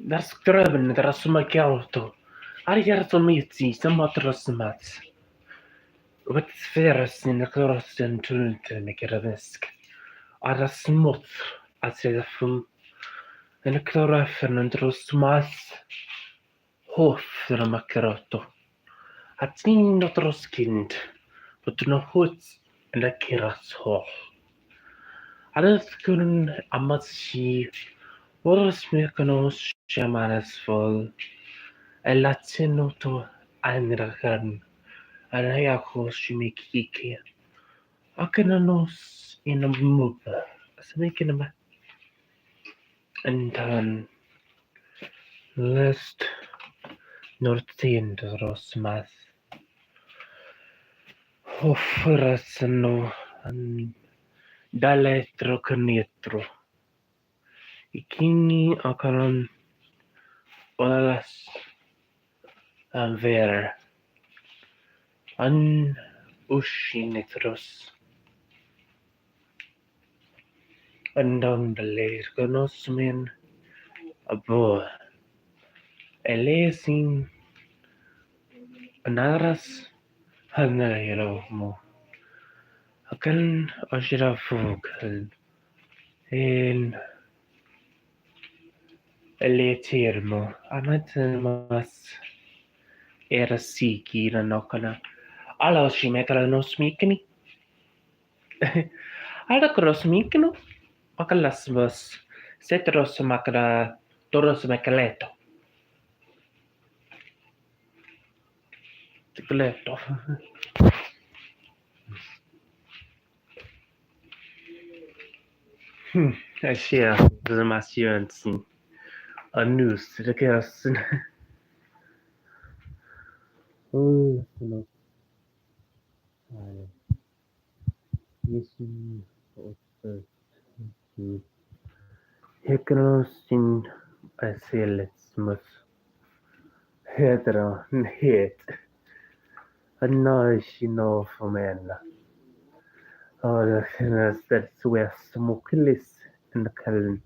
Naskröben rasmakiauto. Arjartomitsi samatrasmats. Vetsveras in krossen tulten gravesk. Arasmot aselfum. En klorafen and rosmas. Hofra makarato. Atin notroskind. But no hoots and a kiras hall. Araskurn amatsi. Voros mekanos shamanas fall. Elatinoto anrakan. Anayakos shimikiki. Akananos in a muba. Sneaking and lest nortin rosmas. Hofrasano and daletro canetro. Ikini akaran olas ver an ushinitros. And on the lair conosmen abo. Elesin anaras hanayro mo. Akan ashirafugel in eletirmo anatmas era siki na nokana. Ala shimekala no smikini. Ala krosmikino. Akalasmas setros makara toros mekaleto. Tikleto. I share the massions a news to the person. Oh, no. Yes, Hekanosin aseletsmus hedra het anashino fomena. Oh, the sinners that swear smokeless in the calm.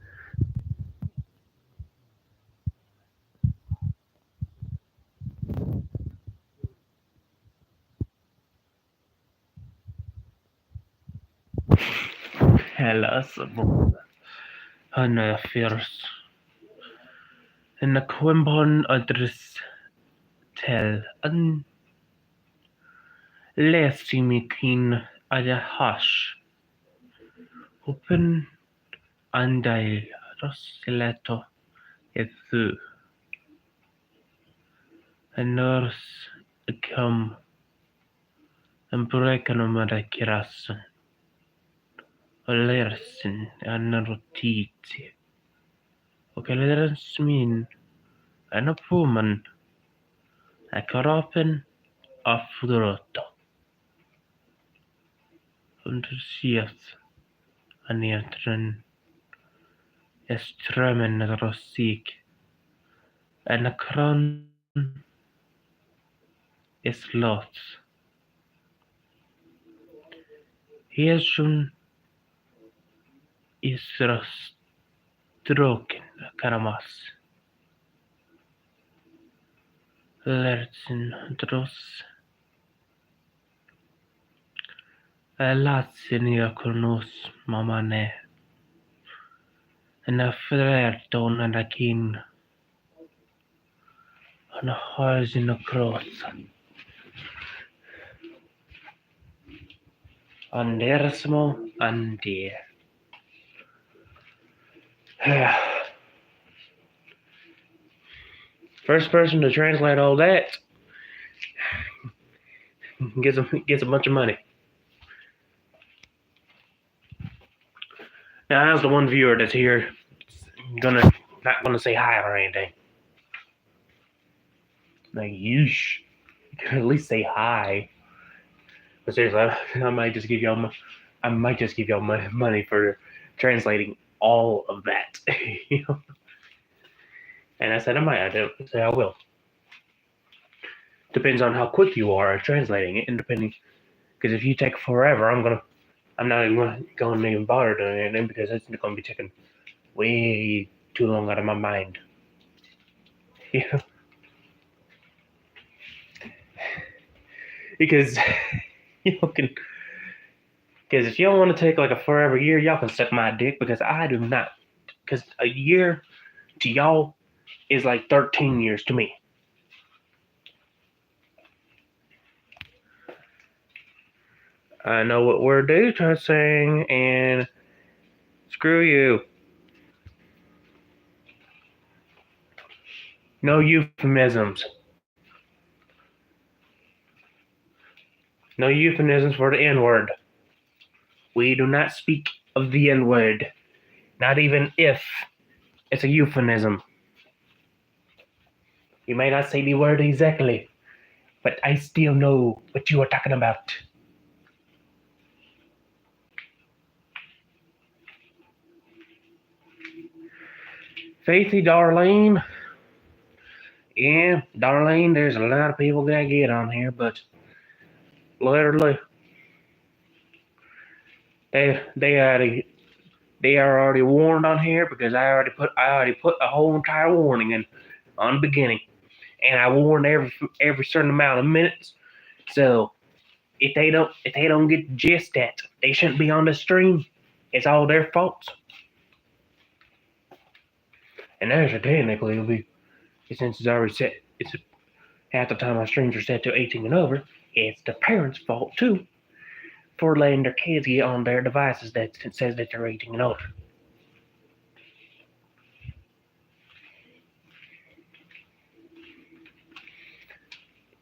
Hellas Hanna fierce. In the quimbon address tell an lesimi keen at a hush. Open andile rosileto et thu. A nurse come and break an omarakiras. A lersin and a rotiti. Och lerens min en woman a kroppen av dröta. Under siet an edren är strömmen rosig. En a kran är slott. Hejun is rostråken karamas. Lertsin dros. Latsin iakonos mamane. En a frärton en a kin. En a harsin a kross. Andersmo ande. First person to translate all that gets a bunch of money. Now, as the one viewer that's here, not gonna say hi or anything. Like, you can at least say hi. But seriously, I might just give y'all my money for translating all of that. You know? And I said I might. I don't say I will. Depends on how quick you are at translating it, and depending, because if you take forever, I'm not even going to even bother doing anything because it's going to be taking way too long out of my mind. you know, because y'all can. Because if y'all want to take like a forever year, y'all can suck my dick because I do not. Because a year to y'all is like 13 years to me. I know what we're due to saying, and screw you. No euphemisms. No euphemisms for the N-word. We do not speak of the N-word. Not even if it's a euphemism. You may not say the word exactly, but I still know what you are talking about. Faithy Darlene. Yeah, Darlene, there's a lot of people that get on here, but literally, they are already warned on here because I already put a whole entire warning in on the beginning, and I warned every certain amount of minutes. So if they don't get the gist that they shouldn't be on the stream, it's all their fault. And actually, technically, it'll be since it's already set. It's half the time my streams are set to 18 and over. It's the parents' fault too for letting their kids get on their devices that says that they're 18 and older.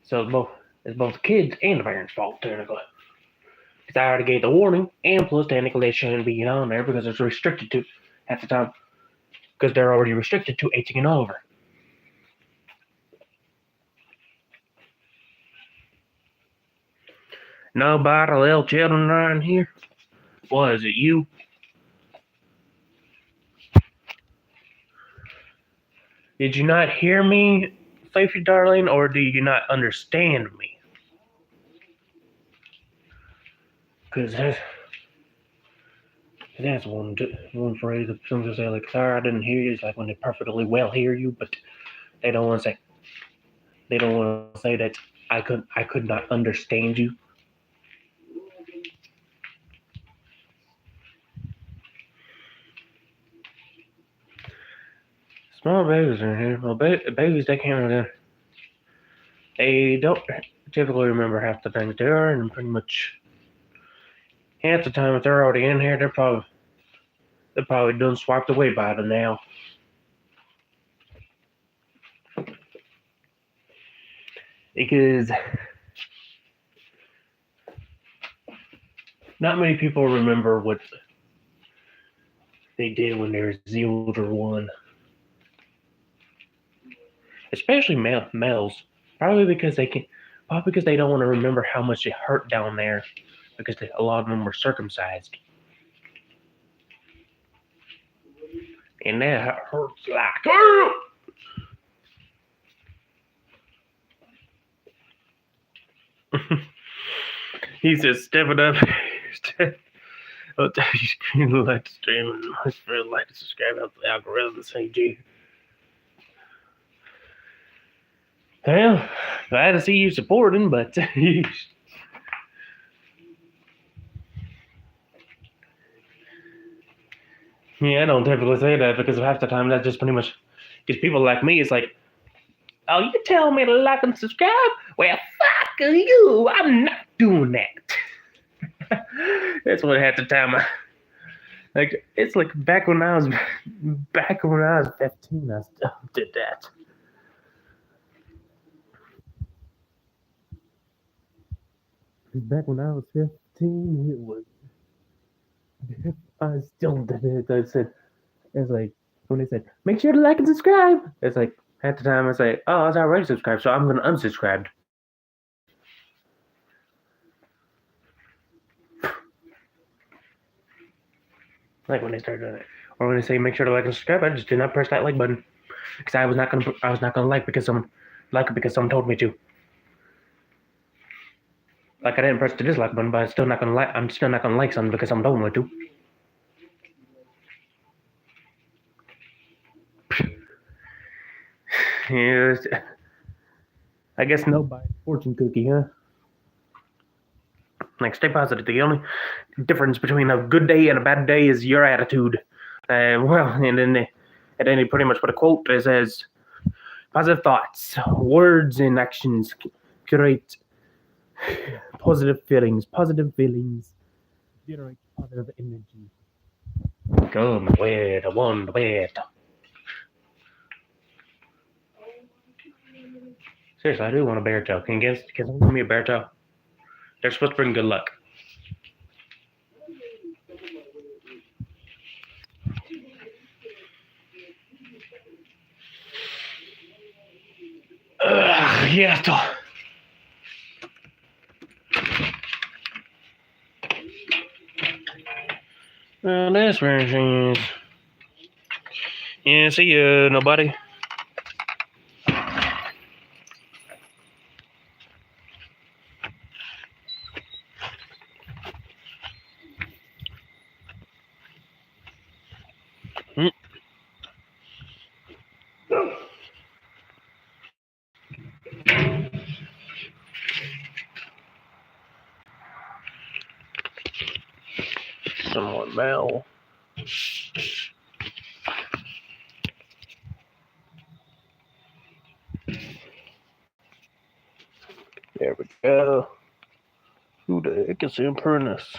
So it's both the kids and the parents' fault technically. Because I already gave the warning, and plus technically they shouldn't be on there because it's restricted to half the time because they're already restricted to 18 and over. Nobody little children around here? Was it you? Did you not hear me, Faithy Darling, or do you not understand me? Because that's one phrase that some people say, like, sorry, I didn't hear you. It's like when they perfectly well hear you, but they don't want to say that I could not understand you. Small babies are in here. Well, babies, they can't really. They don't typically remember half the things they are, and pretty much half the time if they're already in here, they're probably done swiped away by them now. Because not many people remember what they did when they were 0 to 1. Especially males. Probably because they don't want to remember how much it hurt down there because a lot of them were circumcised. And that hurts like he says, step it up. I'll tell you, like to stream and like to subscribe out the algorithm and say, gee. Well, glad to see you supporting, but yeah, I don't typically say that because half the time that's just pretty much because people like me, it's like, oh, you tell me to like and subscribe? Well, fuck you, I'm not doing that. That's what half the time like it's like back when I was 15, I still did that. Back when I was 15, it was I still did it. I said it's like when they said make sure to like and subscribe. It's like half the time I say, oh, I was already subscribed, so I'm gonna unsubscribe. Like when they start doing it, or when they say make sure to like and subscribe, I just did not press that like button because I was not gonna like because someone told me to. Like I didn't press the dislike button, but I'm still not gonna like something because someone told me to. Yes. I guess nobody fortune cookie, huh? Like, stay positive. The only difference between a good day and a bad day is your attitude. And then they pretty much put a quote that says, positive thoughts, words, and actions create positive feelings. Positive feelings generate positive energy. Come with one bed. Seriously, I do want a bear tail. Can someone give me a bear tail? They're supposed to bring good luck. Yeah, that's very strange. Yeah, see ya, nobody. Somewhat Mel. There we go. Who the heck is Imprimis?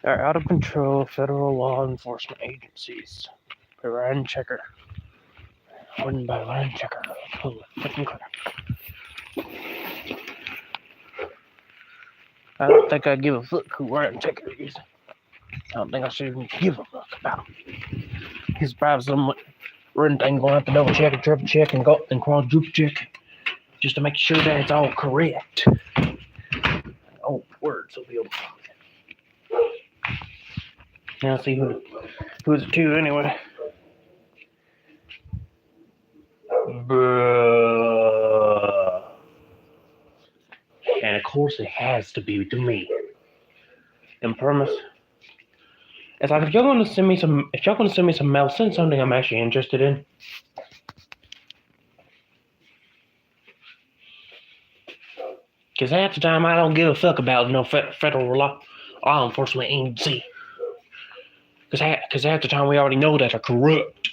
Are out of control federal law enforcement agencies. By Ryan Checker. Written by Ryan Checker. Holy fucking crap. I don't think I give a fuck who Ryan Checker is. I don't think I should even give a fuck about him. He's probably some written thing going to have to double check and triple check and go and quadruple check just to make sure that it's all correct. Oh, words will be able to. Now see who is it to anyway. Bruh. And of course it has to be to me. Imprimis. It's like if y'all want to send me some mail, send something I'm actually interested in. Because half the time I don't give a fuck about no federal law enforcement agency. Because half the time we already know that they're corrupt.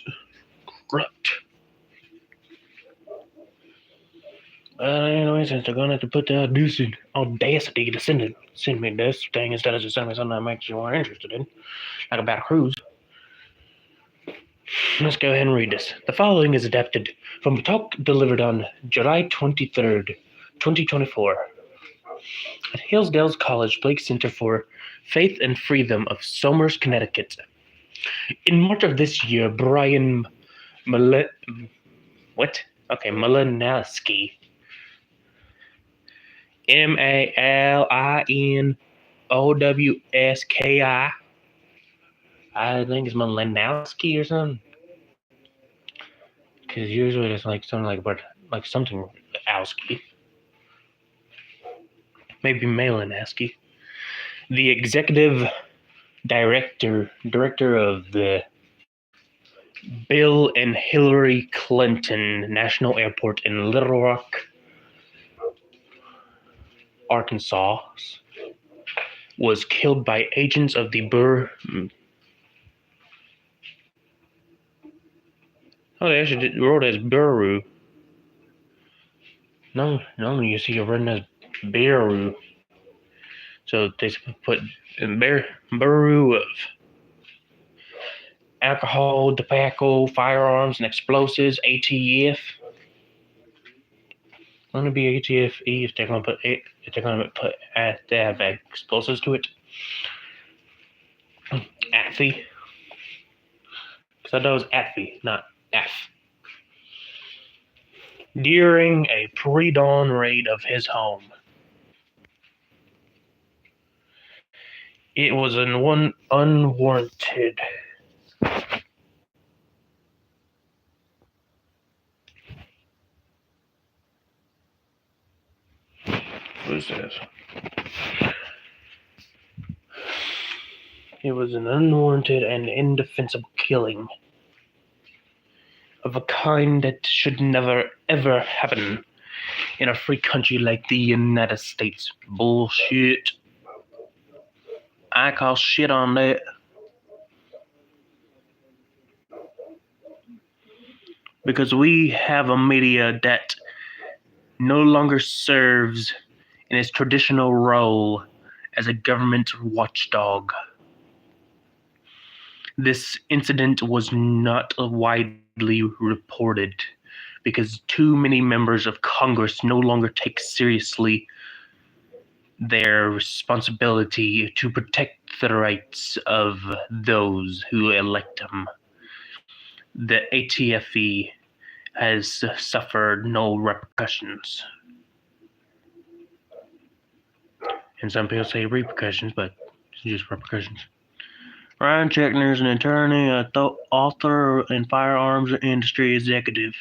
Anyway, since they're gonna have to put the audacity to send me this thing instead of just sending me something that makes you more interested in, like about a cruise. Let's go ahead and read this. The following is adapted from a talk delivered on July 23rd, 2024 at Hillsdale College Blake Center for Faith and Freedom of Somers, Connecticut. In March of this year, Brian Malinowski, Malinowski, I think it's Malinowski or something. Because usually it's like something like something Owski. Maybe Malinowski. The executive director of the Bill and Hillary Clinton National Airport in Little Rock, Arkansas, was killed by agents of the they actually wrote as Bureau. No, you see it written as Bureau. So they put Bureau of Alcohol, Tobacco, Firearms, and Explosives, ATF. It's going to be ATFE if they're going to put they have explosives to it. ATFE. Because I know it's ATFE, not F. During a pre-dawn raid of his home. It was unwarranted. What is this? It was an unwarranted and indefensible killing of a kind that should never, ever happen in a free country like the United States. Bullshit. I call shit on that. Because we have a media that no longer serves in its traditional role as a government watchdog. This incident was not widely reported because too many members of Congress no longer take seriously their responsibility to protect the rights of those who elect them. The ATFE has suffered no repercussions. And some people say repercussions, but it's just repercussions. Ryan Checkner is an attorney, author, and firearms industry executive.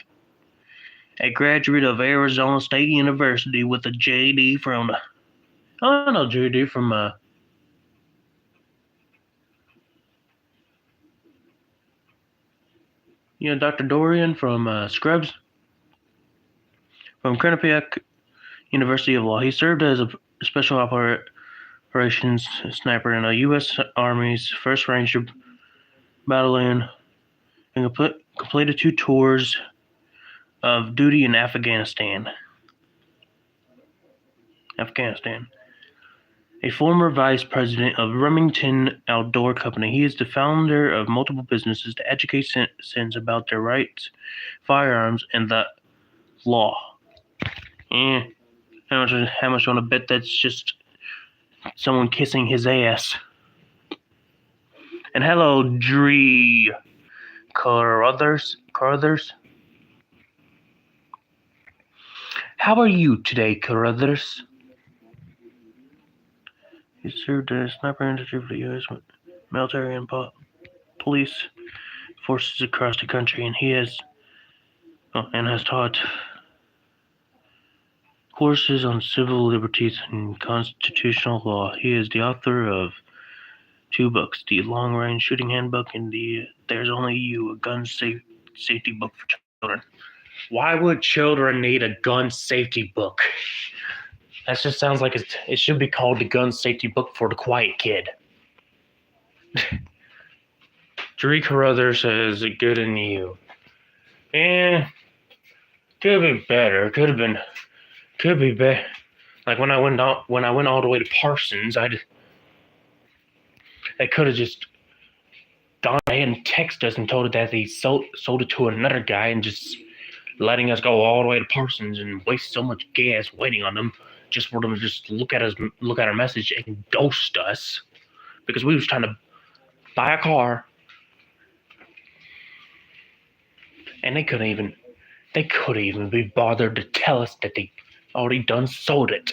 A graduate of Arizona State University with a JD from JD from Dr. Dorian from Scrubs, from Quinnipiac University of Law. He served as a special operations sniper in the U.S. Army's 1st Ranger Battalion and completed 2 tours of duty in Afghanistan. A former vice president of Remington Outdoor Company, he is the founder of multiple businesses to educate citizens about their rights, firearms, and the law. How much you want to bet that's just someone kissing his ass? And hello, Dree Carruthers. How are you today, Carruthers? He served as sniper industry for the U.S. military and police forces across the country, and has taught courses on civil liberties and constitutional law. He is the author of 2 books, The Long Range Shooting Handbook and the There's Only You, a gun safety book for children. Why would children need a gun safety book? That just sounds like it should be called the gun safety book for the quiet kid. Dree Carruthers says, good in you. Could be better. Could be better. Like when I went all the way to Parsons, I could have just gone ahead and texted us and told it that he sold it to another guy and just letting us go all the way to Parsons and waste so much gas waiting on them just for them to just look at our message and ghost us because we was trying to buy a car. And they couldn't even be bothered to tell us that they already done sold it.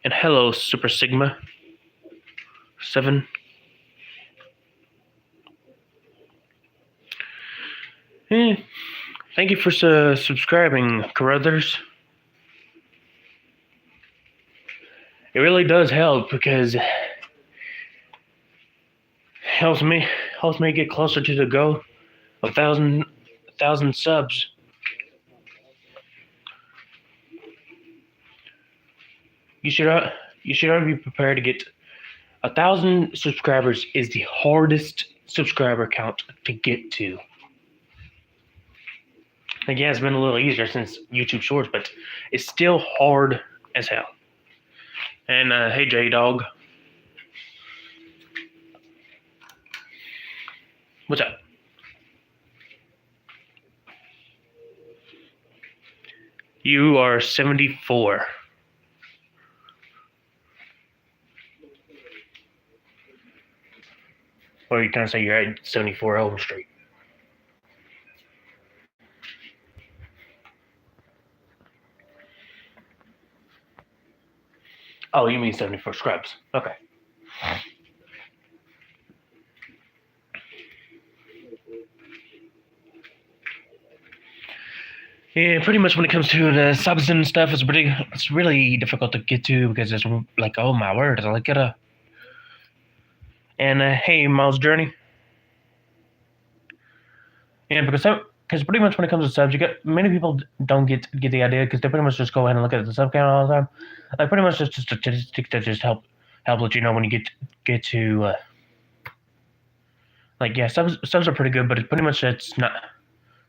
And hello, Super Sigma 7. Thank you for subscribing, Carruthers. It really does help because it helps me get closer to the goal of 1,000 subs. You should already be prepared to get 1,000 subscribers. Is the hardest subscriber count to get to. Like, yeah, it's been a little easier since YouTube Shorts, but it's still hard as hell. And hey, J-Dog. What's up? You are 74. Or you trying to say you're at 74 Elm Street? Oh, you mean 74 Scrubs. Okay. Yeah, pretty much when it comes to the subs and stuff, it's really difficult to get to because it's like, oh my word, I gotta And hey, Miles Journey. Yeah, because pretty much when it comes to subs, you get many people don't get the idea because they pretty much just go ahead and look at the sub count all the time. Like pretty much just statistics that just help let you know when you get to like yeah, subs are pretty good, but it's not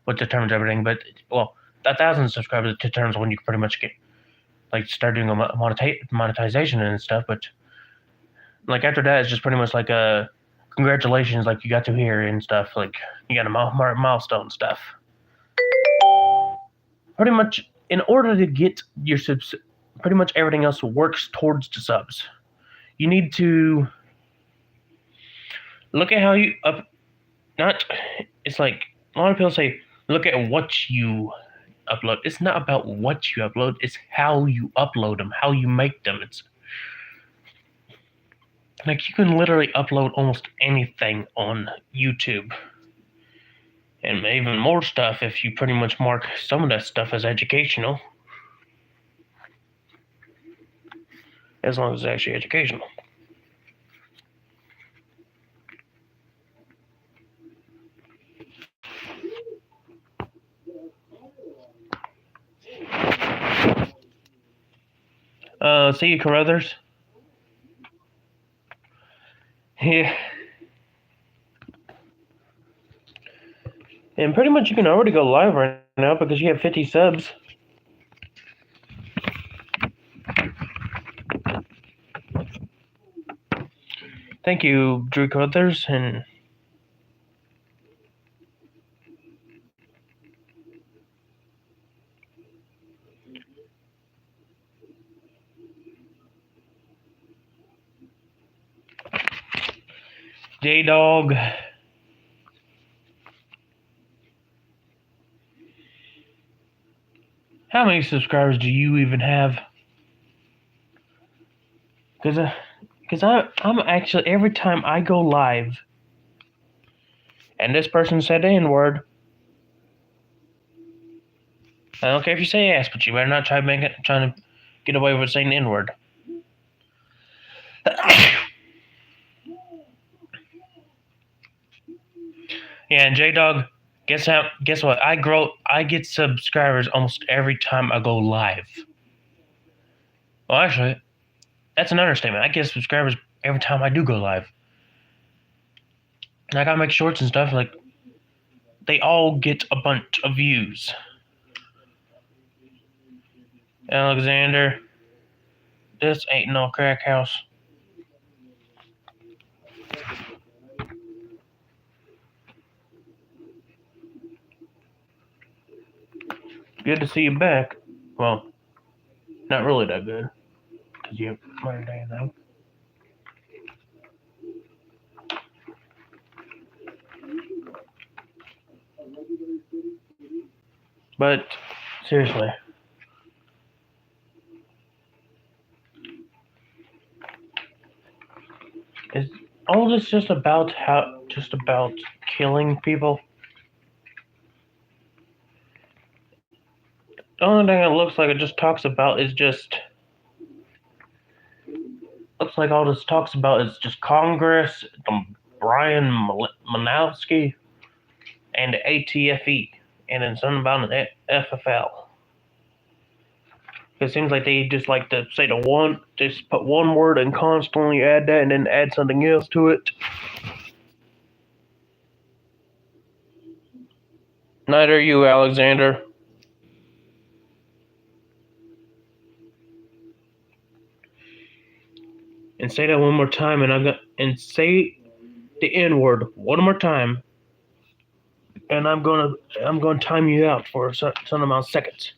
what determines everything. But well, 1,000 subscribers determines when you pretty much get like start doing a monetization and stuff. But like after that, it's just pretty much like a congratulations, like you got to here and stuff. Like you got a milestone stuff. Pretty much, in order to get your subs, pretty much everything else works towards the subs. You need to look at how you up. Not, it's like a lot of people say, look at what you upload. It's not about what you upload. It's how you upload them, how you make them. It's like you can literally upload almost anything on YouTube. And even more stuff if you pretty much mark some of that stuff as educational. As long as it's actually educational. See you, Carruthers. Yeah. And pretty much you can already go live right now because you have 50 subs. Thank you, Drew Carruthers, and J-Dog. How many subscribers do you even have? Because I'm actually, every time I go live, and this person said the N-word, I don't care if you say ass, but you better not trying to get away with saying the N-word. Yeah, and J-Dog, guess what? I get subscribers almost every time I go live. Well, actually, that's an understatement. I get subscribers every time I do go live. Like I make shorts and stuff, like they all get a bunch of views. Alexander, this ain't no crack house. Good to see you back. Well, not really that good. Because you learned anything. But, seriously. Is all this just about killing people? The only thing it looks like it just talks about is just looks like all this talks about is just Congress, Brian Manowski, and the ATFE, and then something about an FFL. It seems like they just like to say just put one word and constantly add that and then add something else to it. Neither are you, Alexander. And say that one more time, and say the N word one more time, and I'm gonna time you out for a certain amount of seconds.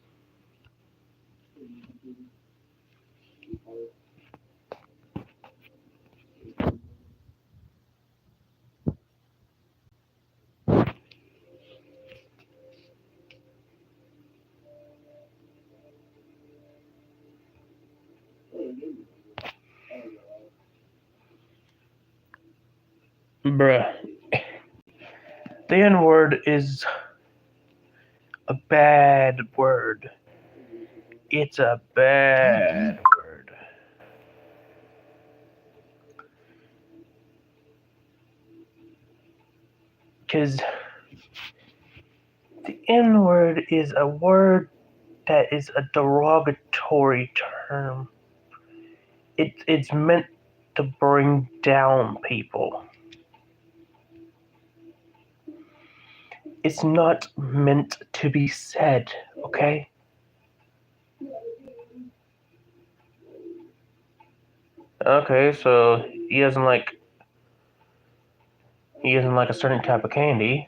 Bruh. The N word is a bad word. It's a bad word. because the N word is a word that is a derogatory term. It's meant to bring down people. It's not meant to be said, okay? Okay, so he doesn't like a certain type of candy.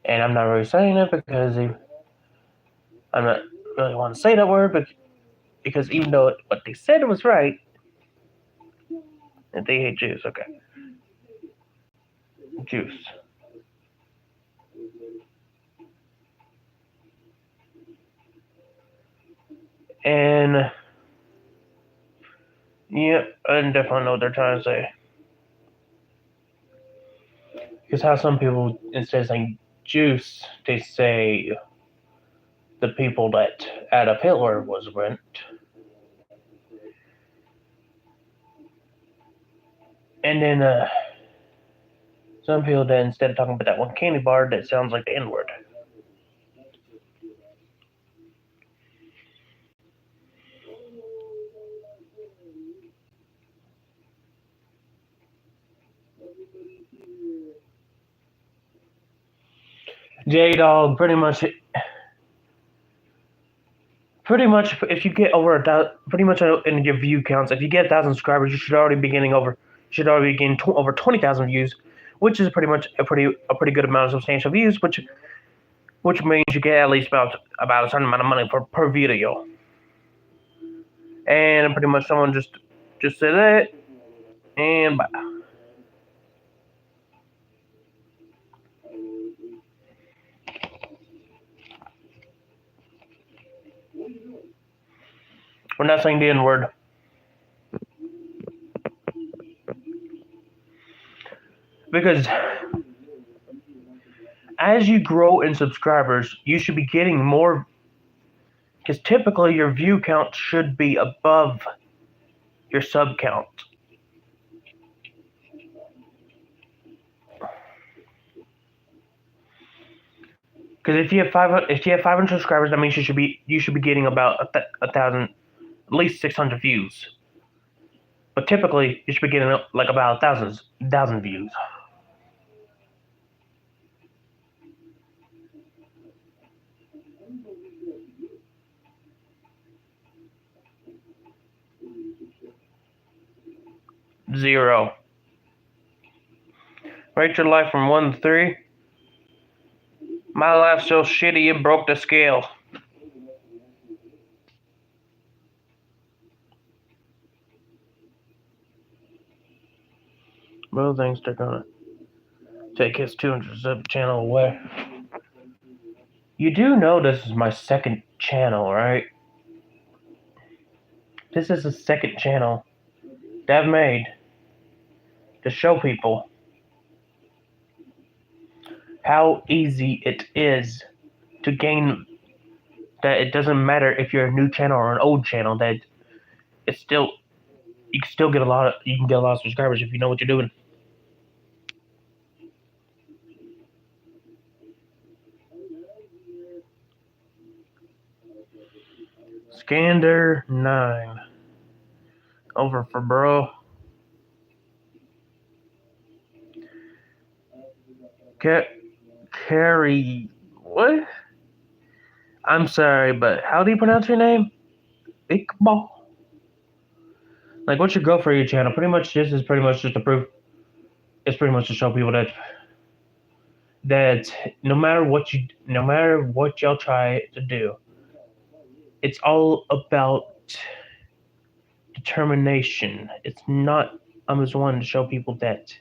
And I'm not really saying it because I'm not really want to say that word, but because even though what they said was right, and they hate Jews, okay. Juice. And yeah, I definitely know what they're trying to say. Because how some people, instead of saying juice, they say the people that Adolf Hitler was with. And then some people that instead of talking about that one candy bar, that sounds like the N word. J Dog, pretty much, if you get over pretty much in your view counts, if you get 1,000 subscribers, you should already be getting over 20,000 views, which is pretty much a pretty good amount of substantial views, which means you get at least about a certain amount of money per video. And pretty much someone just said that, and bye. We're not saying the N word. Because as you grow in subscribers, you should be getting more. Because typically your view count should be above your sub count. Because if you have 500 subscribers, that means you should be getting about 1,000, at least 600 views. But typically, you should be getting like about 1,000 views. Zero. Rate your life from 1 to 3. My life's so shitty it broke the scale. Bro thinks they're gonna take his 200 sub channel away. You do know this is my second channel, right? This is the second channel that I've made to show people how easy it is to gain, that it doesn't matter if you're a new channel or an old channel, that it's still, you can get a lot of subscribers if you know what you're doing. Scander 9 over for bro. Carrie, what? I'm sorry, but how do you pronounce your name? Iqbal? Like, what's your goal for your channel? Pretty much this is pretty much just to prove. It's pretty much to show people that no matter what y'all try to do, it's all about determination. It's not. I'm just wanting to show people that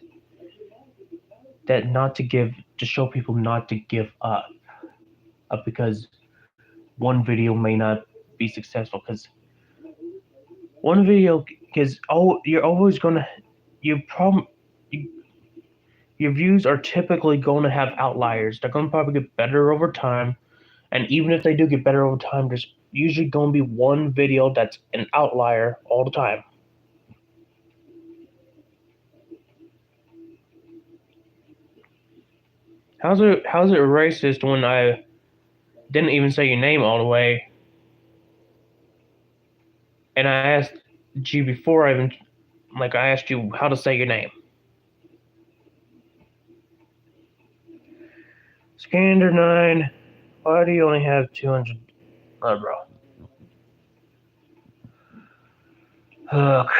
to show people not to give up because one video may not be successful, because you're always gonna your views are typically going to have outliers. They're going to probably get better over time, and even if they do get better over time, there's usually going to be one video that's an outlier all the time. How's it racist when I didn't even say your name all the way, and I asked you before I even I asked you how to say your name. Scander 9, why do you only have 200? Oh, bro. Look,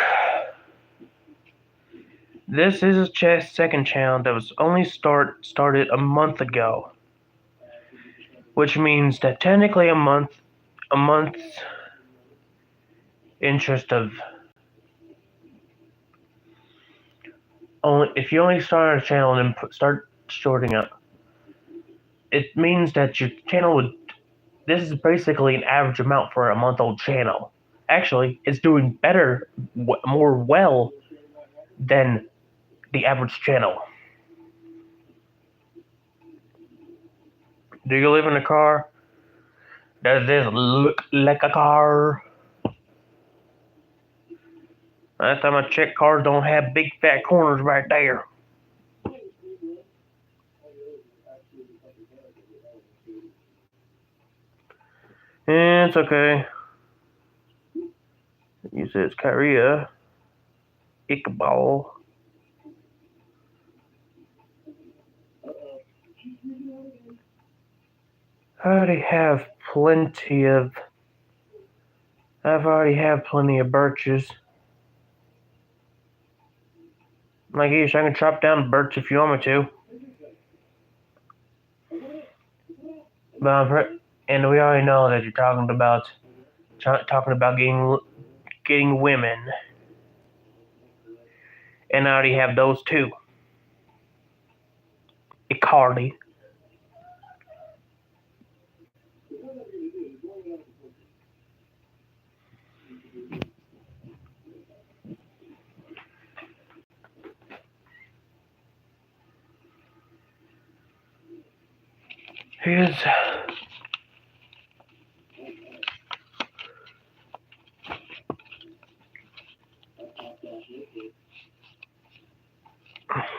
this is a second channel that was only started a month ago, which means that technically a month's interest of only if you only start a channel and then start shorting up, it means that your channel would. This is basically an average amount for a month-old channel. Actually, it's doing better, more well than the average channel. Do you live in a car? Does this look like a car? Last time I checked, cars don't have big fat corners right there. It's okay. You said it's Kyria. Iqbal. I already have plenty of. I've already have plenty of birches. Like, I can chop down birch if you want me to. But and we already know that you're talking about getting women, and I already have those too. Icardi. Here's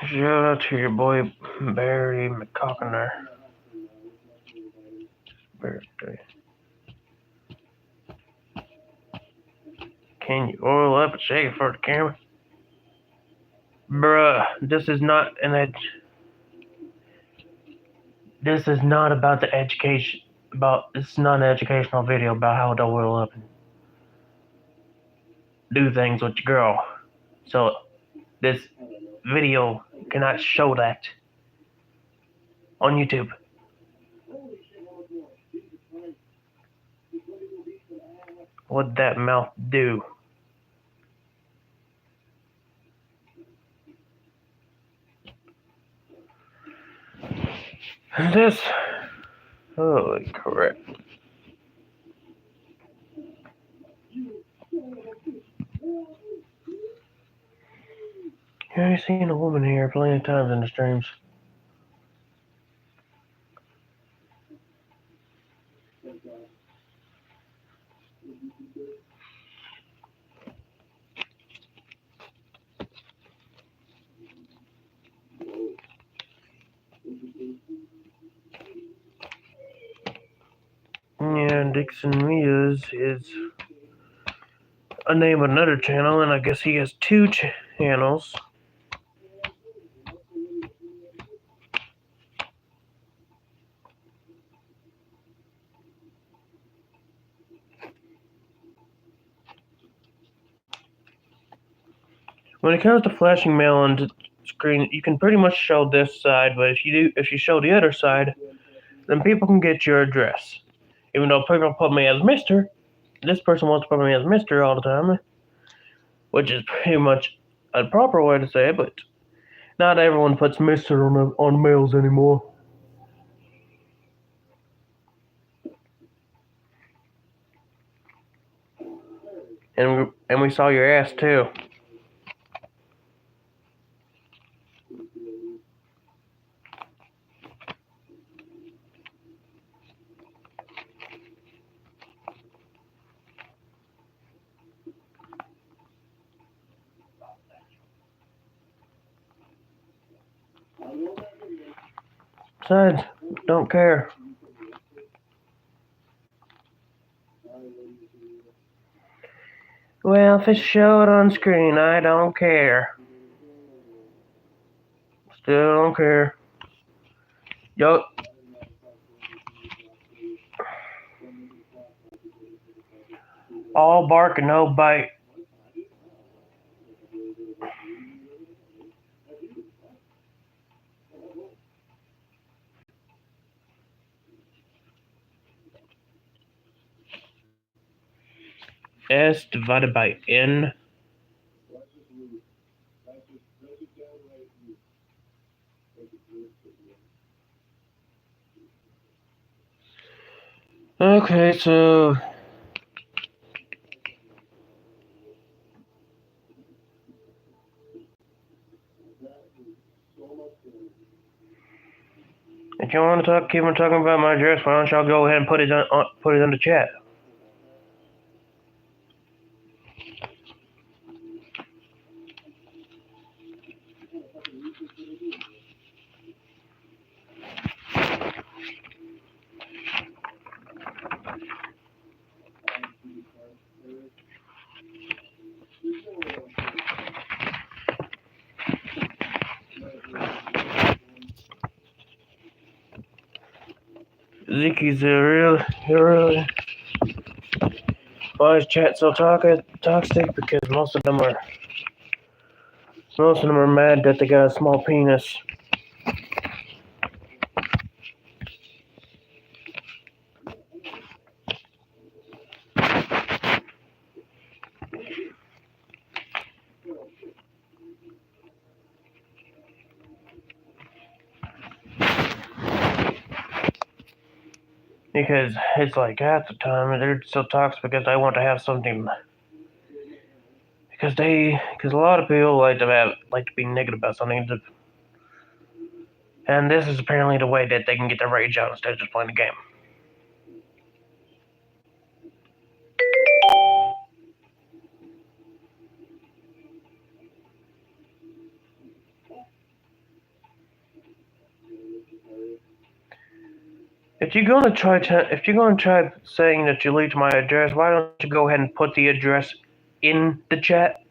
shout out to your boy Barry McCockner. Birthday. Can you oil up and shake it for the camera? Bruh, this is not this is not about the education this is not an educational video about how to oil up and do things with your girl. So this video cannot show that on YouTube. What'd that mouth do? This. Holy crap. I've seen a woman here plenty of times in the streams. Yeah, Dixon Mia's is a name of another channel, and I guess he has two channels. When it comes to flashing mail on the screen, you can pretty much show this side, but if you show the other side, then people can get your address. Even though people put me as Mr., this person wants to put me as Mr. all the time, which is pretty much a proper way to say it, but not everyone puts Mr. on mails anymore. And we saw your ass too. Besides, don't care. Well, if it's showed on screen, I don't care. Still don't care. Yo. All bark and no bite. S divided by N. Okay, so if you want to keep on talking about my address, why don't y'all go ahead and put it in the chat? Ziki's really. Why is chat so toxic? Because most of them are mad that they got a small penis. Because it's like half the time they're so toxic because they want to have something. Because a lot of people like to be negative about something, and this is apparently the way that they can get their rage out instead of just playing the game. If you're gonna try saying that you leaked my address, why don't you go ahead and put the address in the chat?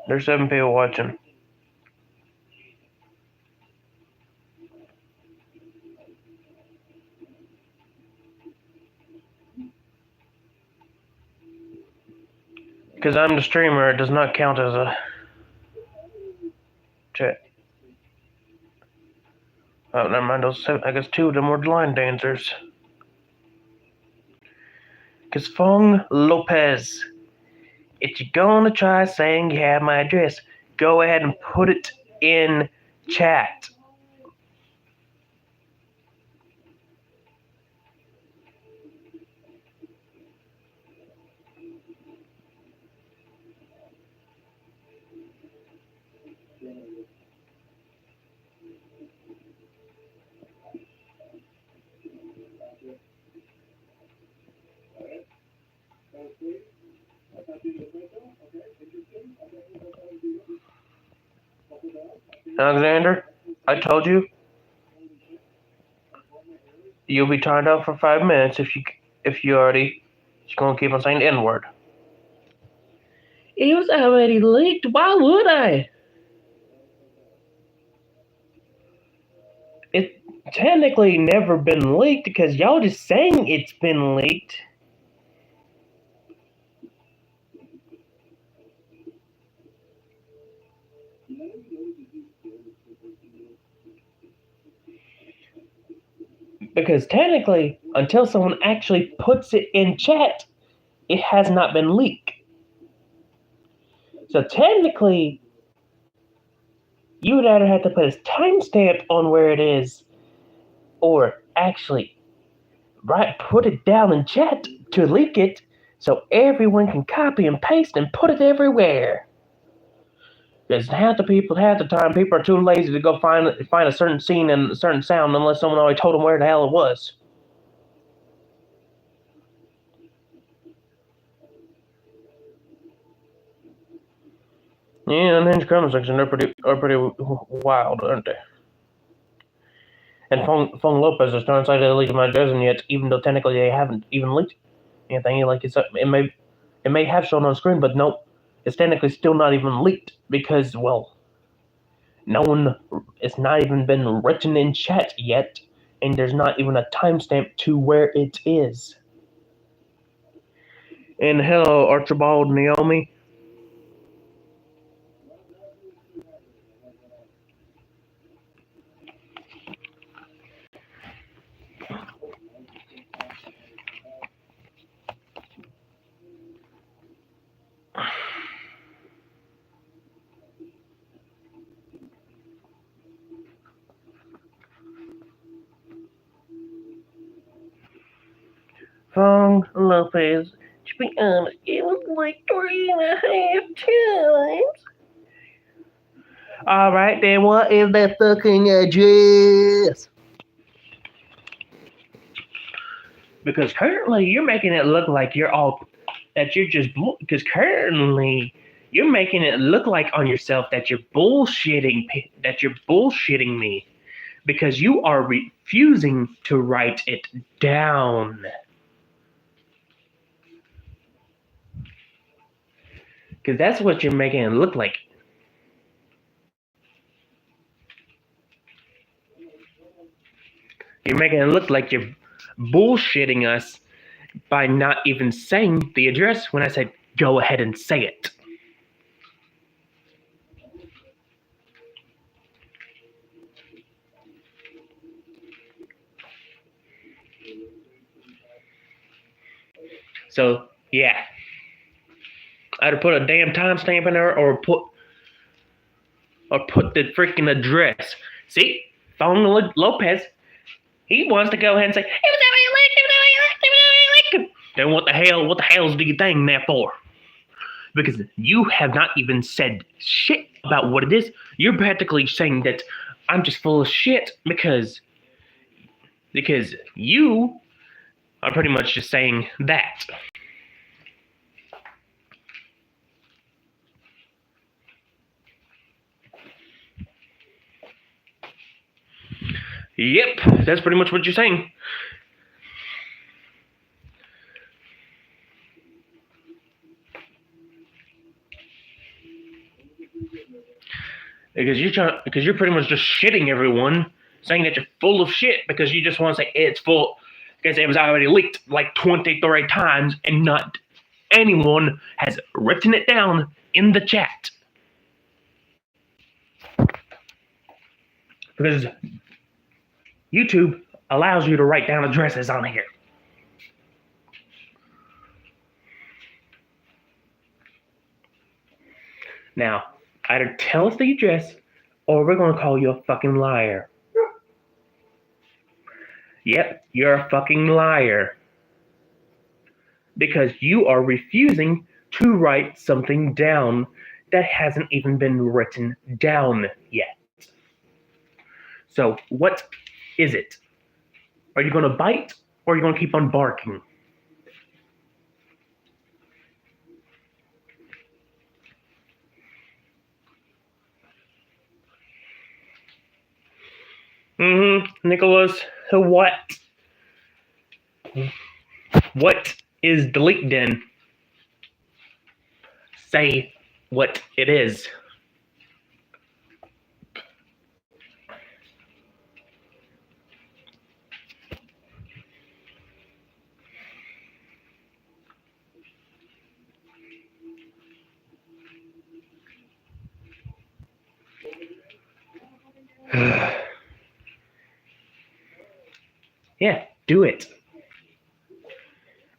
There's 7 people watching. Because I'm the streamer, it does not count as a chat. Oh, never mind. I guess 2 of them were line dancers. Because Fong Lopez, if you're gonna try saying you have my address, go ahead and put it in chat. Alexander, I told you you'll be timed out for 5 minutes if you already just gonna keep on saying the N-word. It was already leaked. Why would I? It's technically never been leaked because y'all just saying it's been leaked. Because technically, until someone actually puts it in chat, it has not been leaked. So technically, you would either have to put a timestamp on where it is, or actually put it down in chat to leak it, so everyone can copy and paste and put it everywhere. Because half the time, people are too lazy to go find a certain scene and a certain sound unless someone already told them where the hell it was. Yeah, unhinged comment section are pretty wild, aren't they? And Fong Lopez is trying to say they leaked my address, and yet, even though technically they haven't even leaked anything, like it may have shown on screen, but nope, it's technically still not even leaked because, well, it's not even been written in chat yet, and there's not even a timestamp to where it is. And hello, Archibald Naomi. Fong Lopez. To be honest, it was like 3.5 times. Alright, then what is that fucking address? Because currently you're making it look like because currently you're making it look like on yourself that you're bullshitting me because you are refusing to write it down. Because that's what you're making it look like. You're making it look like you're bullshitting us by not even saying the address when I said go ahead and say it. So, yeah. I'd put a damn timestamp in there or put the freaking address. See? Fong Lopez, he wants to go ahead and say, then what the hell's do you think that for? Because you have not even said shit about what it is. You're practically saying that I'm just full of shit because you are pretty much just saying that. Yep, that's pretty much what you're saying. Because you're pretty much just shitting everyone, saying that you're full of shit because you just want to say it's full because it was already leaked like 23 times and not anyone has written it down in the chat. Because YouTube allows you to write down addresses on here. Now, either tell us the address or we're going to call you a fucking liar. Yep, you're a fucking liar. Because you are refusing to write something down that hasn't even been written down yet. So, what is it? Are you going to bite or are you going to keep on barking? Nicholas, what? What is delete then? Say what it is. Yeah, do it.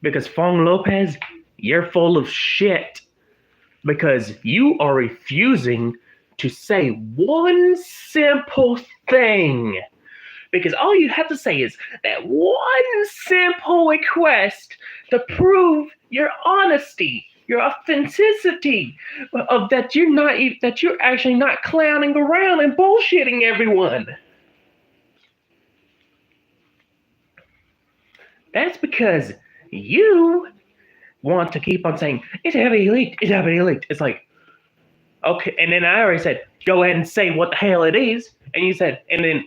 Because Fong Lopez, you're full of shit. Because you are refusing to say one simple thing. Because all you have to say is that one simple request to prove your honesty, your authenticity, of that you're actually not clowning around and bullshitting everyone. That's because you want to keep on saying it's heavily leaked. It's heavily leaked. It's like, okay, and then I already said, go ahead and say what the hell it is. And you said, and then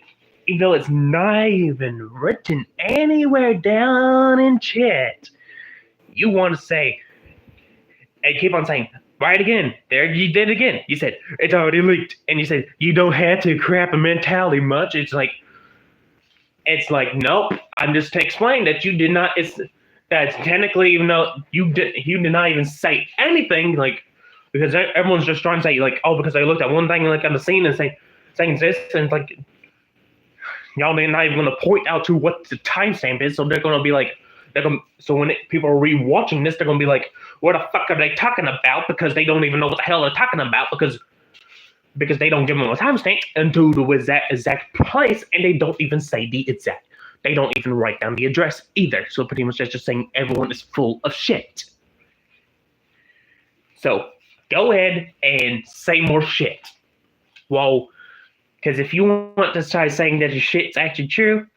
even though it's not even written anywhere down in chat, you want to say, and keep on saying, right again. There you did it again. You said, it's already leaked. And you said, you don't have to crap a mentality much. It's like, nope. I'm just to explain that you did not, that's technically, even though you did not even say anything, like, because everyone's just trying to say, like, oh, because I looked at one thing, like, on the scene and saying this, and it's like, y'all are not even going to point out to what the timestamp is, so they're going to be like, so when people are rewatching this, they're going to be like, what the fuck are they talking about? Because they don't even know what the hell they're talking about, because they don't give them a timestamp into the exact place, and they don't even say the exact. They don't even write down the address either. So pretty much that's just saying everyone is full of shit. So go ahead and say more shit. Well, because if you want to start saying that your shit's actually true,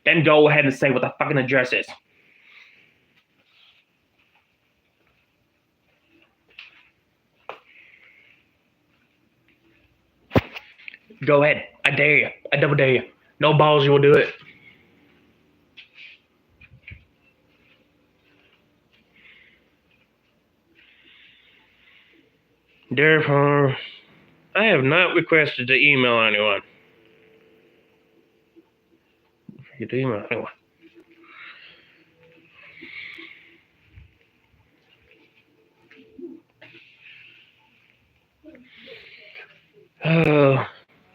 then go ahead and say what the fucking address is. Go ahead. I dare you. I double dare you. No balls, you will do it. Therefore, I have not requested to email anyone. You do email anyone.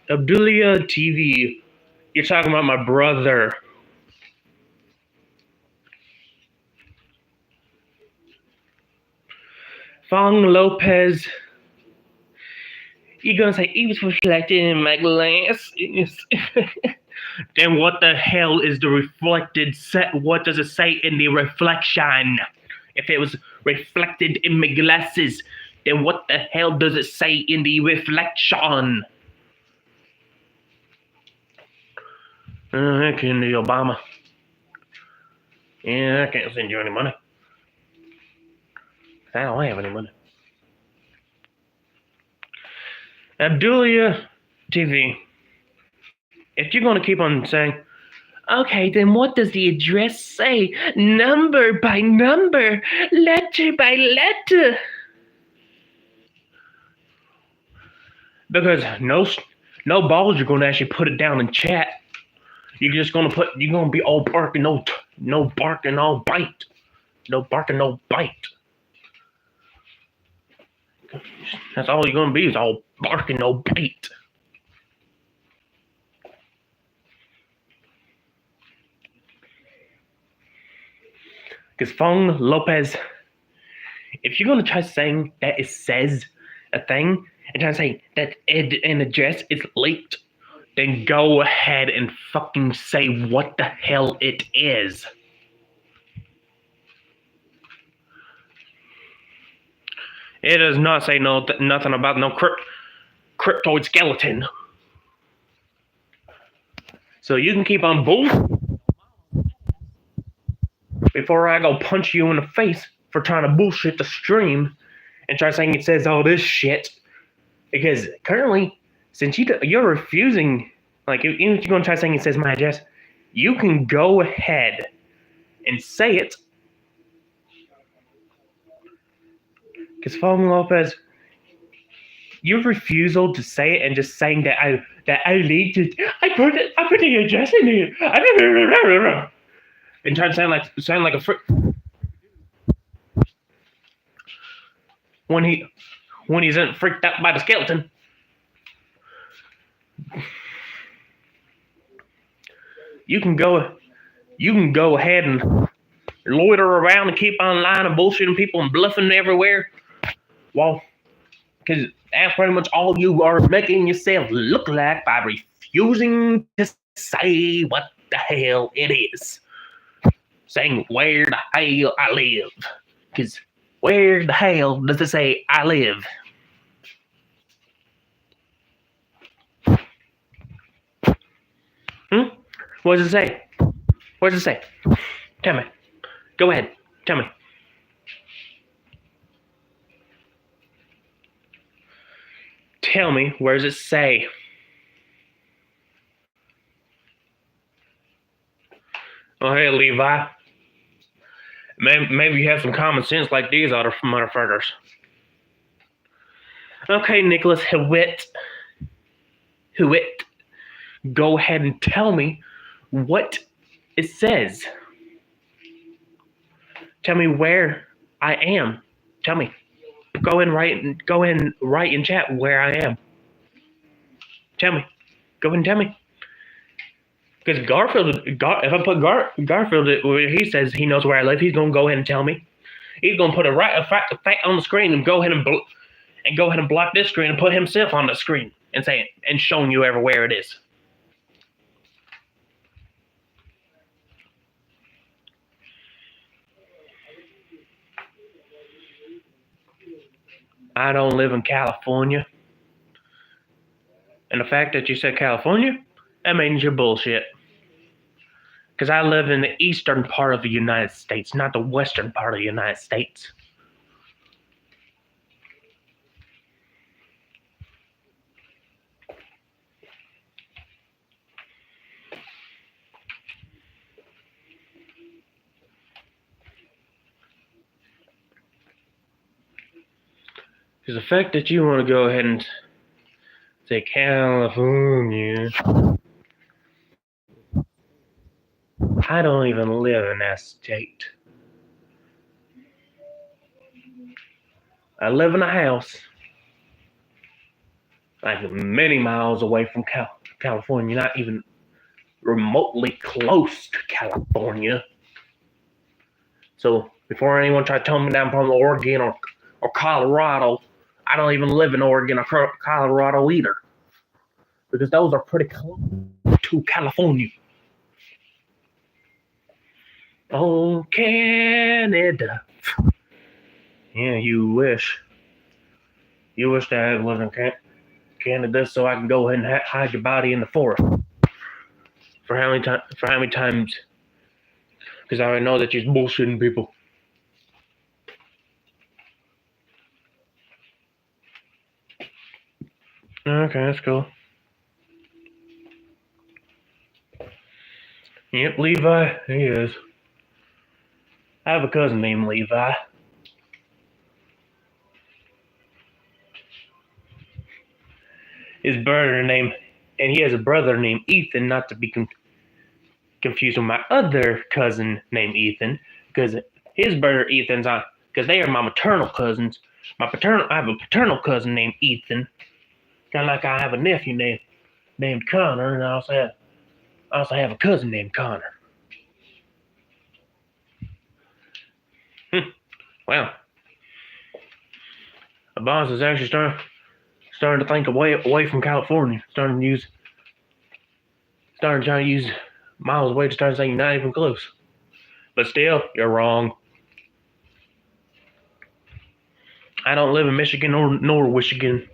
Abdulia TV. You're talking about my brother. Fong Lopez. You're gonna say it was reflected in my glass. Then what the hell is the reflected set? What does it say in the reflection? If it was reflected in my glasses, then what the hell does it say in the reflection? Heck in the Obama. Yeah, I can't send you any money. I don't have any money. Abdulia TV. If you're going to keep on saying, okay, then what does the address say? Number by number, letter by letter. Because no balls, you're going to actually put it down in chat. You're just going to be all bark and no bark and all bite. No bark and no bite. That's all you're going to be is all bark and no bite. Because Fong Lopez, if you're going to try saying that it says a thing and try to say that an address is leaked, then go ahead and fucking say what the hell it is. It does not say nothing about no cryptoid skeleton. So you can keep on bullshit before I go punch you in the face for trying to bullshit the stream and try saying it says all this shit. Because currently, since you're refusing, like even if you're going to try saying it says my address, you can go ahead and say it. Because Fong Lopez, your refusal to say it and just saying that I leaked it, I put the address in here, and trying to sound like a frick when he's freaked out by the skeleton. You can go ahead and loiter around and keep on lying and bullshitting people and bluffing everywhere. Well, because that's pretty much all you are making yourself look like by refusing to say what the hell it is. Saying where the hell I live. Because where the hell does it say I live? What does it say? What does it say? Tell me. Go ahead. Tell me. tell me, where does it say? Oh, hey, Levi. Maybe you have some common sense like these other motherfuckers. Okay, Nicholas Hewitt. Go ahead and tell me what it says. Tell me where I am. Tell me. Go in right in chat where I am. Tell me. Go ahead and tell me. Because if I put Garfield where he says he knows where I live, he's gonna go ahead and tell me. He's gonna put a fact on the screen and go ahead and block this screen and put himself on the screen and say it and showing you everywhere it is. I don't live in California. And the fact that you said California, that means you're bullshit. Because I live in the eastern part of the United States, not the western part of the United States. Because the fact that you want to go ahead and say California, I don't even live in that state. I live in a house like many miles away from California, not even remotely close to California. So before anyone tries to tell me down from Oregon or Colorado, I don't even live in Oregon or Colorado either. Because those are pretty close to California. Oh, Canada. Yeah, you wish. You wish that I had lived in Canada so I can go ahead and hide your body in the forest. For how many times? Because I already know that you're bullshitting people. Okay, that's cool. Yep, Levi, he is. I have a cousin named Levi. His brother named, and he has a brother named Ethan, not to be confused with my other cousin named Ethan, because his brother Ethan's on, because they are my maternal cousins. I have a paternal cousin named Ethan, kind of like I have a nephew named Connor, and I also have a cousin named Connor. Well, the boss is actually starting to think away from California, starting trying to use miles away to start saying not even close. But still, you're wrong. I don't live in Michigan nor Michigan.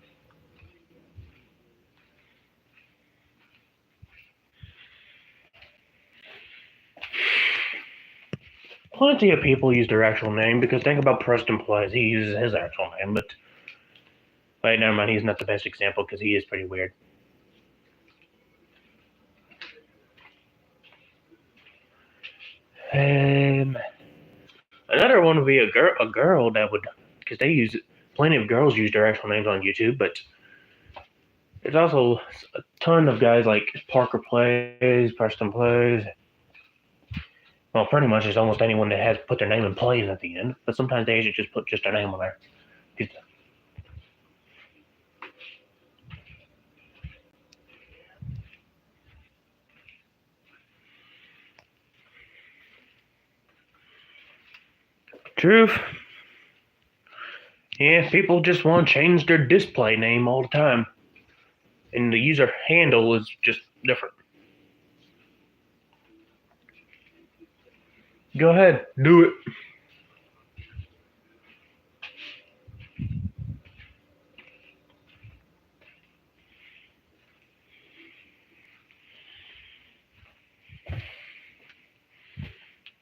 Plenty of people use their actual name because think about Preston Plays. He uses his actual name, but wait, never mind. He's not the best example because he is pretty weird. Another one would be a girl that would, because plenty of girls use their actual names on YouTube, but there's also a ton of guys like Parker Plays, Preston Plays. Well, pretty much it's almost anyone that has put their name in Plays at the end, but sometimes they should just put just their name on there. Truth. Yeah, people just want to change their display name all the time. And the user handle is just different. Go ahead, do it.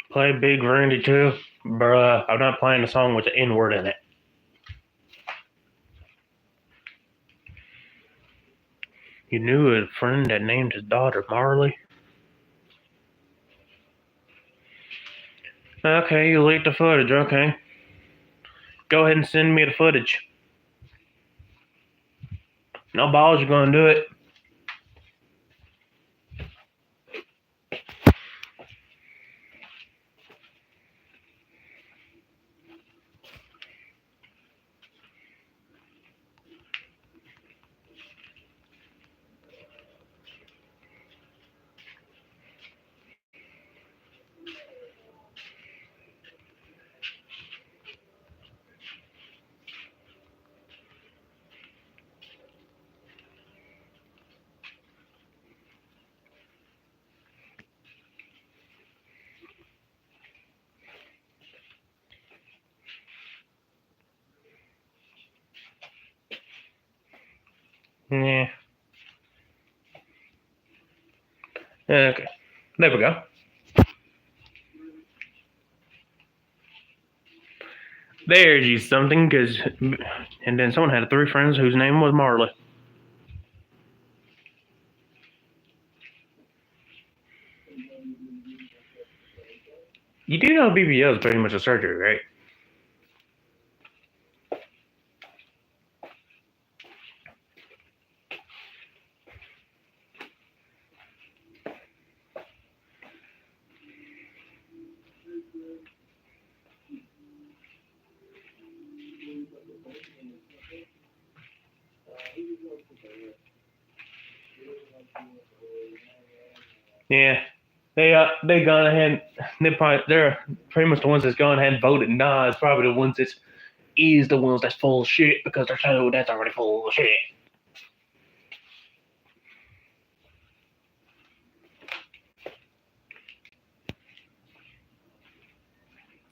Play Big Randy too? Bruh, I'm not playing a song with the N-word in it. You knew a friend that named his daughter Marley? Okay, you leaked the footage, okay. Go ahead and send me the footage. No balls, you're gonna do it. Yeah. Okay. There we go. There's you something, cause and then someone had 3 friends whose name was Marley. You do know BBL is pretty much a surgery, right? Yeah. They gone ahead. They're pretty much the ones that's gone ahead and voted nah. It's probably the ones that's is the ones that's full of shit because they're told that's already full of shit.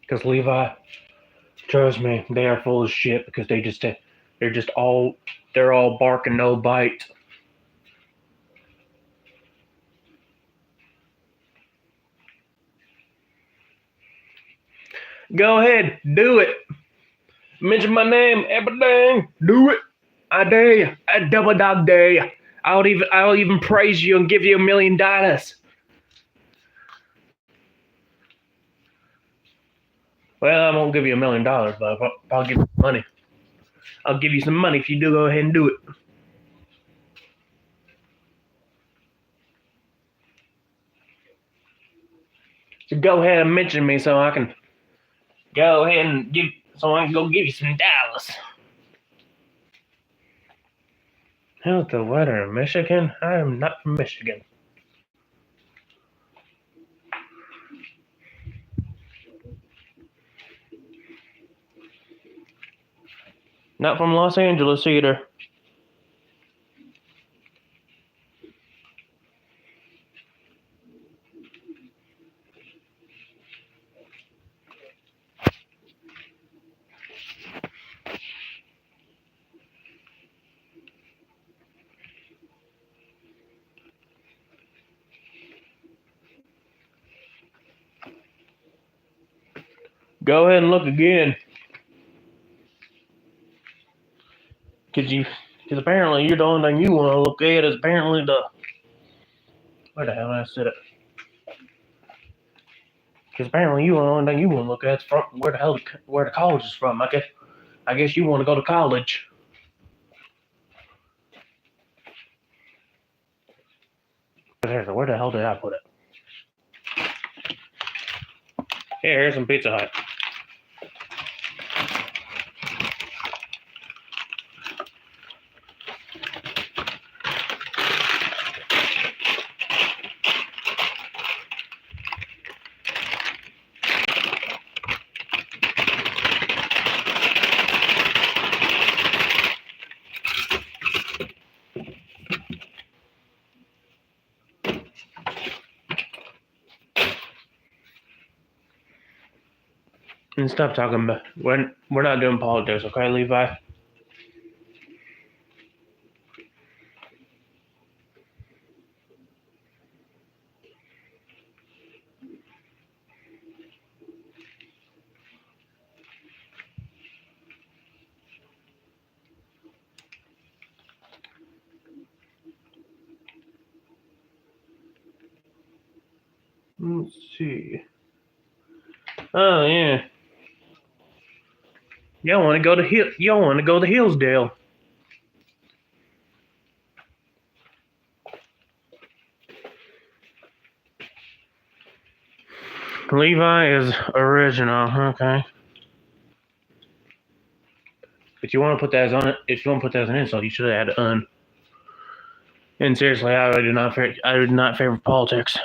Because Levi, trust me, they are full of shit because they're all bark and no bite. Go ahead, do it. Mention my name, everything. Do it. I dare you. I double dog dare you. I'll even praise you and give you $1 million. Well, I won't give you $1 million, but I'll give you money. I'll give you some money if you do go ahead and do it. So go ahead and mention me so I can go ahead and go give you some dollars. How's the weather in Michigan? I am not from Michigan. Not from Los Angeles either. Go ahead and look again. Because apparently you're the only thing you want to look at is apparently where the hell did I said it? Because apparently you the only thing you want to look at is from where the college is from. I guess you want to go to college. Where the hell did I put it? Here's some Pizza Hut. And stop talking about we're not doing politics, okay, Levi? Let's see. Oh yeah. Y'all want to go to Y'all want to go to Hillsdale? Levi is original. Okay. If you want to put that as on it, if you want to put that as an insult, you should have added un. And seriously, I do not favor politics.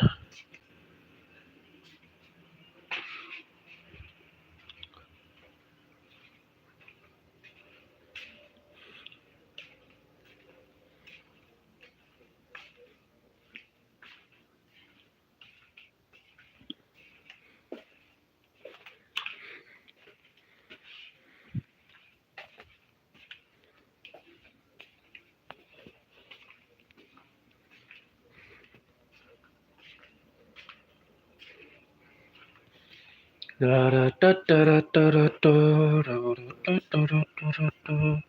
Da da da da da da da da da da da.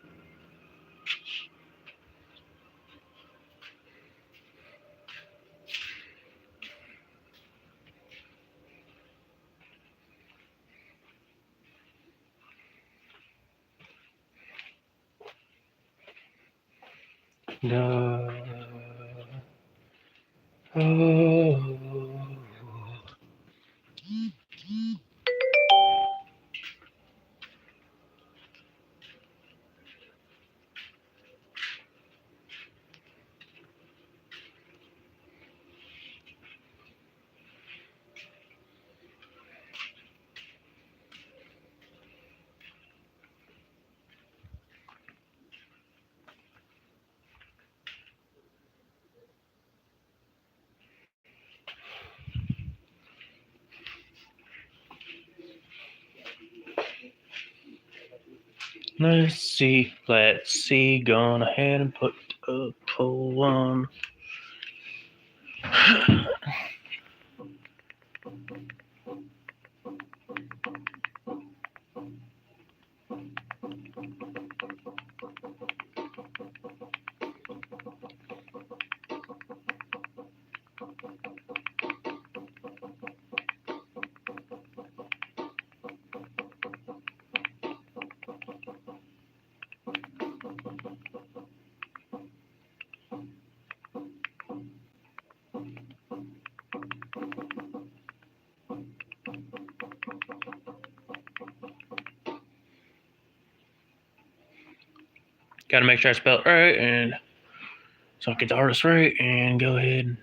Oh. Let's see. Gone ahead and put a poll on. Gotta make sure I spell it right, and so I get the artist right, and go ahead.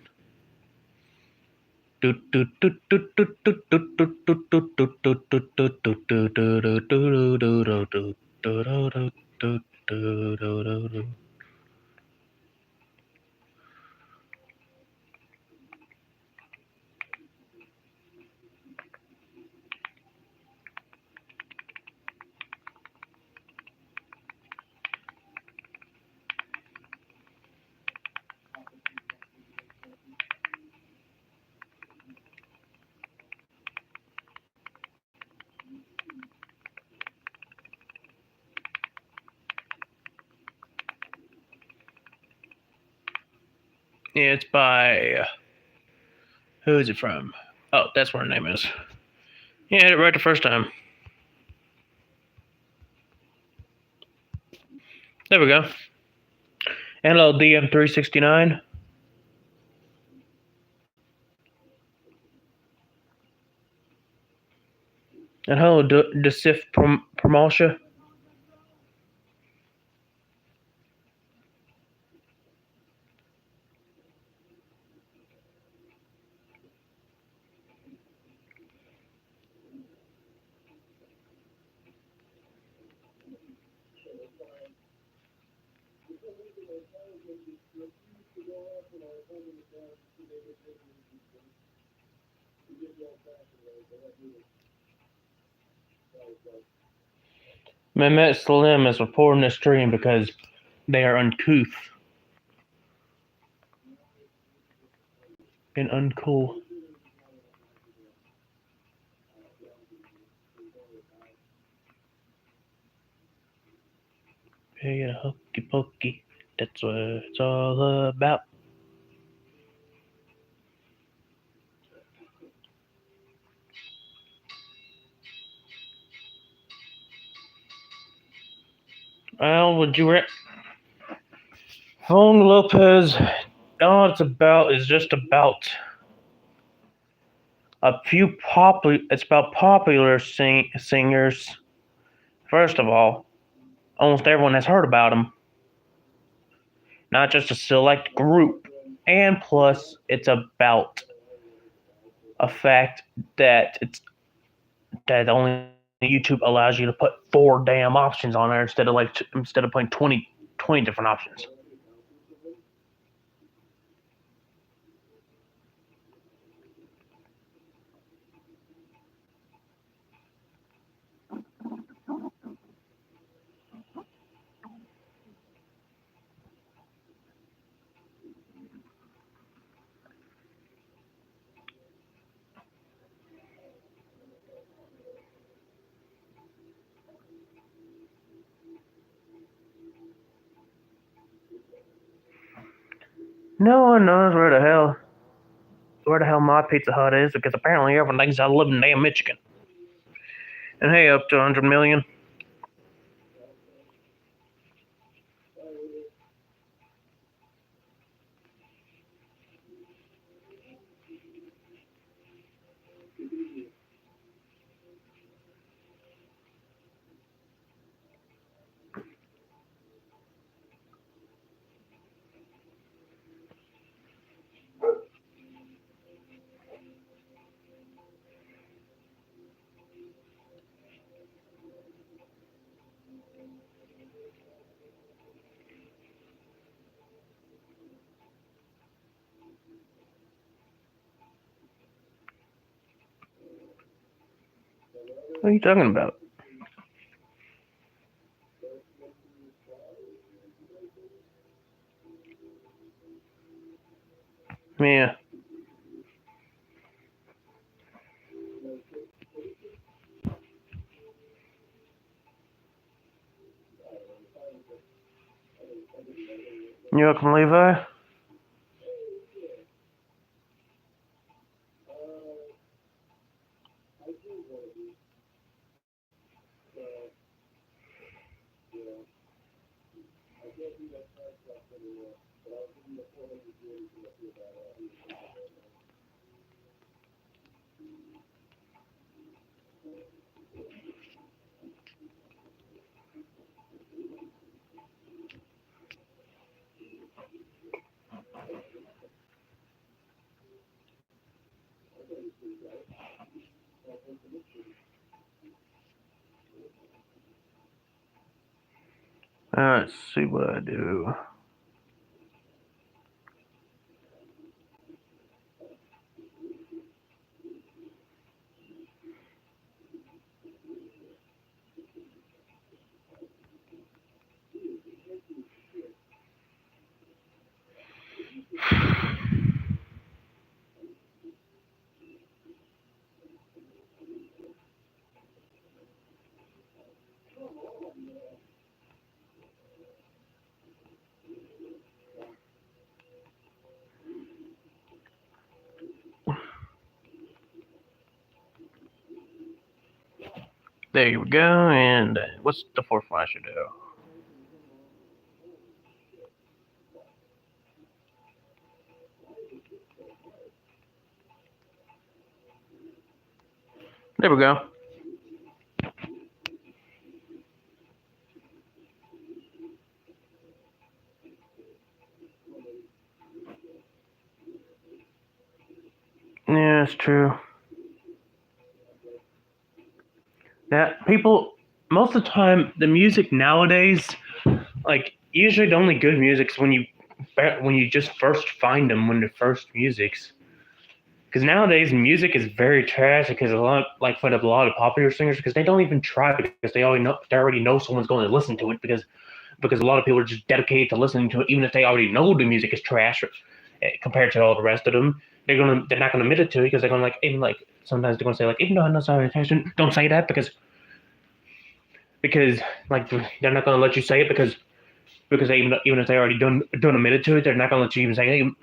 Yeah, it's by. Who is it from? Oh, that's where her name is. Yeah, I had it right the first time. There we go. And hello, DM369. And hello, Desif Promalsha. Mehmet Salim is reporting the stream because they are uncouth and uncool. Hey, hokey pokey. That's what it's all about. Well, would you Phone Lopez, all it's just about it's about popular singers. First of all, almost everyone has heard about them, not just a select group. And plus, it's about a fact that only YouTube allows you to put 4 damn options on there instead of putting 20 different options. No one knows where the hell my Pizza Hut is because apparently everyone thinks I live in damn Michigan. And hey, up to 100 million. What are you talking about? Yeah. You welcome, Levi. Let's see what I do. There we go. And what's the fourth one I should do? There we go. Yeah, it's true. That people, most of the time, the music nowadays, like usually the only good music's when you just first find them when the first music's. Because nowadays music is very trash because for a lot of popular singers because they don't even try because they already know someone's going to listen to it because a lot of people are just dedicated to listening to it even if they already know the music is trash compared to all the rest of them. They're not gonna admit it to it because they're gonna even sometimes they're gonna say even though I'm not sorry attention, don't say that because they're not gonna let you say it because even if they already don't admit it to it, they're not gonna let you even say it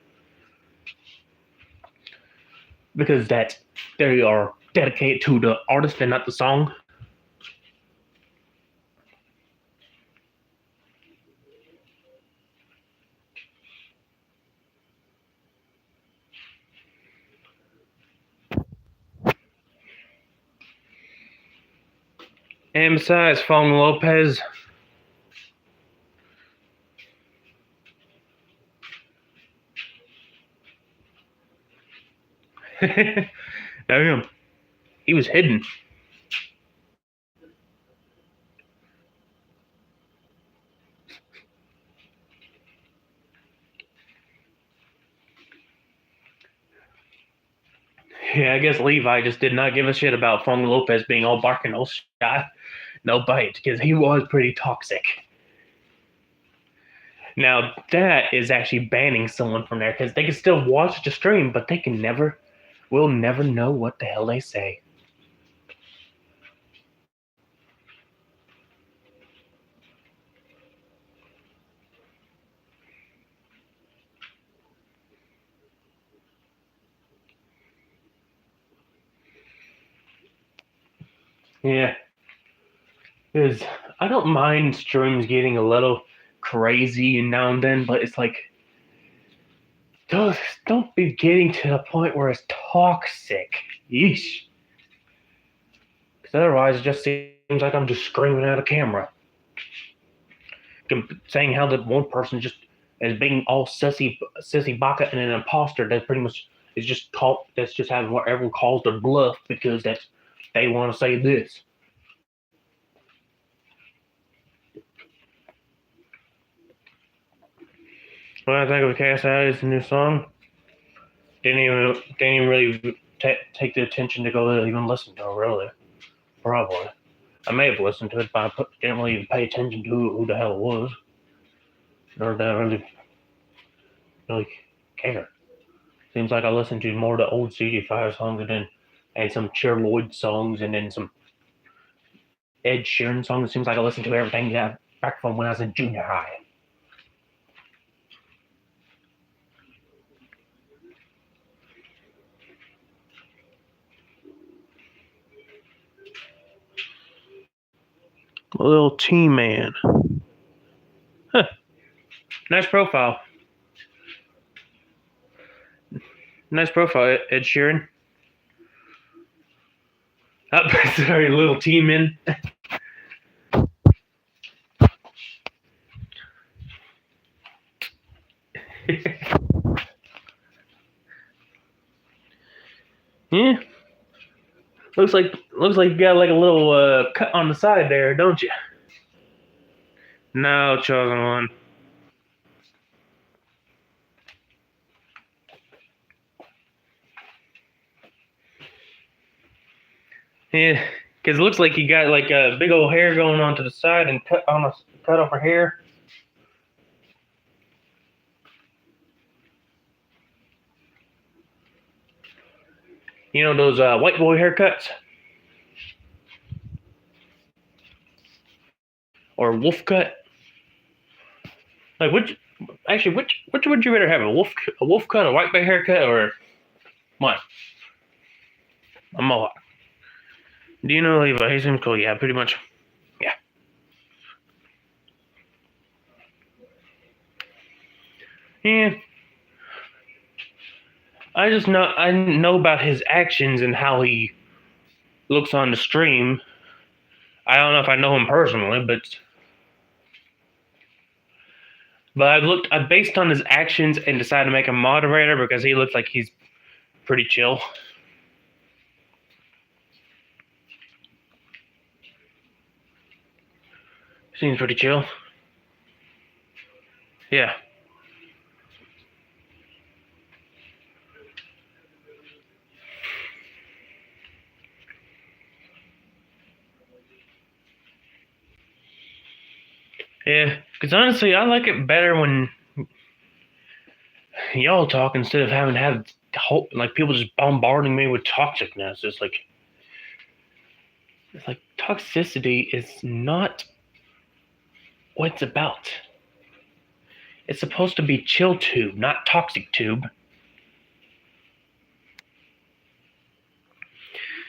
because that they are dedicated to the artist and not the song. And besides, Fong Lopez. Damn, he was hidden. Yeah, I guess Levi just did not give a shit about Fong Lopez being all bark and no shot, no bite, because he was pretty toxic. Now that is actually banning someone from there because they can still watch the stream, but they can never, will never know what the hell they say. Yeah, because I don't mind streams getting a little crazy now and then, but it's like, don't be getting to the point where it's toxic. Yeesh. Because otherwise, it just seems like I'm just screaming at a camera. Saying how that one person just is being all sissy baka and an imposter that pretty much is just called, that's just having what everyone calls their bluff because that's they want to say this. What I think of KSI's new song, didn't even really take the attention to go even listen to it, really. Probably. I may have listened to it, but I didn't really even pay attention to who the hell it was. Nor did I really care. Seems like I listened to more of the old CG5 songs and some Cher Lloyd songs and then some Ed Sheeran songs. It seems like I listened to everything back from when I was in junior high. A little T-Man. Huh. Nice profile. Nice profile, Ed Sheeran. Oh, sorry, little T-Man. Yeah. Looks like you got like a little cut on the side there, don't you? No, chosen one. Yeah, because it looks like you got like a big old hair going on to the side and cut off her hair. You know those white boy haircuts, or wolf cut. Like which would you rather have, a wolf cut, a white boy haircut, or what? A mohawk? Do you know Levi? He seems cool. Yeah, pretty much. Yeah. Yeah. I know about his actions and how he looks on the stream. I don't know if I know him personally, but I based on his actions and decided to make him moderator because he looks like he's pretty chill. Seems pretty chill. Yeah. Yeah, because honestly, I like it better when y'all talk instead of having to have like people just bombarding me with toxicness. It's like toxicity is not what it's about. It's supposed to be chill tube, not toxic tube.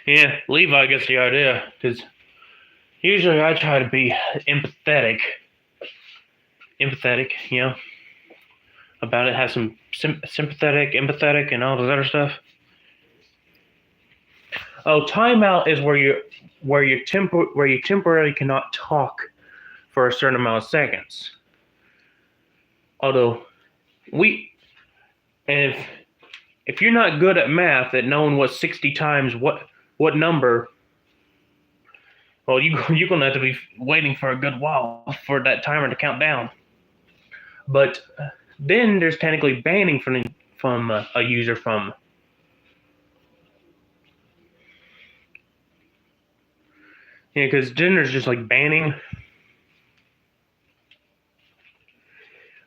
Yeah, Levi gets the idea because usually I try to be empathetic, you know, about it. Have some sympathetic, empathetic, and all this other stuff. Oh, timeout is where you temporarily cannot talk for a certain amount of seconds. Although and if you're not good at math at knowing what 60 times what number, well, you're gonna have to be waiting for a good while for that timer to count down. But then there's technically banning from a user from. Yeah, because then there's just like banning.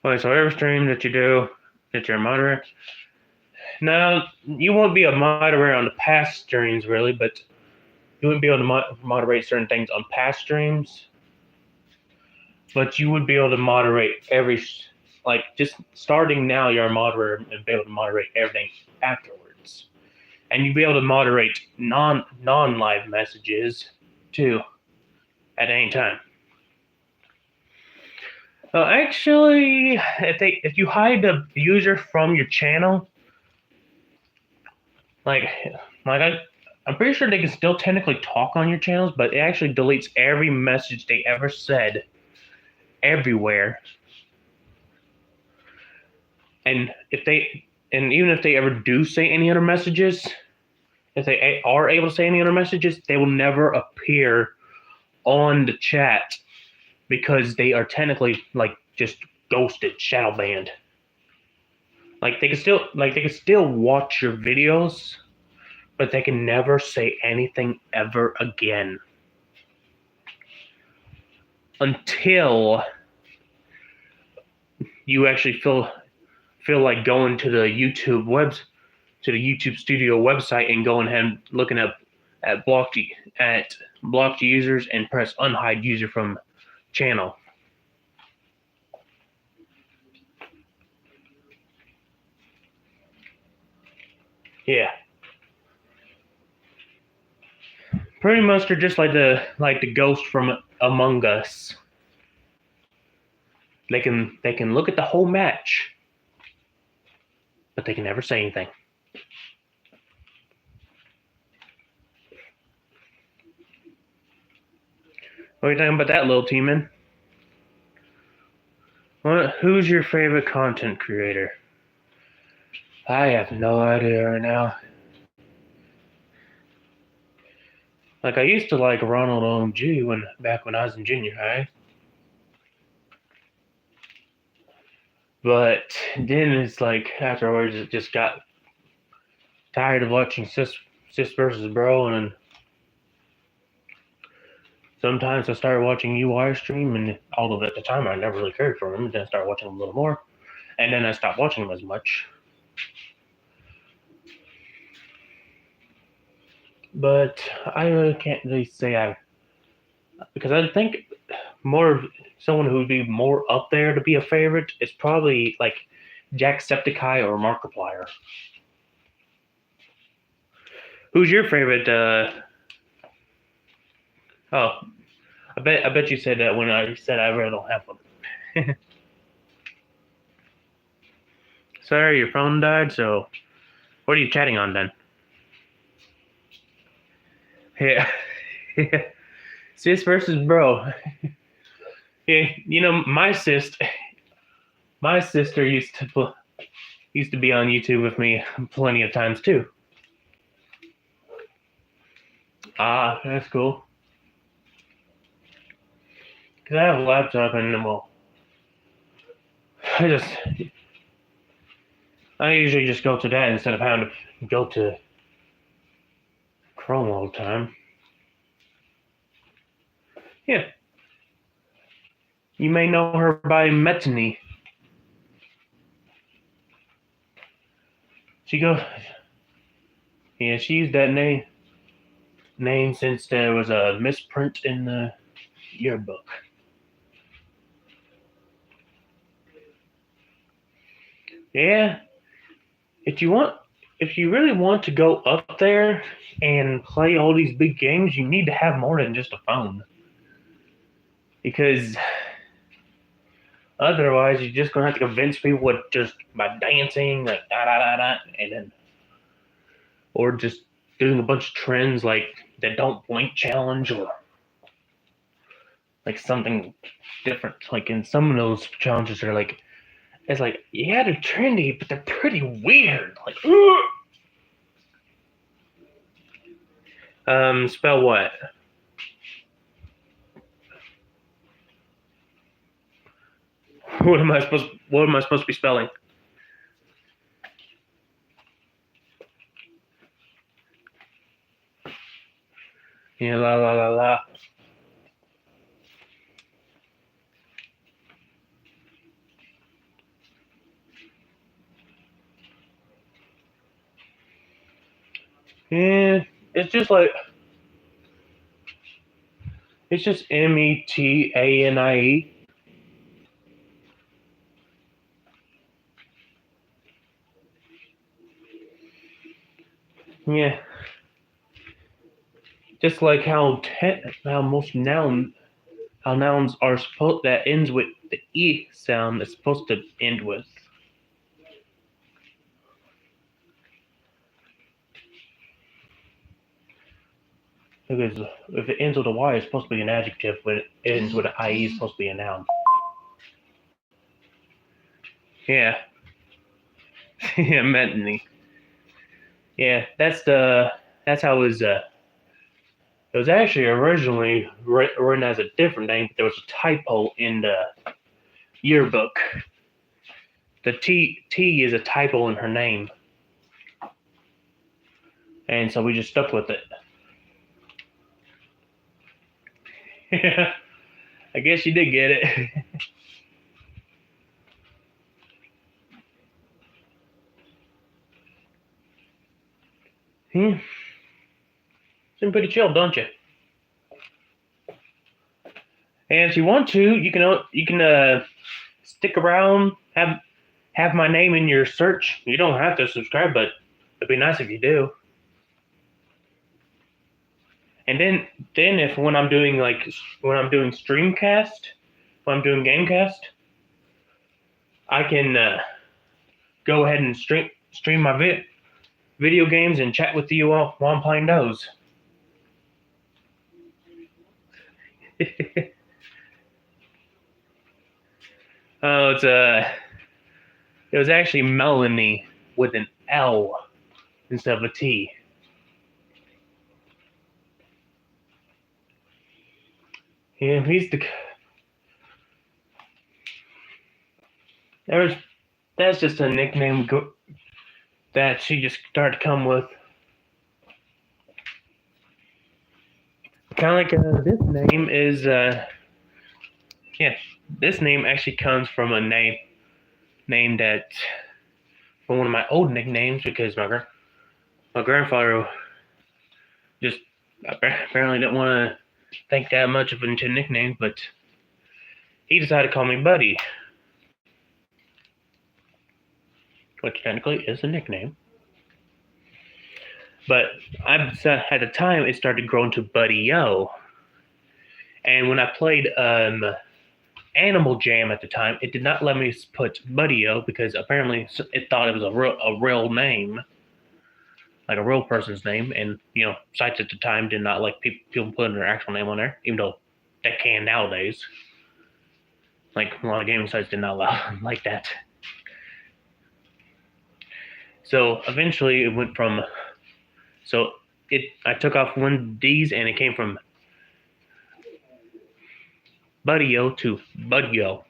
Okay, so every stream that you do, that you're a moderator. Now, you won't be a moderator on the past streams, really, but you wouldn't be able to moderate certain things on past streams. But you would be able to moderate just starting now, you're a moderator and be able to moderate everything afterwards. And you'd be able to moderate non-live messages, too, at any time. Actually, if you hide the user from your channel, I'm pretty sure they can still technically talk on your channels, but it actually deletes every message they ever said everywhere. And even if they ever do say any other messages, if they are able to say any other messages, they will never appear on the chat because they are technically just ghosted, shadow banned. They can still watch your videos, but they can never say anything ever again until you actually feel like going to the YouTube Studio website and going ahead and looking up at blocked users and press unhide user from channel. Yeah. Pretty much they're just like the ghost from Among Us. They can look at the whole match, but they can never say anything. What are you talking about that, little T-Man? Who's your favorite content creator? I have no idea right now. I used to like Ronald OMG back when I was in junior high. But then it's afterwards it just got tired of watching Sis versus Bro, and sometimes I started watching UI stream, and although at the time I never really cared for him, and then I started watching him a little more, and then I stopped watching him as much. But I really can't really say because I think more someone who would be more up there to be a favorite is probably Jacksepticeye or Markiplier. Who's your favorite? Oh, I bet you said that when I said I really don't have one. Sorry, your phone died. So, what are you chatting on then? Yeah. Sis versus Bro. Yeah, my sister used to be on YouTube with me plenty of times too. Ah, that's cool. Cause I have a laptop and I usually just go to that instead of having to go to Chrome all the time. Yeah. You may know her by Metany. She used that name since there was a misprint in the yearbook. Yeah. If you really want to go up there and play all these big games, you need to have more than just a phone. Because otherwise, you're just gonna have to convince people by dancing, da da da da, and then, or just doing a bunch of trends like the don't blink challenge or like something different. Like in some of those challenges are like it's like yeah they're trendy but they're pretty weird. Like spell what? What am I supposed to be spelling? Yeah, la la la la. And it's just like it's just METANIE. Yeah, just like how most how nouns are supposed that ends with the e sound that's supposed to end with. Because if it ends with a y, it's supposed to be an adjective. When it ends with an ie, it's supposed to be a noun. Yeah, yeah, metany. Yeah, that's how it was. It was actually originally written as a different name, but there was a typo in the yearbook. The T is a typo in her name, and so we just stuck with it. Yeah, I guess you did get it. Seem pretty chill, don't you? And if you want to, you can stick around, have my name in your search. You don't have to subscribe, but it'd be nice if you do. And then if when I'm doing Streamcast, when I'm doing Gamecast, I can go ahead and stream my video games and chat with you all while I'm playing those. Oh, it was actually Melanie with an L instead of a T. Yeah, that's just a nickname that she just started to come with. Kind of like this name is this name actually comes from a name that from one of my old nicknames because my grandfather just apparently didn't want to think that much of into nicknames, but he decided to call me Buddy, which technically is a nickname. But at the time it started growing to Buddy Yo, and when I played Animal Jam at the time, it did not let me put Buddy-O because apparently it thought it was a real name, like a real person's name, and sites at the time did not like people putting their actual name on there, even though they can nowadays. Like a lot of gaming sites did not allow like that. So eventually it went from I took off one D's and it came from Buddy-O to Buddy-O.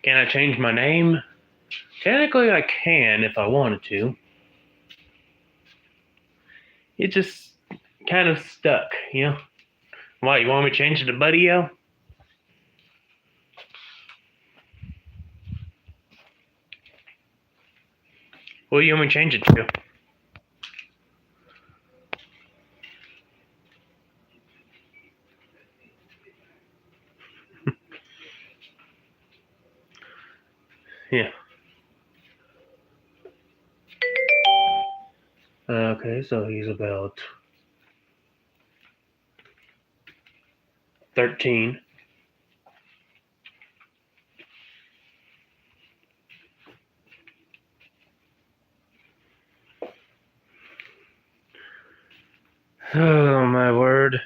Can I change my name? Technically, I can if I wanted to. It just kind of stuck, Why, you want me to change it to Buddy-O? What do you want me to change it to? Yeah. Okay, so he's about 13. Oh my word.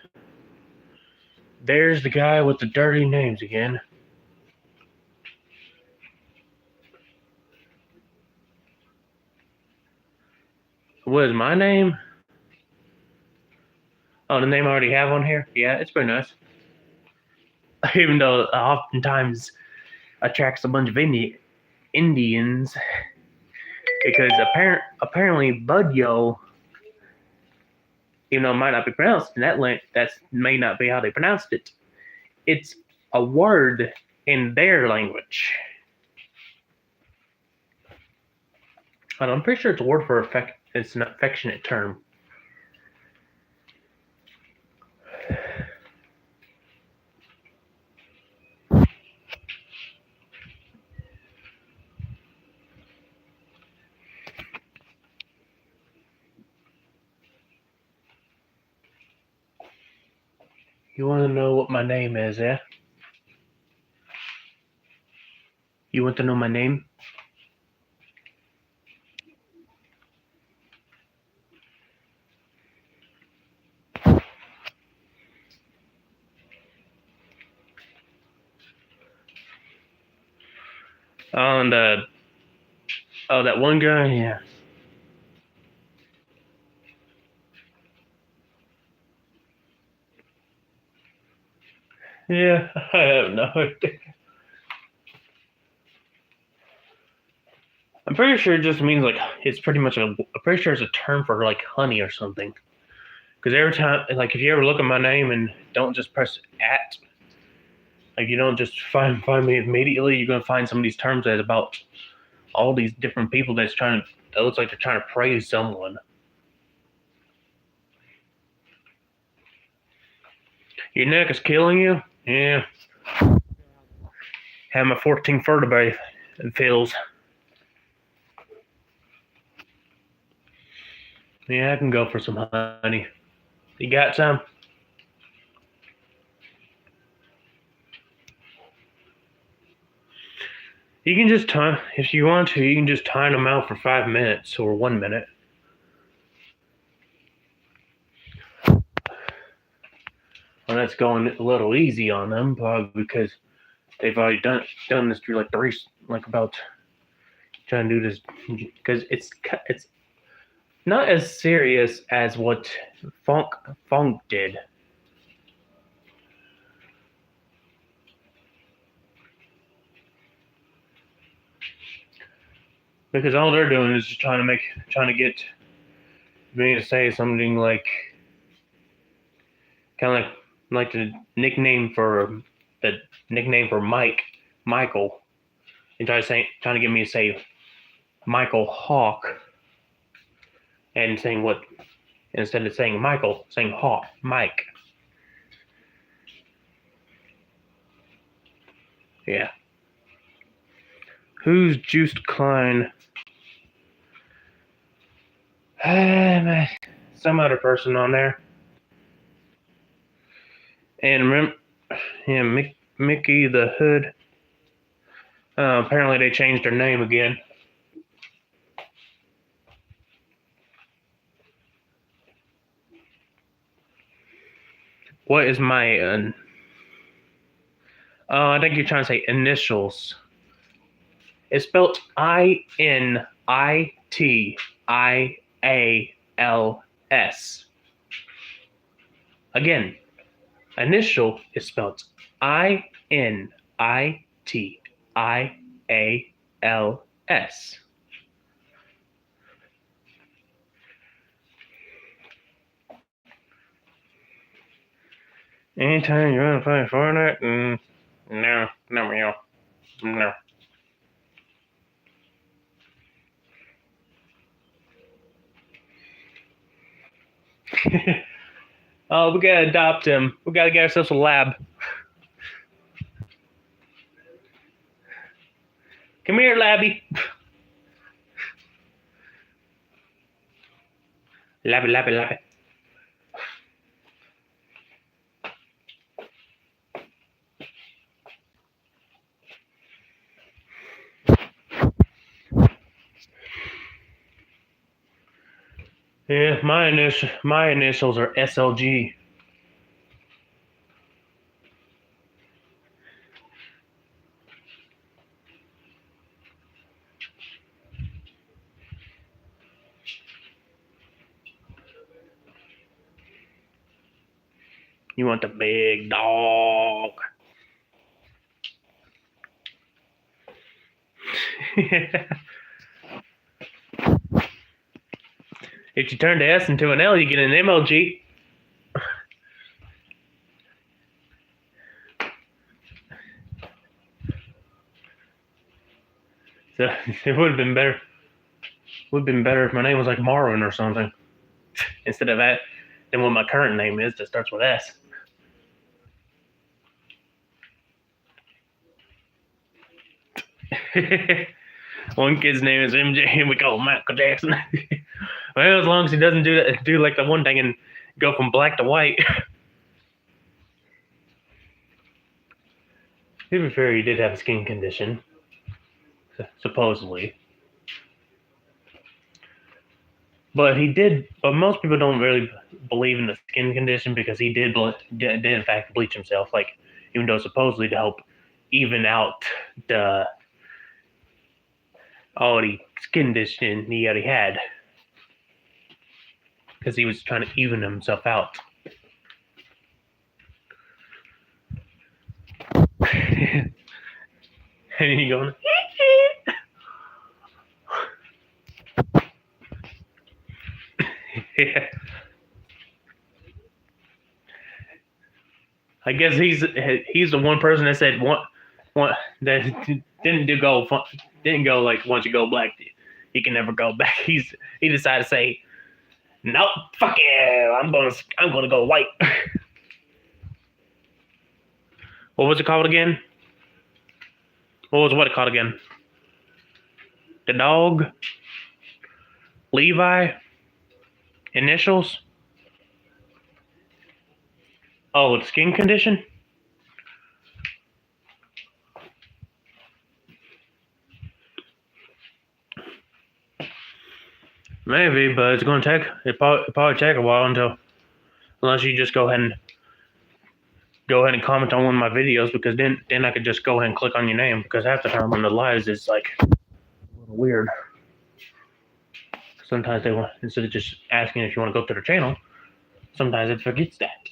There's the guy with the dirty names again. What is my name? Oh, the name I already have on here? Yeah, it's pretty nice. Even though it oftentimes attracts a bunch of Indians. Because apparently Budyo, even though it might not be pronounced in that may not be how they pronounced it. It's a word in their language. And I'm pretty sure it's a word for it's an affectionate term. You want to know what my name is, yeah? You want to know my name? And that one guy, yeah. Yeah, I have no idea. I'm pretty sure it just means like it's pretty much I'm pretty sure it's a term for like honey or something. Because every time, like if you ever look at my name and don't just press at, like you don't just find me immediately, you're gonna find some of these terms that's about all these different people that looks like they're trying to praise someone. Your neck is killing you? Yeah. Have my 14 vertebrae and feels. Yeah, I can go for some honey. You got some? You can just time, if you want to, you can just time them out for 5 minutes or 1 minute. Well, that's going a little easy on them, probably because they've already done this through about trying to do this because it's not as serious as what Funk did. Because all they're doing is just trying to get me to say something like kind of like the nickname for Michael, and trying to get me to say Michael Hawk, and saying what instead of saying Michael, saying Hawk, Mike. Yeah. Who's Juiced Klein? Some other person on there. And Mickey the Hood. Apparently they changed their name again. What is my? I think you're trying to say initials. It's spelled INITIALS. Again, initial is spelled INITIALS. Anytime you want to play Fortnite, no, no. Oh, we gotta adopt him. We gotta get ourselves a lab. Come here, Labby. Labby. Yeah, my initials are SLG. You want the big dog. If you turn the S into an L, you get an MLG. So it would have been better. Would have been better if my name was like Marvin or something instead of that. Than what my current name is that starts with S. One kid's name is MJ, and we call him Michael Jackson. Well, as long as he doesn't do like the one thing and go from black to white. To be fair, he did have a skin condition, supposedly. But he did. But most people don't really believe in the skin condition because he did in fact bleach himself. Like even though supposedly to help even out the already skin condition he already had, because he was trying to even himself out. And he going. Yeah. I guess he's the one person that said one that didn't go like once you go black, you can never go back. He decided to say, nope, fuck yeah, I'm gonna go white. What was it called again? What it called again? The dog? Levi? Initials? Oh, the skin condition? Maybe, but it's gonna take it probably take a while unless you just go ahead and comment on one of my videos, because then I could just go ahead and click on your name, because half the time on the lives it's like a little weird. Sometimes they want, instead of just asking if you want to go to their channel, sometimes it forgets that.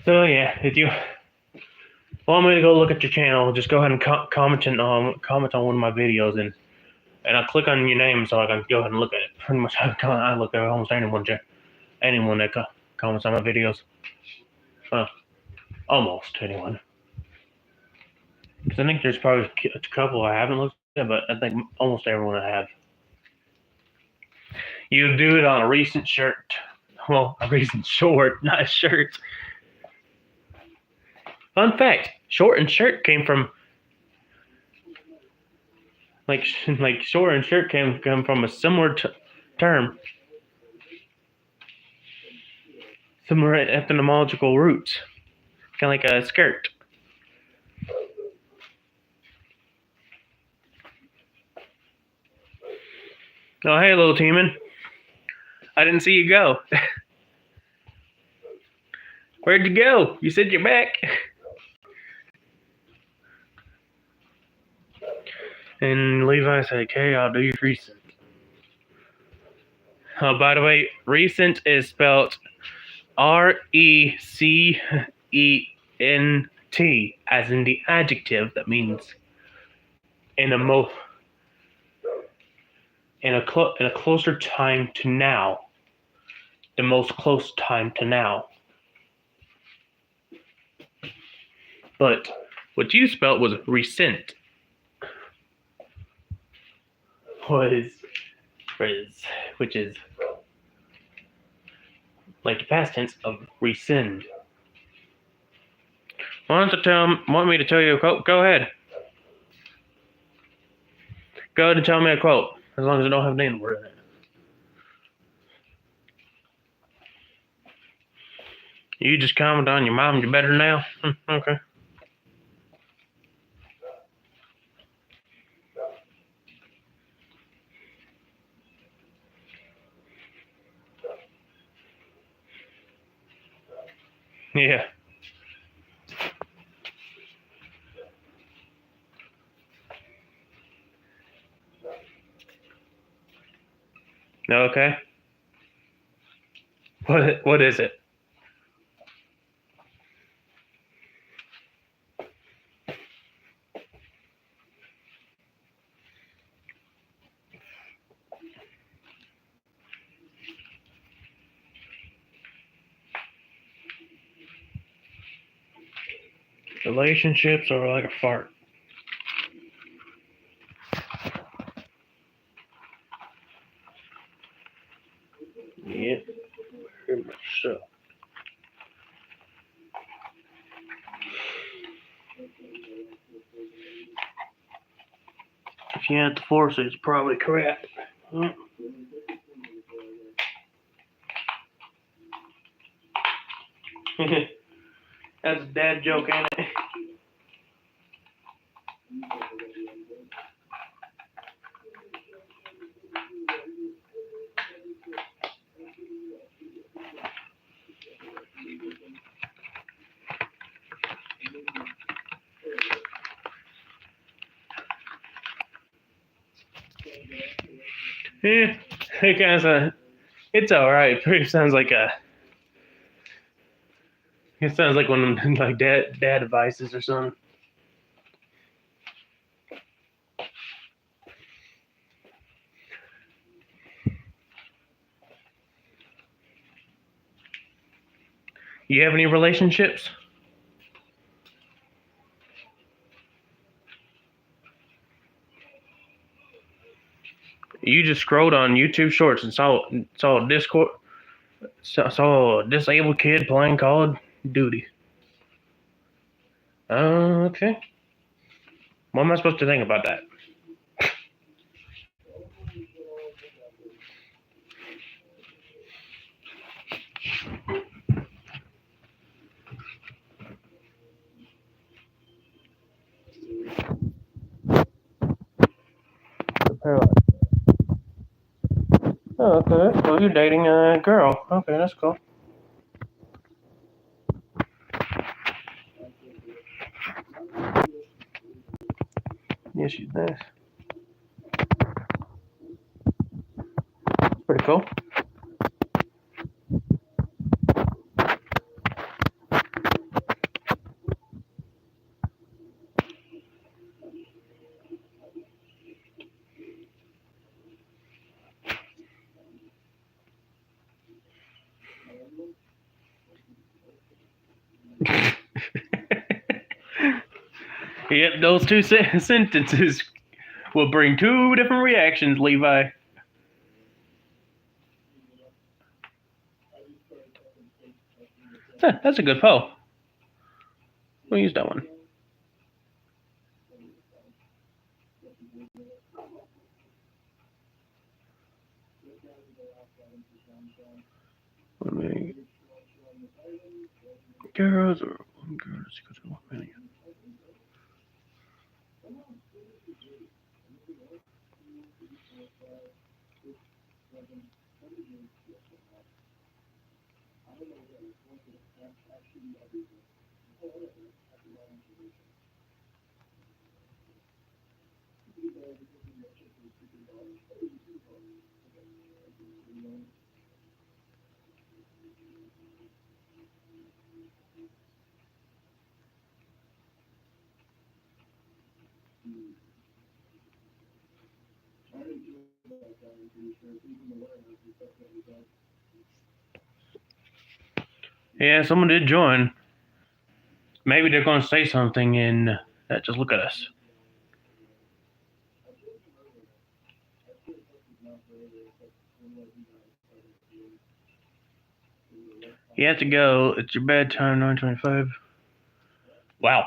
So yeah, if you want me to go look at your channel, just go ahead and comment on one of my videos, and I'll click on your name so I can go ahead and look at it. Pretty much, I look at almost anyone that comments on my videos. Almost anyone. Because I think there's probably a couple I haven't looked at, but I think almost everyone I have. You do it on a recent shirt. Well, a recent short, not a shirt. Fun fact: short and shirt came from like short and shirt came from a similar term, similar etymological roots, kind of like a skirt. Oh, hey, little Teeman. I didn't see you go. Where'd you go? You said you're back. And Levi said, okay, I'll do your recent. Oh, by the way, recent is spelled RECENT, as in the adjective that means in a closer time to now. The most close time to now. But what you spelled was recent. Which is like the past tense of rescind. Want me to tell you a quote? Go ahead. Go ahead and tell me a quote, as long as I don't have an N word in it. You just comment on your mom, you're better now? Okay. Yeah. Okay. What is it? Relationships are like a fart. Yeah, very much so. If you had to force it, it's probably crap. Mm. That's a dad joke, ain't it? Yeah, it kind of it's all right. Pretty sounds like a. It sounds like one of them like dad devices or something. You have any relationships? You just scrolled on YouTube Shorts and saw Discord saw a disabled kid playing Call of Duty. Okay. What am I supposed to think about that? Oh, okay. So you're dating a girl. Okay, that's cool. Yeah, she's nice. Pretty cool. Yep, those two sentences will bring two different reactions, Levi. Huh, that's a good poll. We'll use that one. Let me, girls or girls equals to 1 million. Yeah, someone did join. Maybe they're going to say something and just look at us. You have to go. It's your bedtime, 9:25. Wow,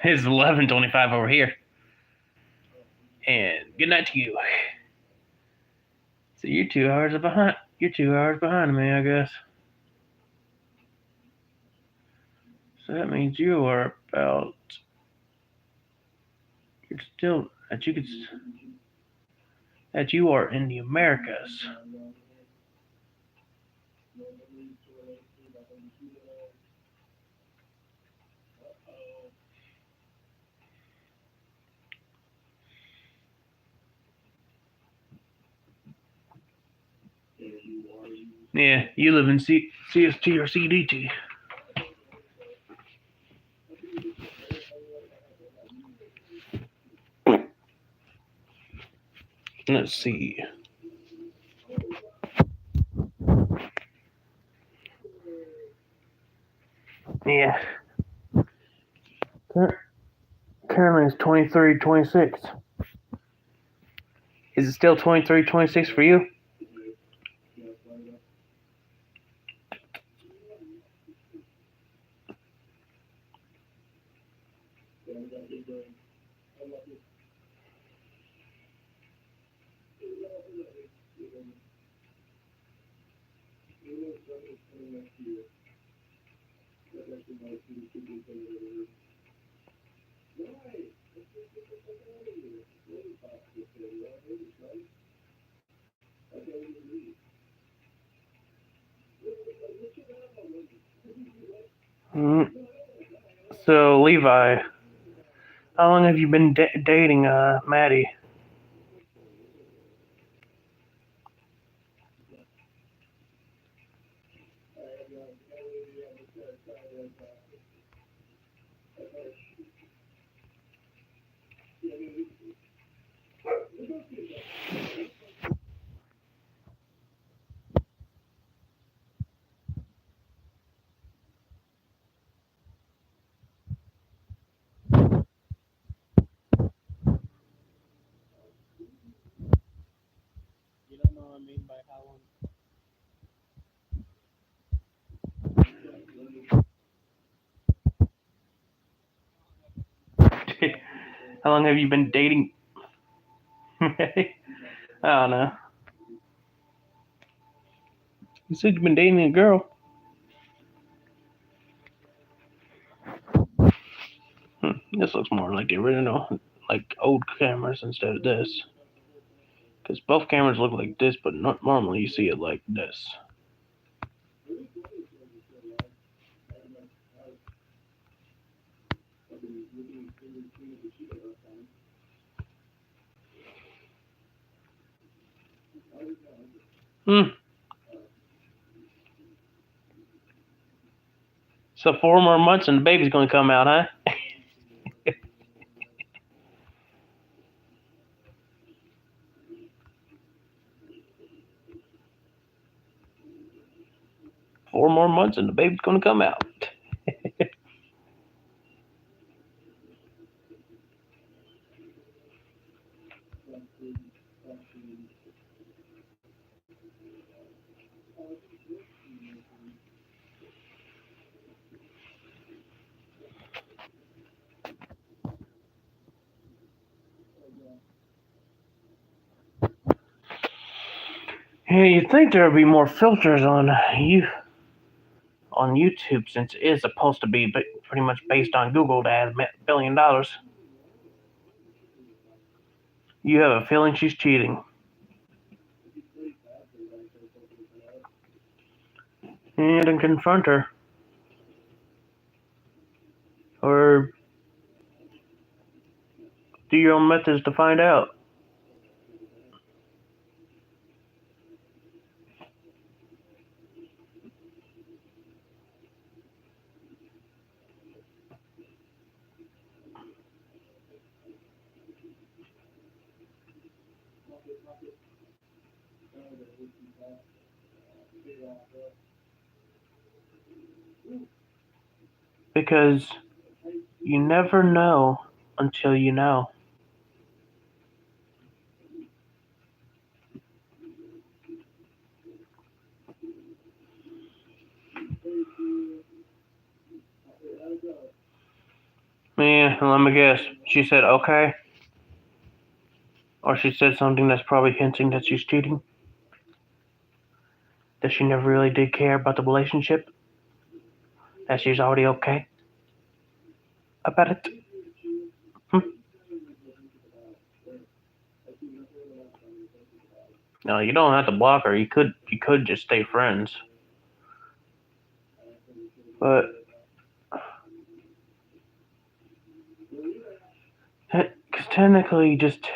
it's 11:25 over here. And good night to you. So you're 2 hours behind. You're 2 hours behind me, I guess. So that means you are about. You're still that you could that you are in the Americas. Yeah, you live in CST or CDT. Let's see. Yeah. Currently it's 23-26. Is it still 23-26 for you? Mm. So, Levi, how long have you been dating Maddie? You don't know what I mean by how long? How long have you been dating? I don't know. You said you've been dating a girl. This looks more like the original, like old cameras instead of this. Because both cameras look like this, but not normally you see it like this. Hmm. So 4 more months and the baby's gonna come out, huh? 4 more months and the baby's gonna come out. Yeah, you'd think there would be more filters on YouTube since it is supposed to be pretty much based on Google to add $1 billion. You have a feeling she's cheating. And then confront her. Or do your own methods to find out. Because you never know until you know. Yeah, let me guess. She said okay. Or she said something that's probably hinting that she's cheating. That she never really did care about the relationship. That she's already okay about it. No, you don't have to block her. You could just stay friends. But because technically, just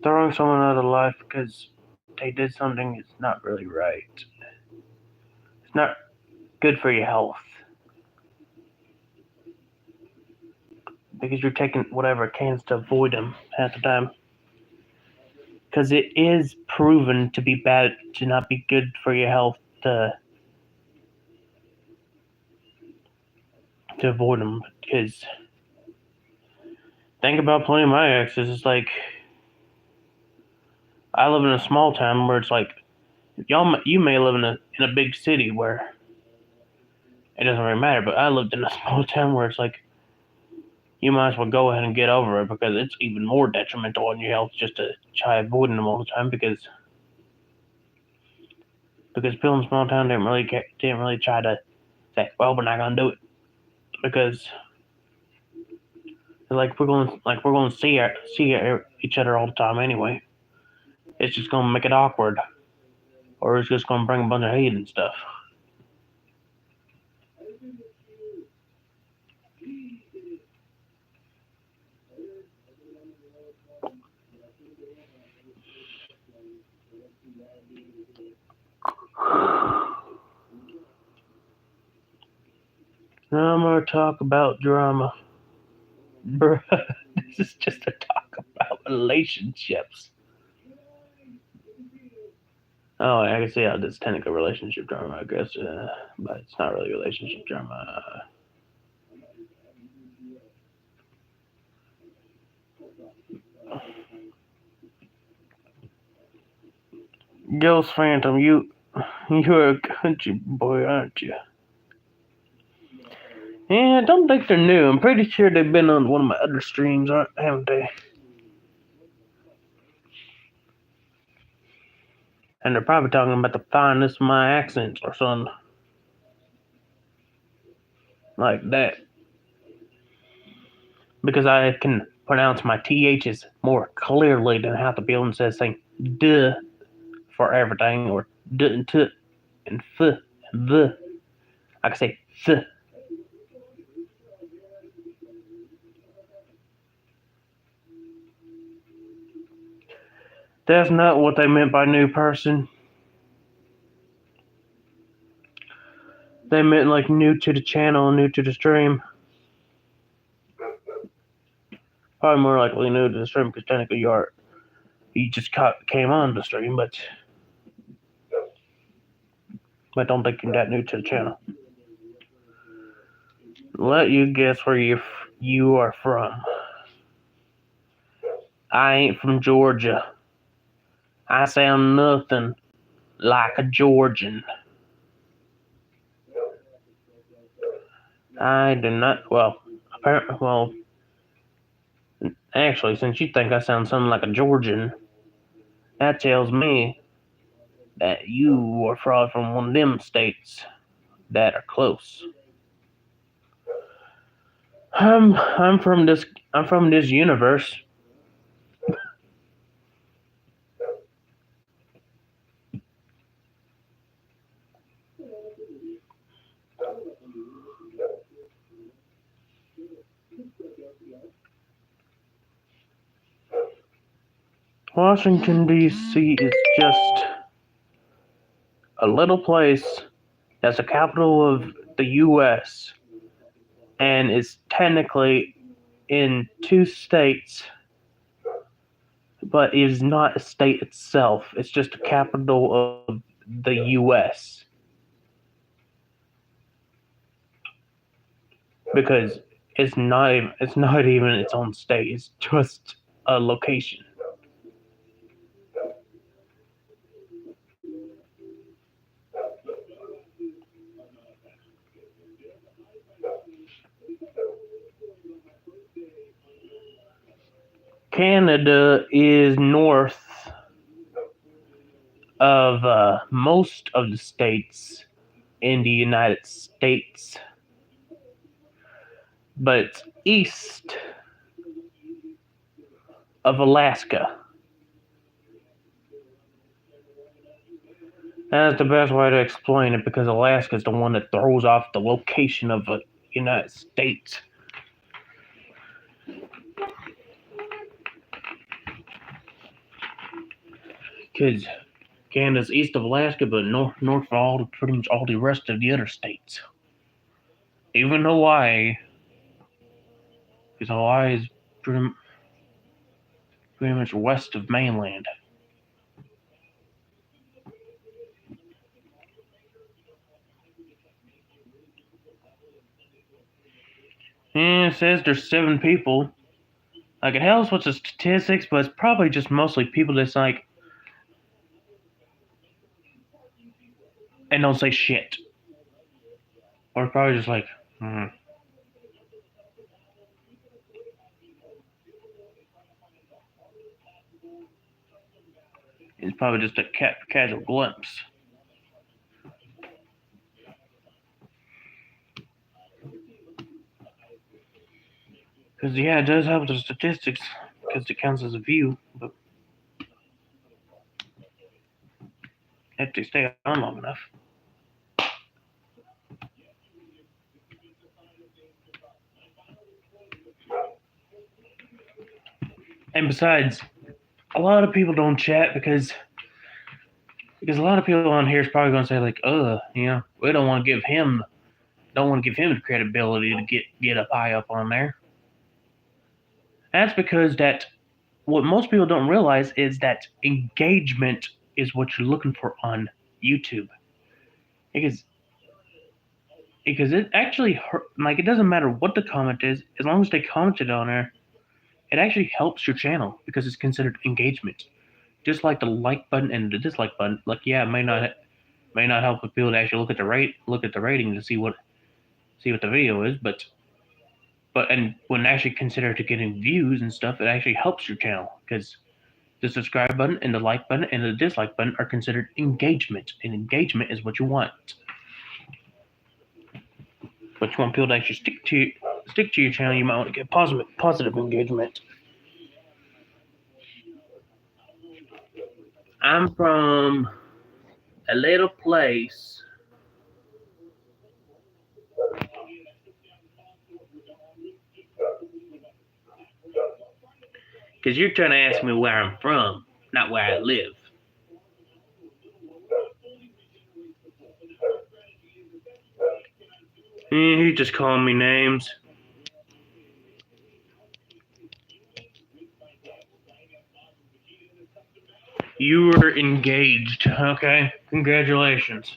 throwing someone out of life because they did something that's not really right. It's not good for your health. Because you're taking whatever it can to avoid them half the time. Because it is proven to be bad, to not be good for your health to avoid them. Because think about plenty of my exes. It's like I live in a small town where it's like you may live in a big city where it doesn't really matter. But I lived in a small town where it's like you might as well go ahead and get over it because it's even more detrimental on your health just to try avoiding them all the time because people in small town didn't really try to say, well, we're not gonna do it because we're going to see each other all the time anyway. It's just gonna make it awkward, or it's just gonna bring a bunch of hate and stuff. Now I'm gonna talk about drama. Bruh, this is just a talk about relationships. Oh, I can see how this technical relationship drama, I guess, but it's not really relationship drama. Ghost Phantom, you're a country boy, aren't you? Yeah, I don't think they're new. I'm pretty sure they've been on one of my other streams, haven't they? And they're probably talking about the fineness of my accents or something like that. Because I can pronounce my THs more clearly than how the building says saying duh for everything, or duh and tuh and th and the. I can say th. That's not what they meant by new person. They meant like new to the channel, new to the stream. Probably more likely new to the stream because technically you just came on the stream, but I don't think you're that new to the channel. Let you guess where you are from. I ain't from Georgia. I sound nothing like a Georgian. I do not. Actually, since you think I sound something like a Georgian, that tells me that you are from one of them states that are close. I'm from this universe. Washington, D.C. is just a little place that's the capital of the U.S. and is technically in 2 states, but is not a state itself. It's just a capital of the U.S. because it's not even its own state. It's just a location. Canada is north of most of the states in the United States, but it's east of Alaska. That's the best way to explain it because Alaska is the one that throws off the location of the United States. Because Canada's east of Alaska, but north of pretty much all the rest of the other states. Even Hawaii, because Hawaii is pretty much west of mainland. And it says there's 7 people. Like, it helps with the statistics, but it's probably just mostly people that's like, and don't say shit. Or probably just like, It's probably just a casual glimpse. Because, yeah, it does help with the statistics, because it counts as a view, but if they stay on long enough. And besides, a lot of people don't chat because a lot of people on here is probably going to say like, we don't want to give him the credibility to get up high up on there. That's because that what most people don't realize is that engagement is what you're looking for on YouTube. Because it actually like, it doesn't matter what the comment is, as long as they commented on there, it actually helps your channel because it's considered engagement. Just like the like button and the dislike button, like, yeah, it may not help with people to actually look at the rating to see what the video is, but and when actually considered to getting views and stuff, it actually helps your channel because the subscribe button and the like button and the dislike button are considered engagement, and engagement is what you want. But you want people to actually stick to your channel, you might want to get positive engagement. I'm from a little place. Because you're trying to ask me where I'm from, not where I live. He's just calling me names. You were engaged. Okay, congratulations.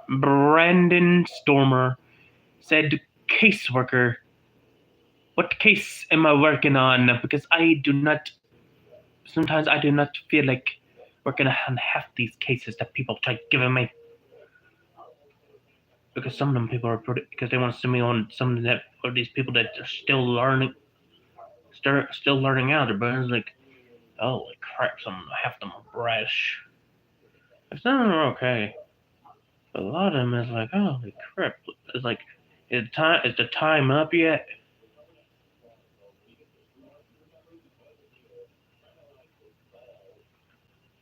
Brandon Stormer said, caseworker. What case am I working on? Because sometimes I do not feel like working on half these cases that people try giving me. Because some of them people are because they want to send me on some of these people that are still learning algebra. It's like, holy crap, half of them are brash. Some of them are okay. But a lot of them is like, holy crap. It's like, is the time up yet?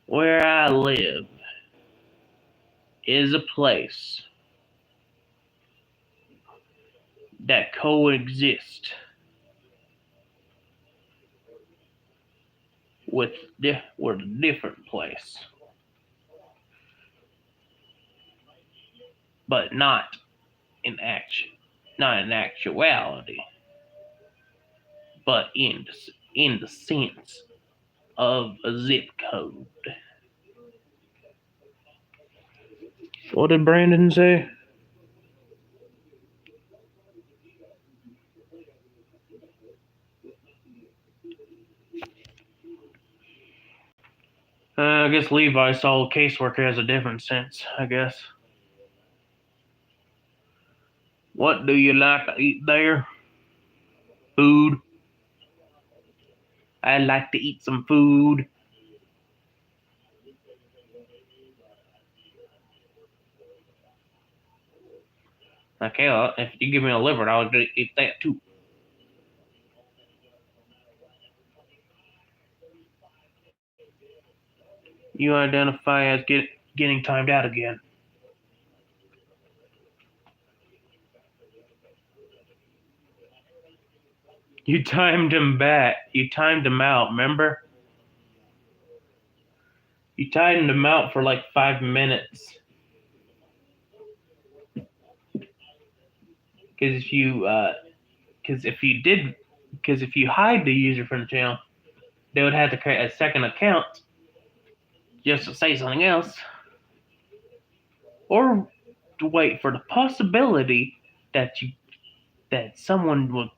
Where I live is a place that coexist with a different place, but not in actuality, but in the sense of a zip code. What did Brandon say? I guess Levi saw caseworker has a different sense, I guess. What do you like to eat there? Food. I like to eat some food. Okay, if you give me a liver, I'll eat that too. you identify as getting timed out again. You timed him back. You timed him out, remember? You timed him out for like 5 minutes. Because if you hide the user from the channel, they would have to create a second account just to say something else, or to wait for the possibility that someone will,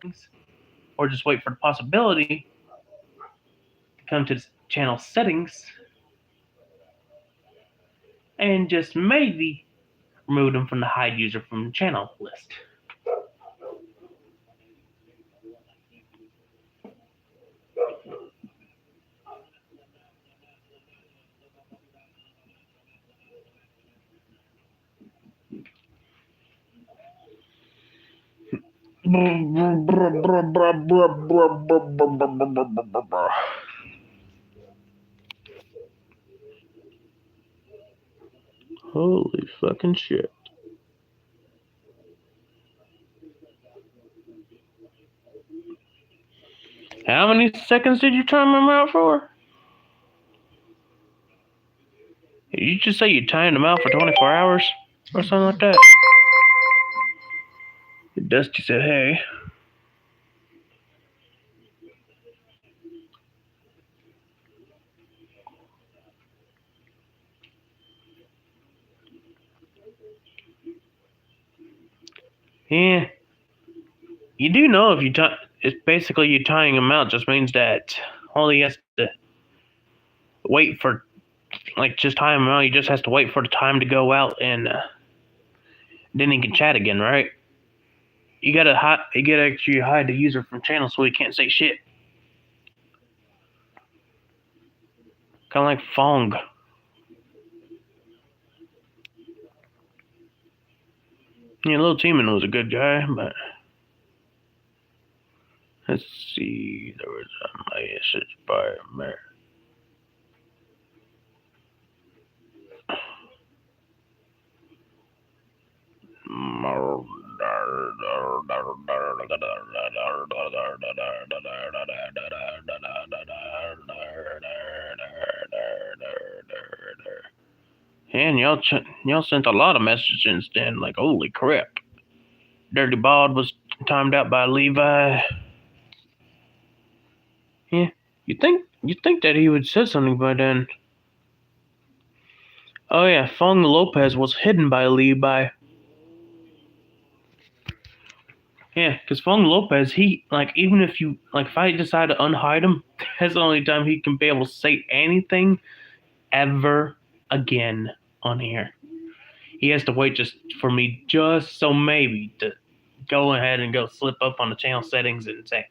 or just wait for the possibility to come to the channel settings and just maybe remove them from the hide user from the channel list. Holy fucking shit. How many seconds did you time him out for? Did you just say you timed him out for 24 hours or something like that? Dusty said, hey. Yeah. You do know if it's basically you tying him out just means that all he has to wait for, like, just tie him out. He just has to wait for the time to go out, and then he can chat again, right? You gotta actually hide the user from channel so he can't say shit. Kind of like Fong. Yeah, Little Teeman was a good guy, but let's see. There was a message by Mary. And y'all sent a lot of messages then, like, holy crap. Dirty Bod was timed out by Levi. Yeah, you'd think that he would say something by then. Oh yeah, Fong Lopez was hidden by Levi. Yeah, because Fong Lopez, he, like, even if you, like, if I decide to unhide him, that's the only time he can be able to say anything ever again on here. He has to wait just for me, just so maybe to go ahead and go slip up on the channel settings and say,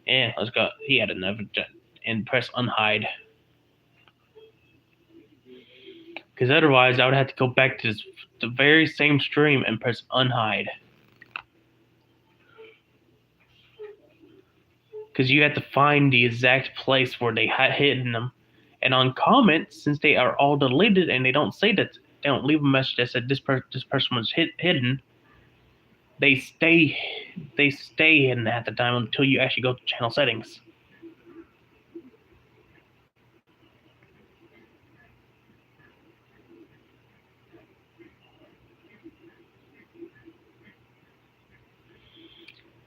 yeah, let's go. He had enough, and press unhide. Because otherwise, I would have to go back to the very same stream and press unhide. Because you have to find the exact place where they had hidden them. And on comments, since they are all deleted and they don't say that, they don't leave a message that said this person was hidden, they stay hidden at the time until you actually go to channel settings.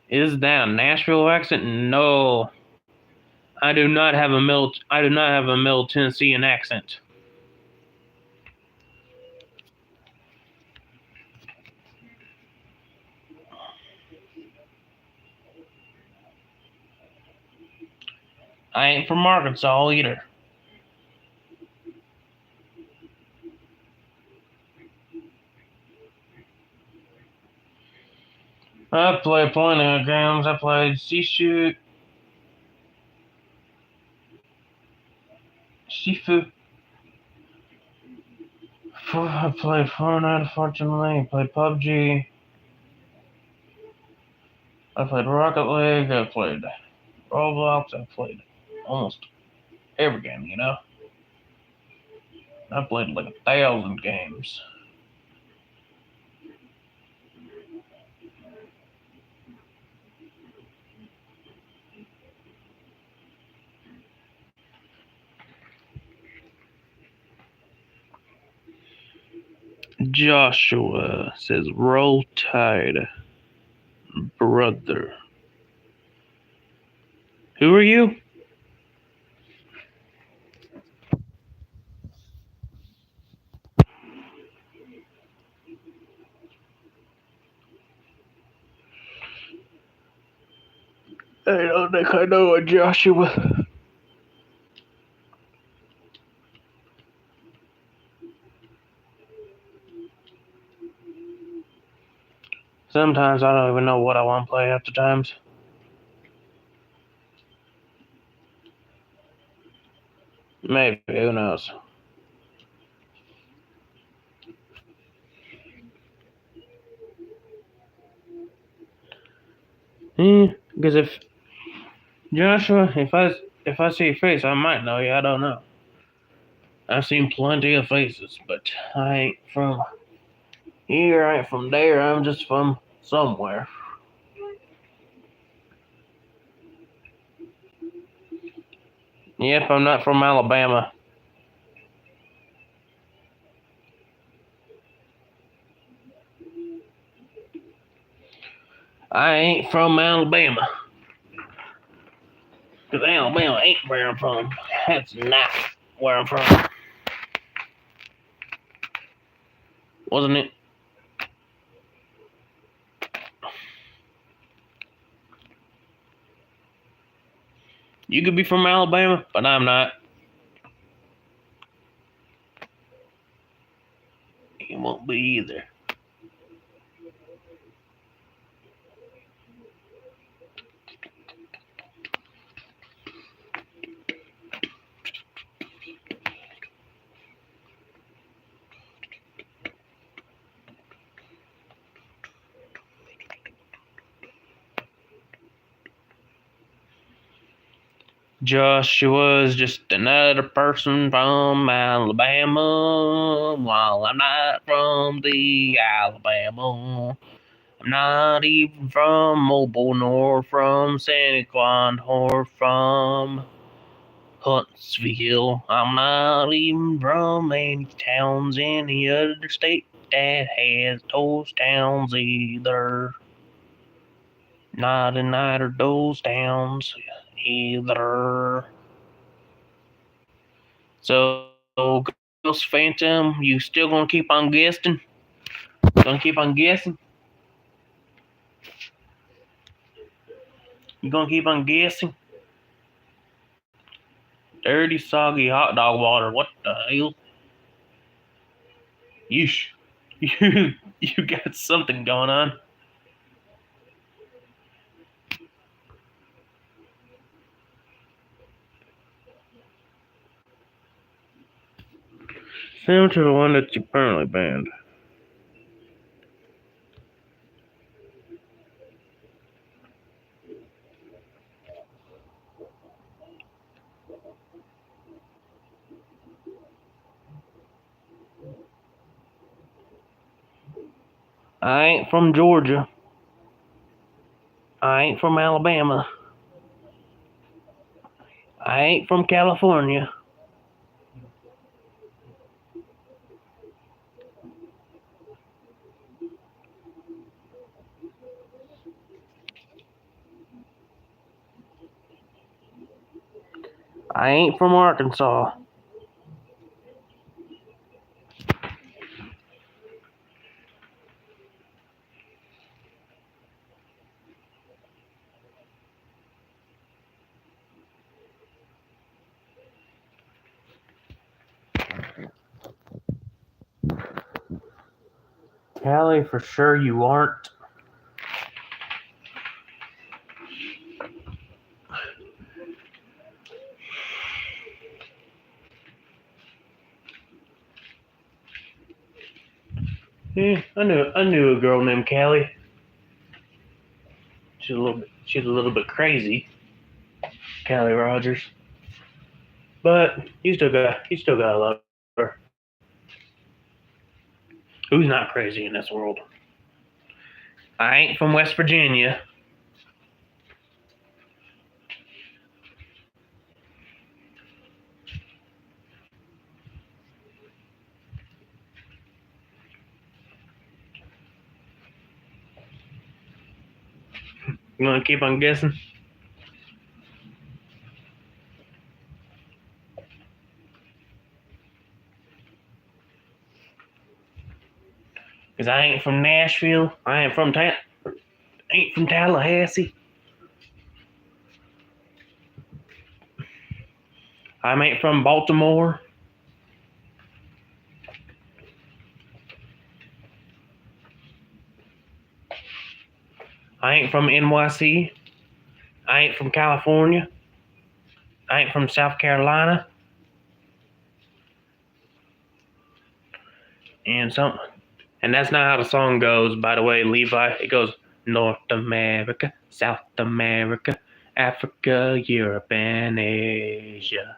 Is that a Nashville accent? No. I do not have a Middle Tennessean accent. I ain't from Arkansas either. I played plenty of games. I played Sifu. I played Fortnite, unfortunately. I played PUBG. I played Rocket League. I played Roblox. I played almost every game, you know? I played like 1,000 games. Joshua says, "Roll Tide, brother." Who are you? I don't think I know a Joshua. Sometimes I don't even know what I want to play half the times. Maybe, who knows? Because if Joshua, if I see your face, I might know you. I don't know. I've seen plenty of faces, but I ain't from here. I ain't from there. I'm just from somewhere. Yep, I'm not from Alabama. I ain't from Alabama. Because Alabama ain't where I'm from. That's not where I'm from. Wasn't it? You could be from Alabama, but I'm not. You won't be either. Joshua's just another person from Alabama. While I'm not from the Alabama. I'm not even from Mobile, nor from Santa Claus, nor from Huntsville. I'm not even from any towns in the other state that has those towns either. Not in either of those towns either. So, Ghost Phantom, you still gonna keep on guessing? Gonna keep on guessing? You gonna keep on guessing? Dirty, soggy hot dog water. What the hell? You you got something going on. Similar to the one that you permanently banned. I ain't from Georgia. I ain't from Alabama. I ain't from California. I ain't from Arkansas. Cali, for sure you aren't. Yeah, I knew a girl named Callie. She's a little bit crazy, Callie Rogers. But you still got to love her. Who's not crazy in this world? I ain't from West Virginia. You want to keep on guessing? Because I ain't from Nashville. I ain't from Tallahassee. I ain't from Baltimore. I ain't from NYC. I ain't from California. I ain't from South Carolina. And that's not how the song goes, by the way, Levi. It goes North America, South America, Africa, Europe, and Asia.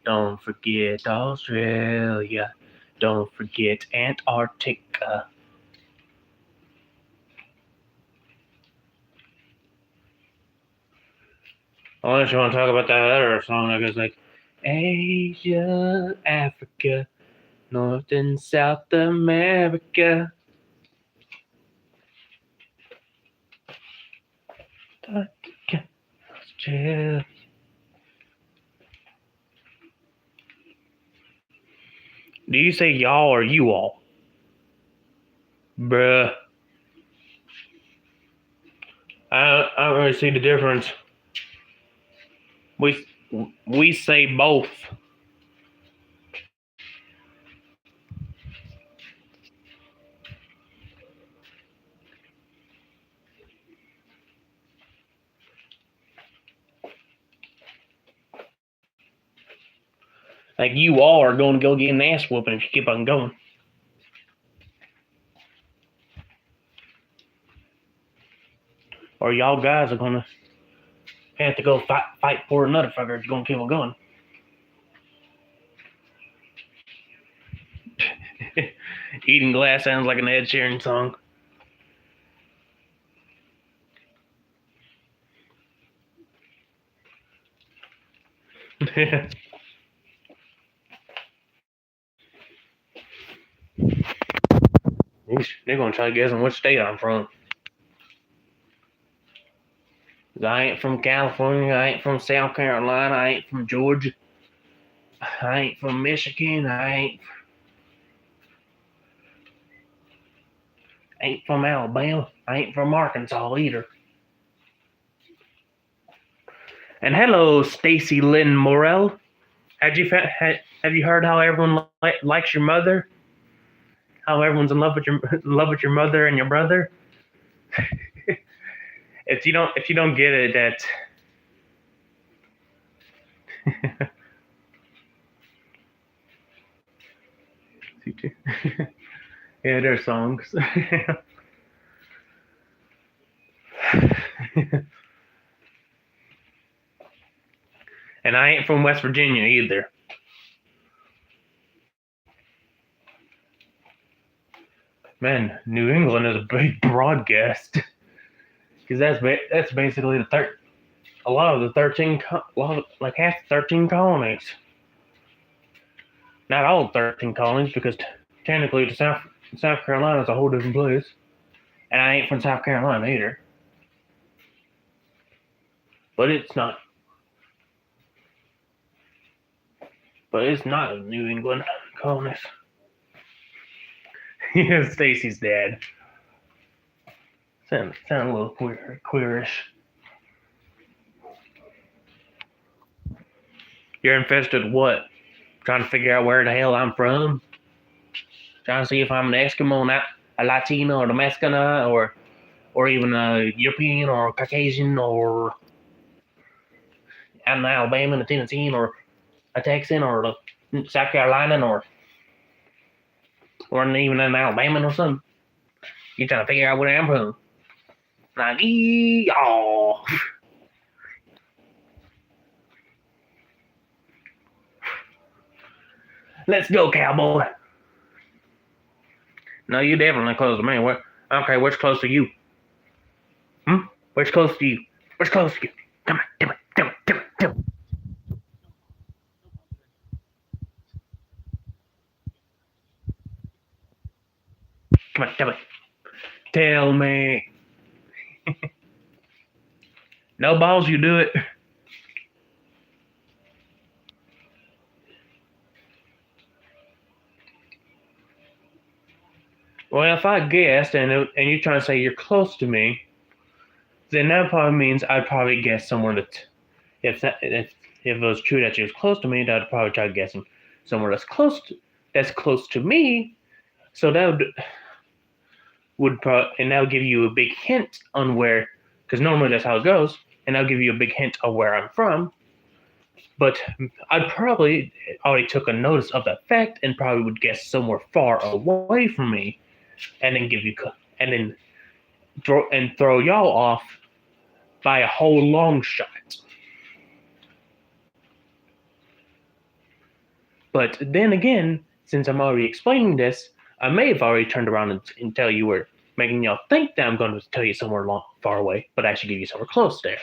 Don't forget Australia. Don't forget Antarctica. Unless you want to talk about that other song that goes like Asia, Africa, North and South America. Australia. Do you say y'all or you all? Bruh. I don't really see the difference. We say both. Like you all are going to go get an ass whooping if you keep on going. Or y'all guys are gonna have to go fight for another fucker if you're gonna keep on going. Eating glass sounds like an Ed Sheeran song. They're gonna try guessing which state I'm from. I ain't from California. I ain't from South Carolina. I ain't from Georgia. I ain't from Michigan. I ain't from Alabama. I ain't from Arkansas either. And hello, Stacy Lynn Morell. Have you heard how everyone likes your mother? How everyone's in love with your mother and your brother? If you don't get it, that yeah, there's songs. And I ain't from West Virginia either. Man, New England is a big broadcast because that's basically a lot of the 13 like half the 13 colonies. Not all 13 colonies because technically the South Carolina is a whole different place, and I ain't from South Carolina either. But it's not a New England colonist. Yeah, Stacy's dad. Sound a little queerish. You're infested what? Trying to figure out where the hell I'm from? Trying to see if I'm an Eskimo, not a Latino or a Mexican, or even a European or a Caucasian, or an Alabama, a Tennessean, or a Texan, or a South Carolinian, or even an Alabama or something. You're trying to figure out where I'm from. Like, oh. Let's go, cowboy. No, you definitely close to me. What? Okay, what's close to you? What's close to you? What's close to you? Come on, come on, come on, come on, come on. Come on, tell me. Tell me. No balls, you do it. Well, if I guessed and you're trying to say you're close to me, then that probably means I'd probably guess somewhere that if it was true that she was close to me, then I'd probably try guessing somewhere that's close to me. So that and that'll give you a big hint on where, because normally that's how it goes, and I'll give you a big hint of where I'm from. But I probably already took a notice of that fact and probably would guess somewhere far away from me, and then and then throw y'all off by a whole long shot. But then again, since I'm already explaining this, I may have already turned around and tell you where, making y'all think that I'm going to tell you somewhere far away, but actually give you somewhere close there.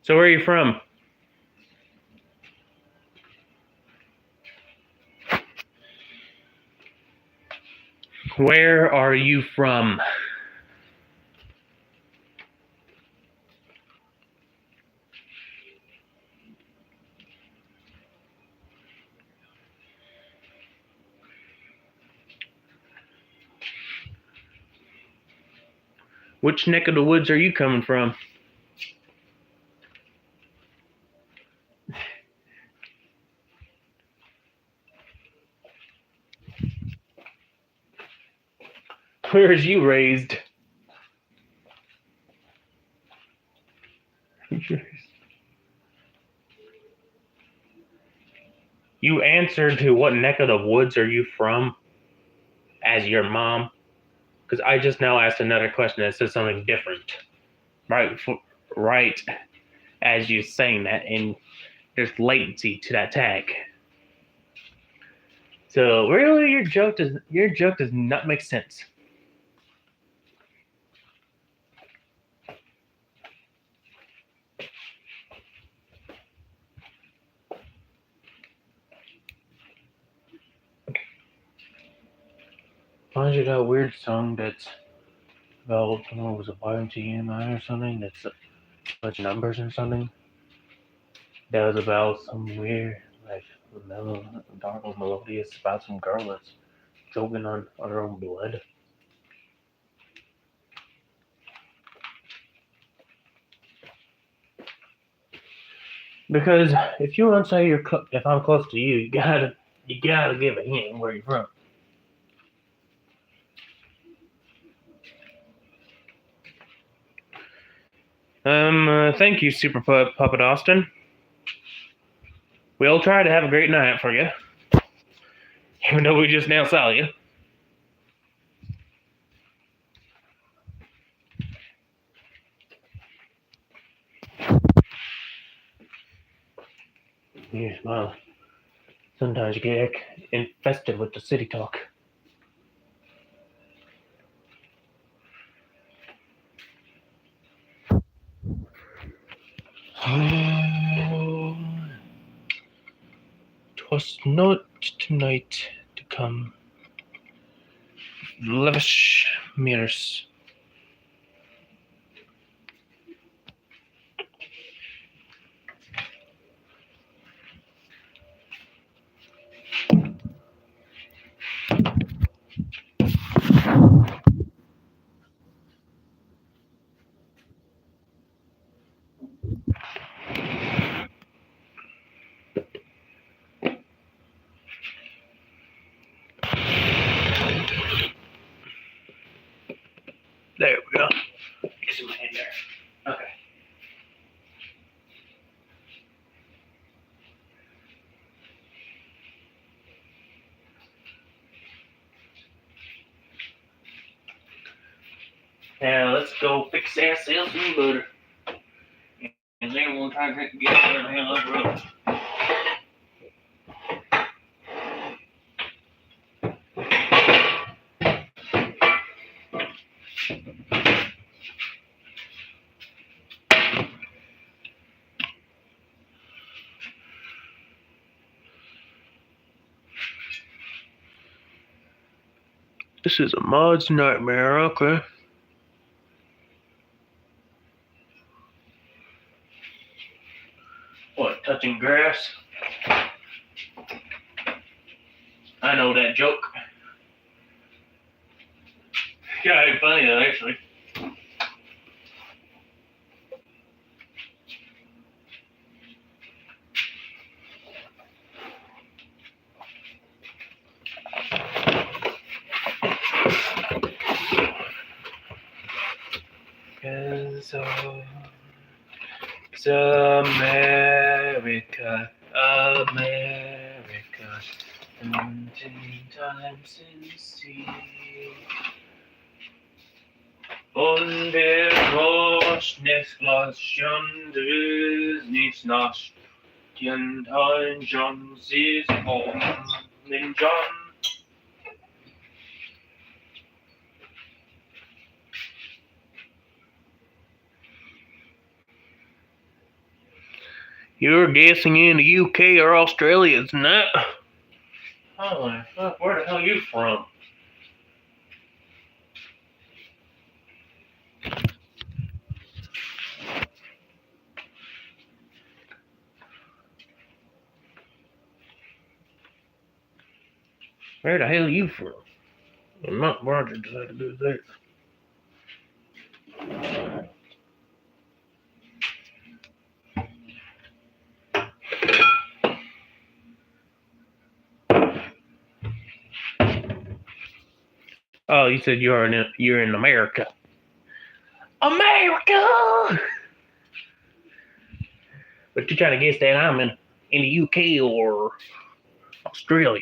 So where are you from? Where are you from? Which neck of the woods are you coming from? Where is you raised? You answered to what neck of the woods are you from as your mom? Because I just now asked another question that says something different. Right as you saying that, and there's latency to that tag. So really, your joke does not make sense. Why is it that weird song that's about, I don't know, was it YMCMI or something? That's a bunch of numbers or something. That was about some weird, like, dark melodious about some girl that's choking on her own blood. Because if you want to say if I'm close to you, you gotta give a hint where you're from. Thank you, Super Puppet Austin. We'll try to have a great night for you, even though we just now saw you. Yes, well, sometimes you get infested with the city talk. Oh, 'twas not tonight to come. Lavish mirrors. There we go. Get my hand there. Okay. Now let's go fix ourselves some butter. And then we'll try to get there the hell up road. This is a mod's nightmare, okay. What, touching grass? I know that joke. Yeah, it's funny though, actually. Cause it's America, America, 17 times in the sea. Und der Roschnesglas nichts nach Tientein Johns is home in John. You're guessing in the UK or Australia, isn't it? Holy fuck, where the hell are you from? Where the hell are you from? I'm not Roger decided to do that. Oh, you said you're in America. America! But you're trying to guess that I'm in the UK or Australia.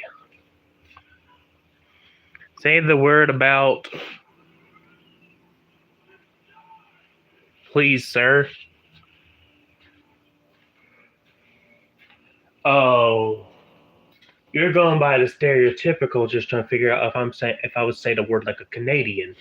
Say the word about, please, sir. Oh, you're going by the stereotypical, just trying to figure out if I would say the word like a Canadian.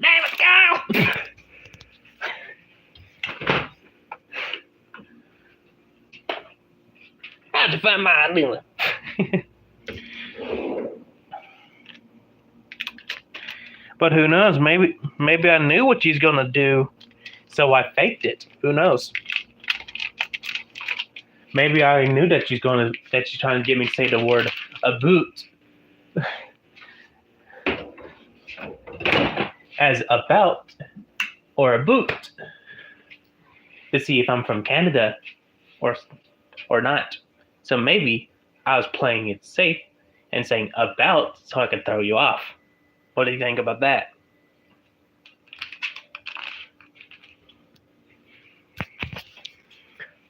There we go! How'd you find my island? But who knows? Maybe I knew what she's gonna do, so I faked it. Who knows? Maybe I already knew that she's trying to get me to say the word a boot as about or a boot to see if I'm from Canada or not. So maybe I was playing it safe and saying about so I could throw you off. What do you think about that?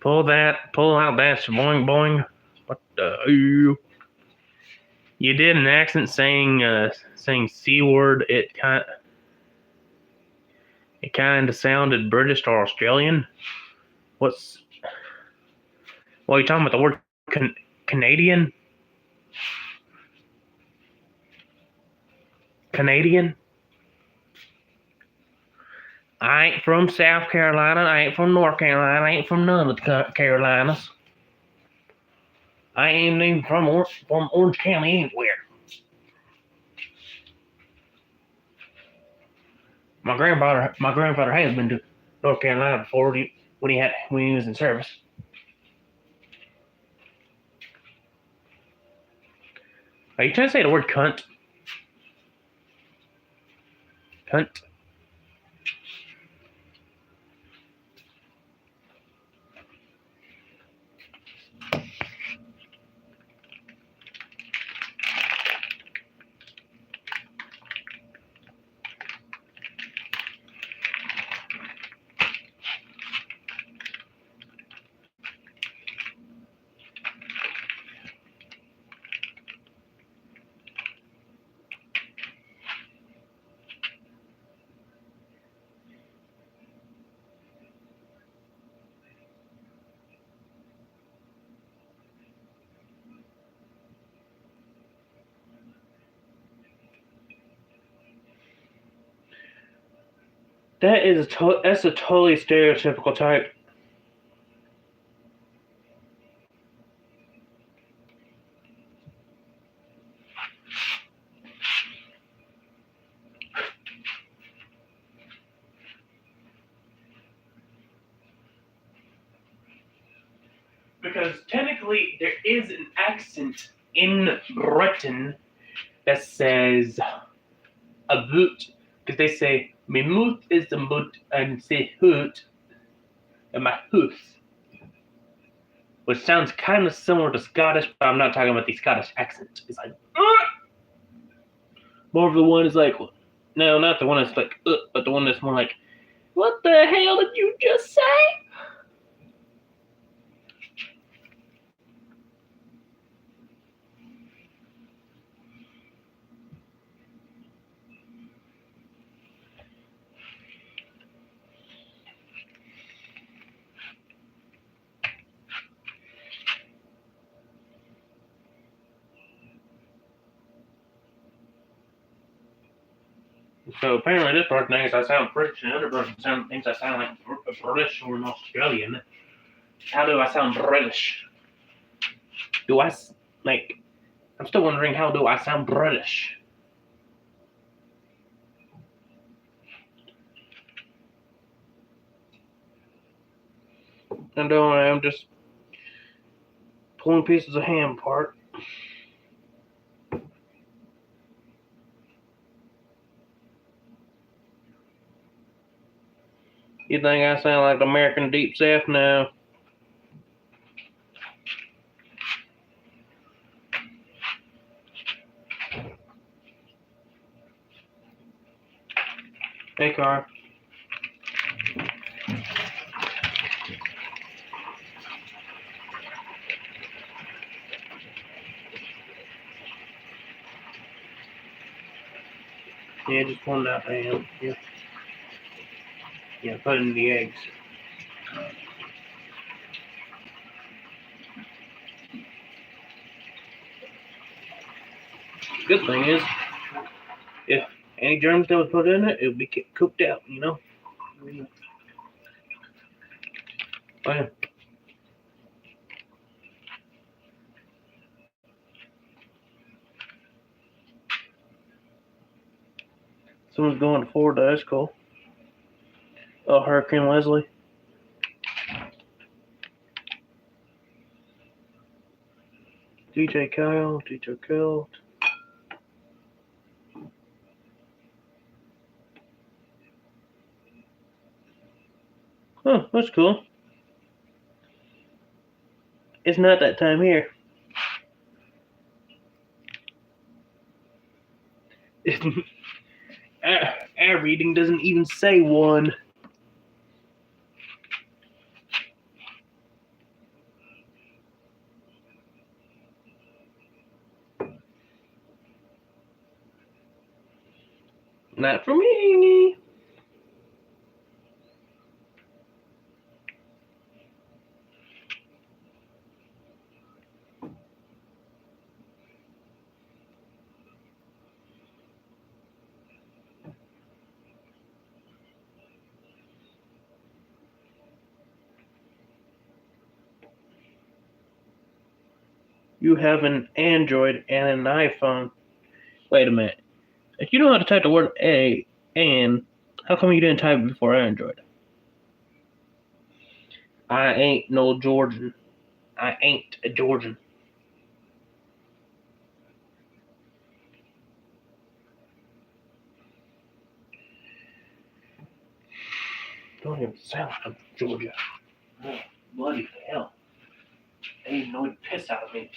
Pull out that boing boing. What the hell? You did an accent saying C word. It kind of sounded British or Australian. What are you talking about? The word Canadian? Canadian? I ain't from South Carolina. I ain't from North Carolina. I ain't from none of the Carolinas. I ain't even from Orange County anywhere. My grandfather has been to North Carolina before when he was in service. Are you trying to say the word cunt? Cunt. That's a totally stereotypical type. Because technically there is an accent in Britain that says a boot, because they say me moot is the moot and say hoot and my hoof, which sounds kind of similar to Scottish, but I'm not talking about the Scottish accent. It's like more of the one is like, no, not the one that's like, but the one that's more like, what the hell did you just say? So apparently this person thinks I sound British, and the other person thinks I sound like British or an Australian. How do I sound British? Do I like? I'm still wondering, how do I sound British? And don't worry, I'm just pulling pieces of ham apart. You think I sound like the American Deep South now? Hey, Car. Yeah, just pulling out the ham. Yeah. Yeah, put in the eggs. Good thing is, if any germs that was put in it, it would be cooked out, you know? Oh, yeah. Someone's going to Florida, that's cool. Oh, Hurricane Leslie. DJ Kyle. Oh, that's cool. It's not that time here. Our reading doesn't even say one. Not for me. You have an Android and an iPhone. Wait a minute. If you know how to type the word A and, how come you didn't type it before Android? I ain't no Georgian. I ain't a Georgian. Don't even sound like I'm Georgia. Oh, bloody hell. They annoyed the piss out of me.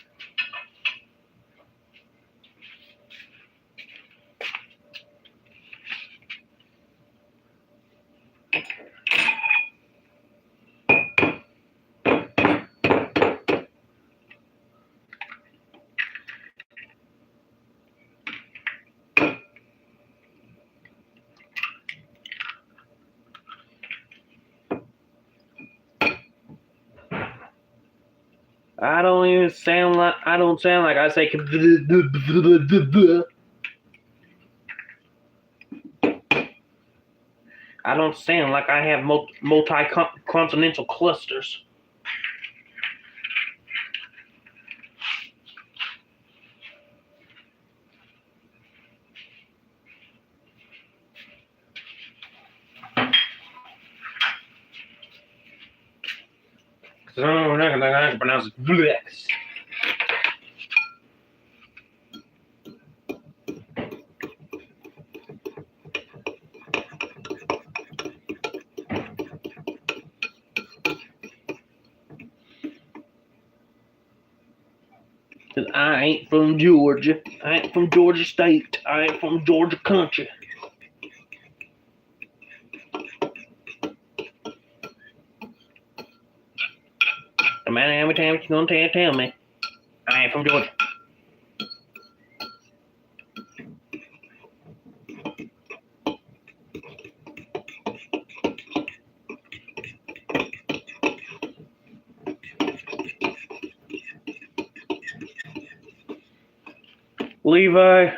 I don't sound like I say. I don't sound like I have multi-continental clusters. So I can pronounce it. Blex. I ain't from Georgia. I ain't from Georgia State. I ain't from Georgia country. No matter how many times you're gonna tell me, I ain't from Georgia. Levi,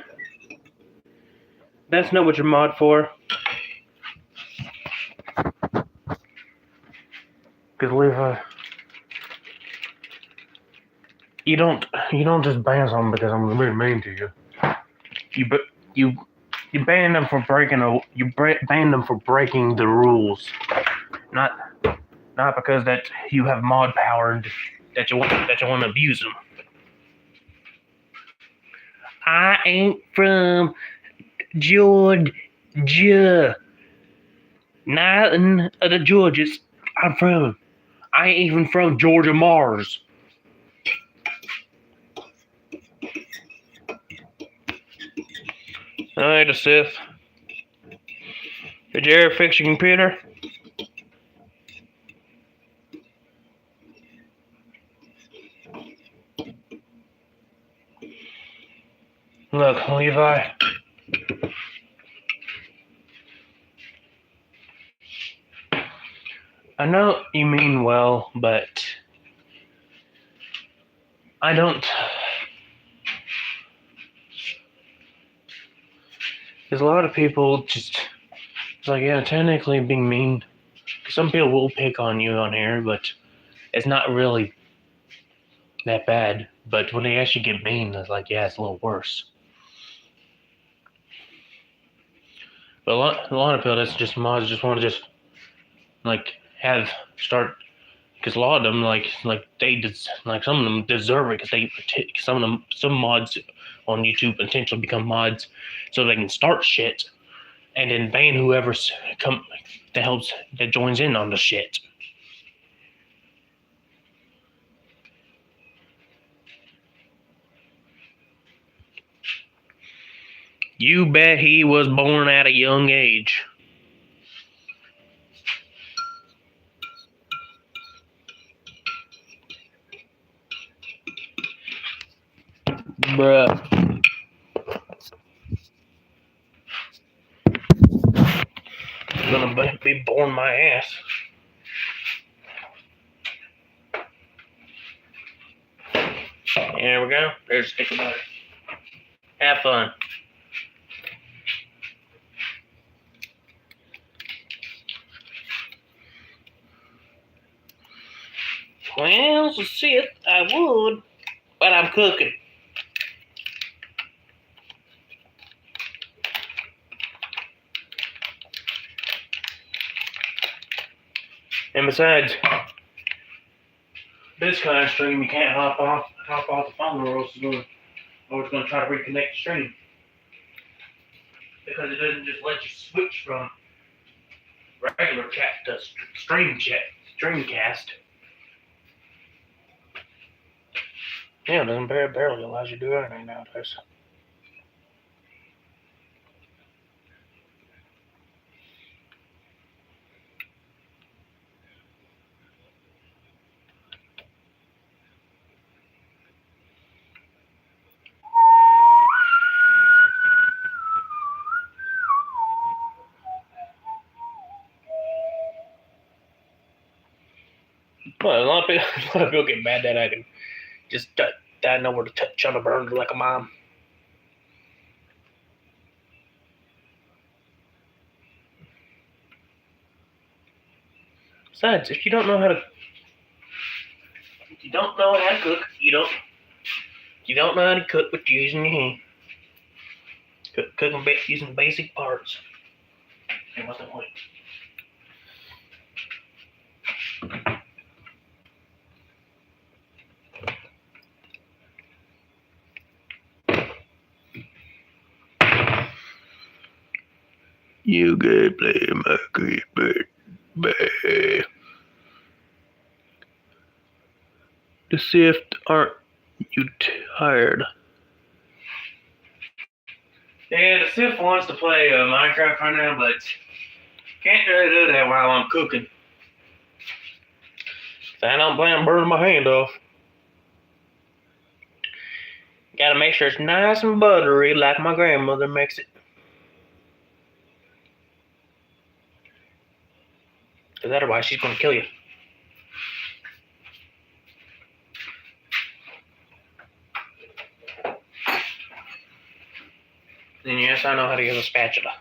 that's not what you're mod for. Because Levi, you don't just ban someone because I'm being mean to you. You ban them for ban them for breaking the rules, not because that you have mod power and that you want to abuse them. I ain't from Georgia. Nothing of the Georgias I'm from. I ain't even from Georgia Mars. Alright, Sith. Did you ever fix your computer? Look, Levi. I know you mean well, but I don't. There's a lot of people just. It's like, yeah, technically being mean. Some people will pick on you on here, but it's not really that bad. But when they actually get mean, it's like, yeah, it's a little worse. But a lot of people just mods just want to just like start, because a lot of them like some of them deserve it because some mods on YouTube intentionally become mods so they can start shit and then ban whoever that joins in on the shit. You bet he was born at a young age. Bruh. Gonna be born my ass. There we go. There's a stick of butter. Have fun. Well, to see it, I would, but I'm cooking. And besides, this kind of stream, you can't hop off the phone, or else it's gonna try to reconnect the stream, because it doesn't just let you switch from regular chat to streamcast. Yeah, it doesn't barely allows you to do anything nowadays. Well, a lot of people get mad that I can just I know where to touch on a burner like a mom. Besides, if you don't know how to cook, you don't know how to cook with using your hand. Cooking using basic parts. It wasn't point. You can play my great bird. The Sift, aren't you tired? Yeah, the Sift wants to play Minecraft right now, but can't really do that while I'm cooking. So I don't plan on burning my hand off. Gotta make sure it's nice and buttery like my grandmother makes it. Because otherwise she's gonna kill you. And yes, I know how to use a spatula.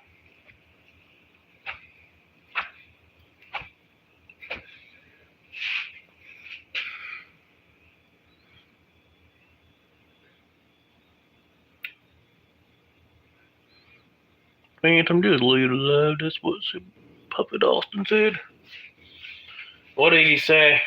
Phantom, just leave it alive. That's what Puppet Austin said. What did he say?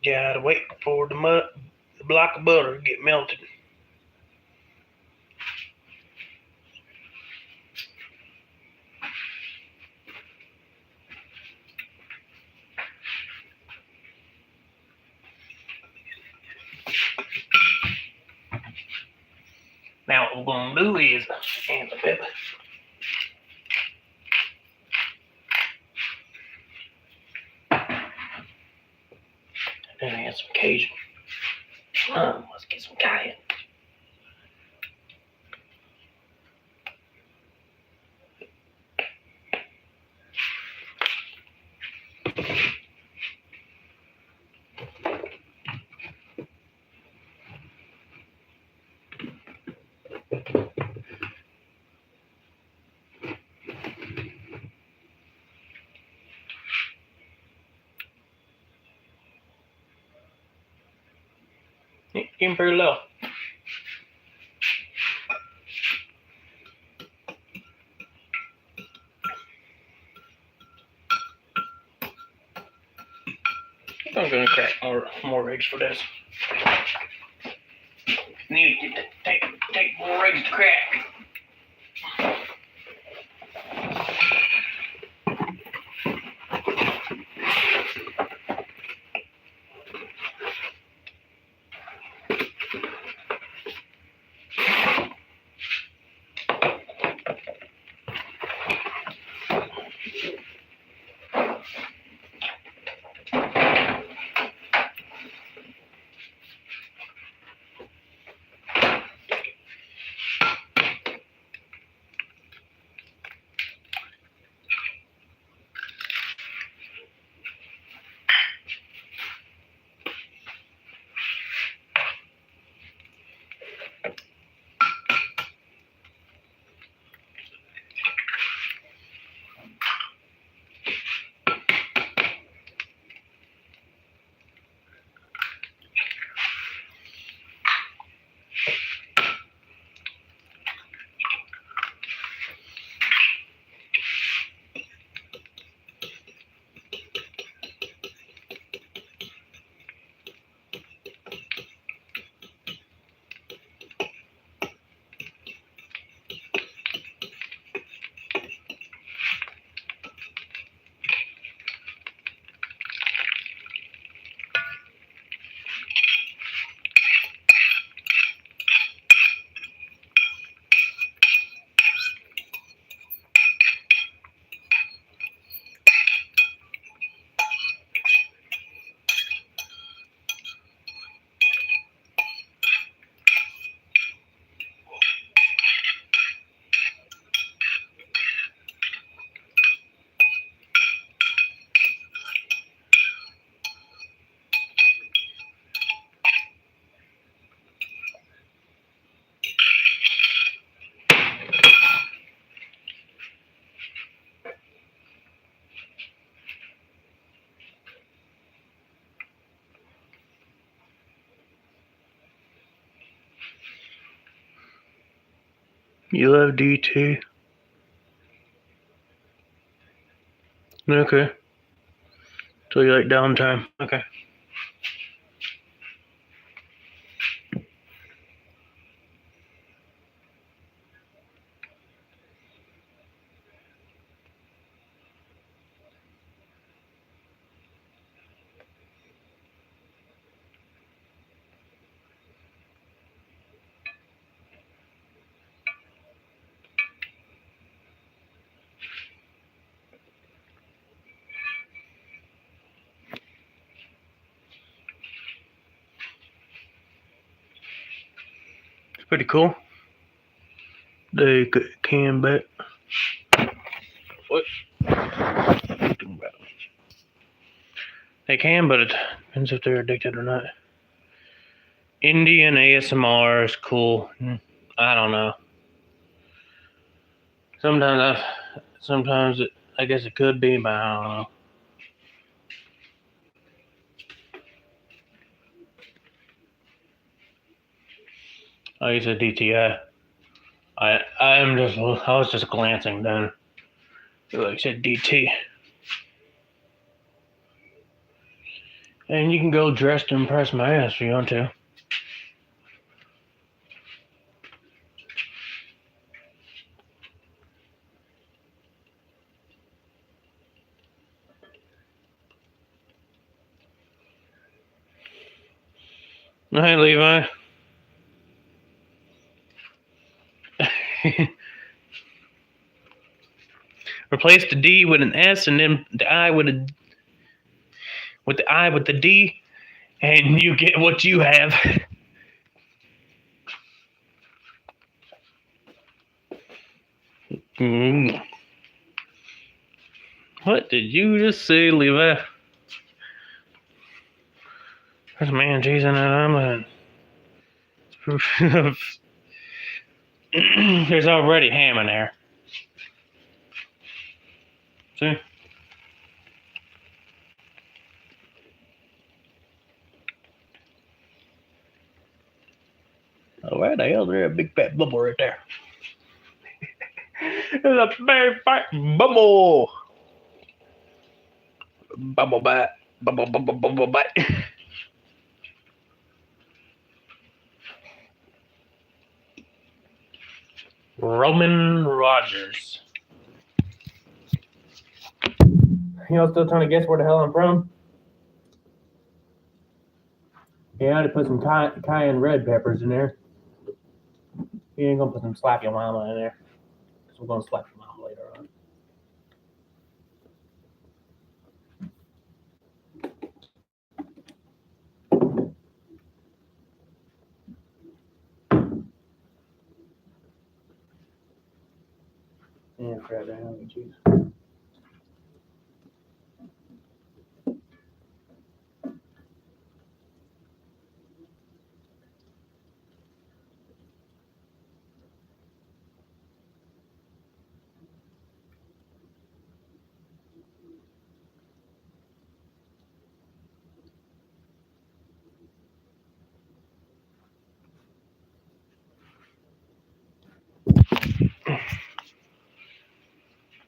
You gotta wait for the block of butter to get melted. Now what we're gonna do is add the pepper. And add some Cajun. Let's get some cayenne. Getting pretty low. I'm gonna crack more eggs for this. Need to take more eggs to crack. You love DT? Okay. So you like downtime? Okay. It's pretty cool. They can bet. What? They can, but it depends if they're addicted or not. Indian ASMR is cool. I don't know. Sometimes I guess it could be, but I don't know. Oh, you said DTI. I was just glancing then. Like I said, DT. And you can go dressed to impress my ass if you want to. Hey, Levi. Replace the D with an S and then the I with the I with the D, and you get what you have. What did you just say, Levi? There's man cheese in that omelet. There's already ham in there. See? Oh, where the hell is there a big fat bubble right there? There's a big fat bubble. Bubble butt. Bubble butt. Roman Rogers. Y'all still trying to guess where the hell I'm from? Yeah, I had to put some cayenne red peppers in there. You ain't gonna put some slap your mama in there. Because we're gonna slap your mama later on. Yeah, crap, I don't cheese.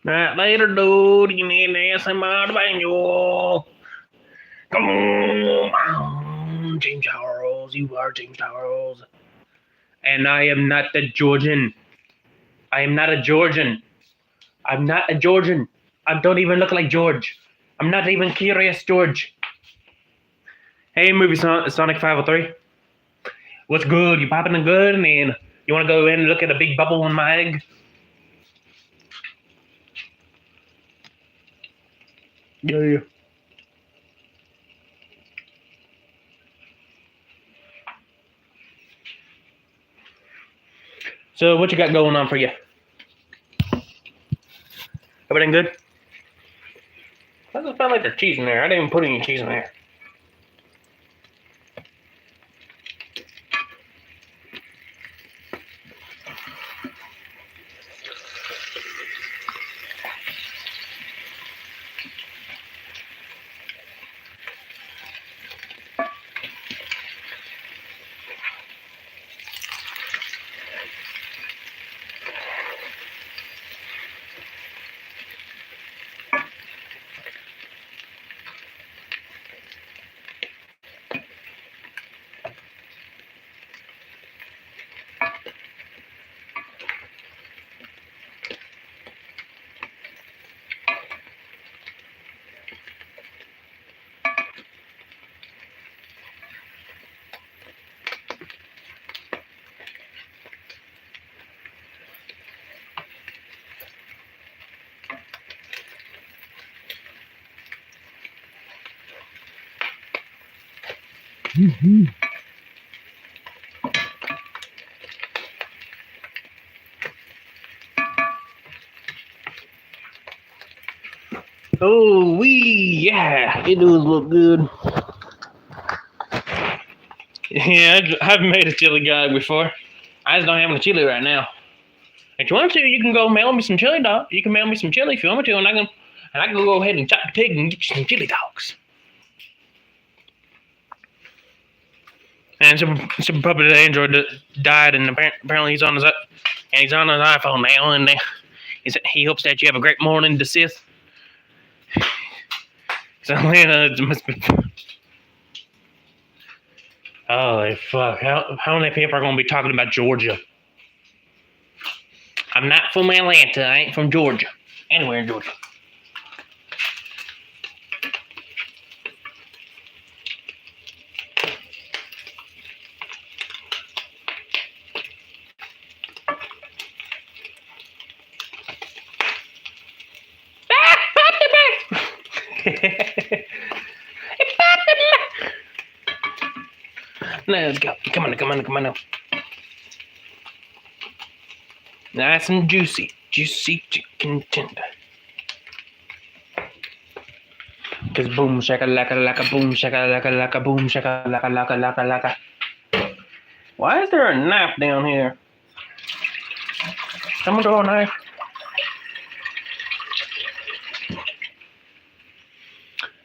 Alright, later, dude. You need to ask him out of manual. Come on, James Charles. You are James Charles. And I am not the Georgian. I am not a Georgian. I'm not a Georgian. I don't even look like George. I'm not even Curious George. Hey, movie Sonic 503. What's good? You popping and good? And you want to go in and look at a big bubble in my egg? Yeah. So what you got going on for you? Everything good? Doesn't sound like there's cheese in there. I didn't even put any cheese in there. Oh, yeah, it does look good. Yeah, I've made a chili dog before. I just don't have any chili right now. If you want to, you can go mail me some chili dog. You can mail me some chili if you want me to, and I can go ahead and chop the pig and get you some chili dogs. And some puppet Android died, and apparently he's on his iPhone now, and he hopes that you have a great morning, to Sith. So it must be. Holy fuck! How many people are going to be talking about Georgia? I'm not from Atlanta. I ain't from Georgia. Anywhere in Georgia. Let's go. Come on now. Nice and juicy chicken tender. Cause boom shaka laka boom shaka laka boom shaka laka. Why is there a knife down here? Someone throw a knife.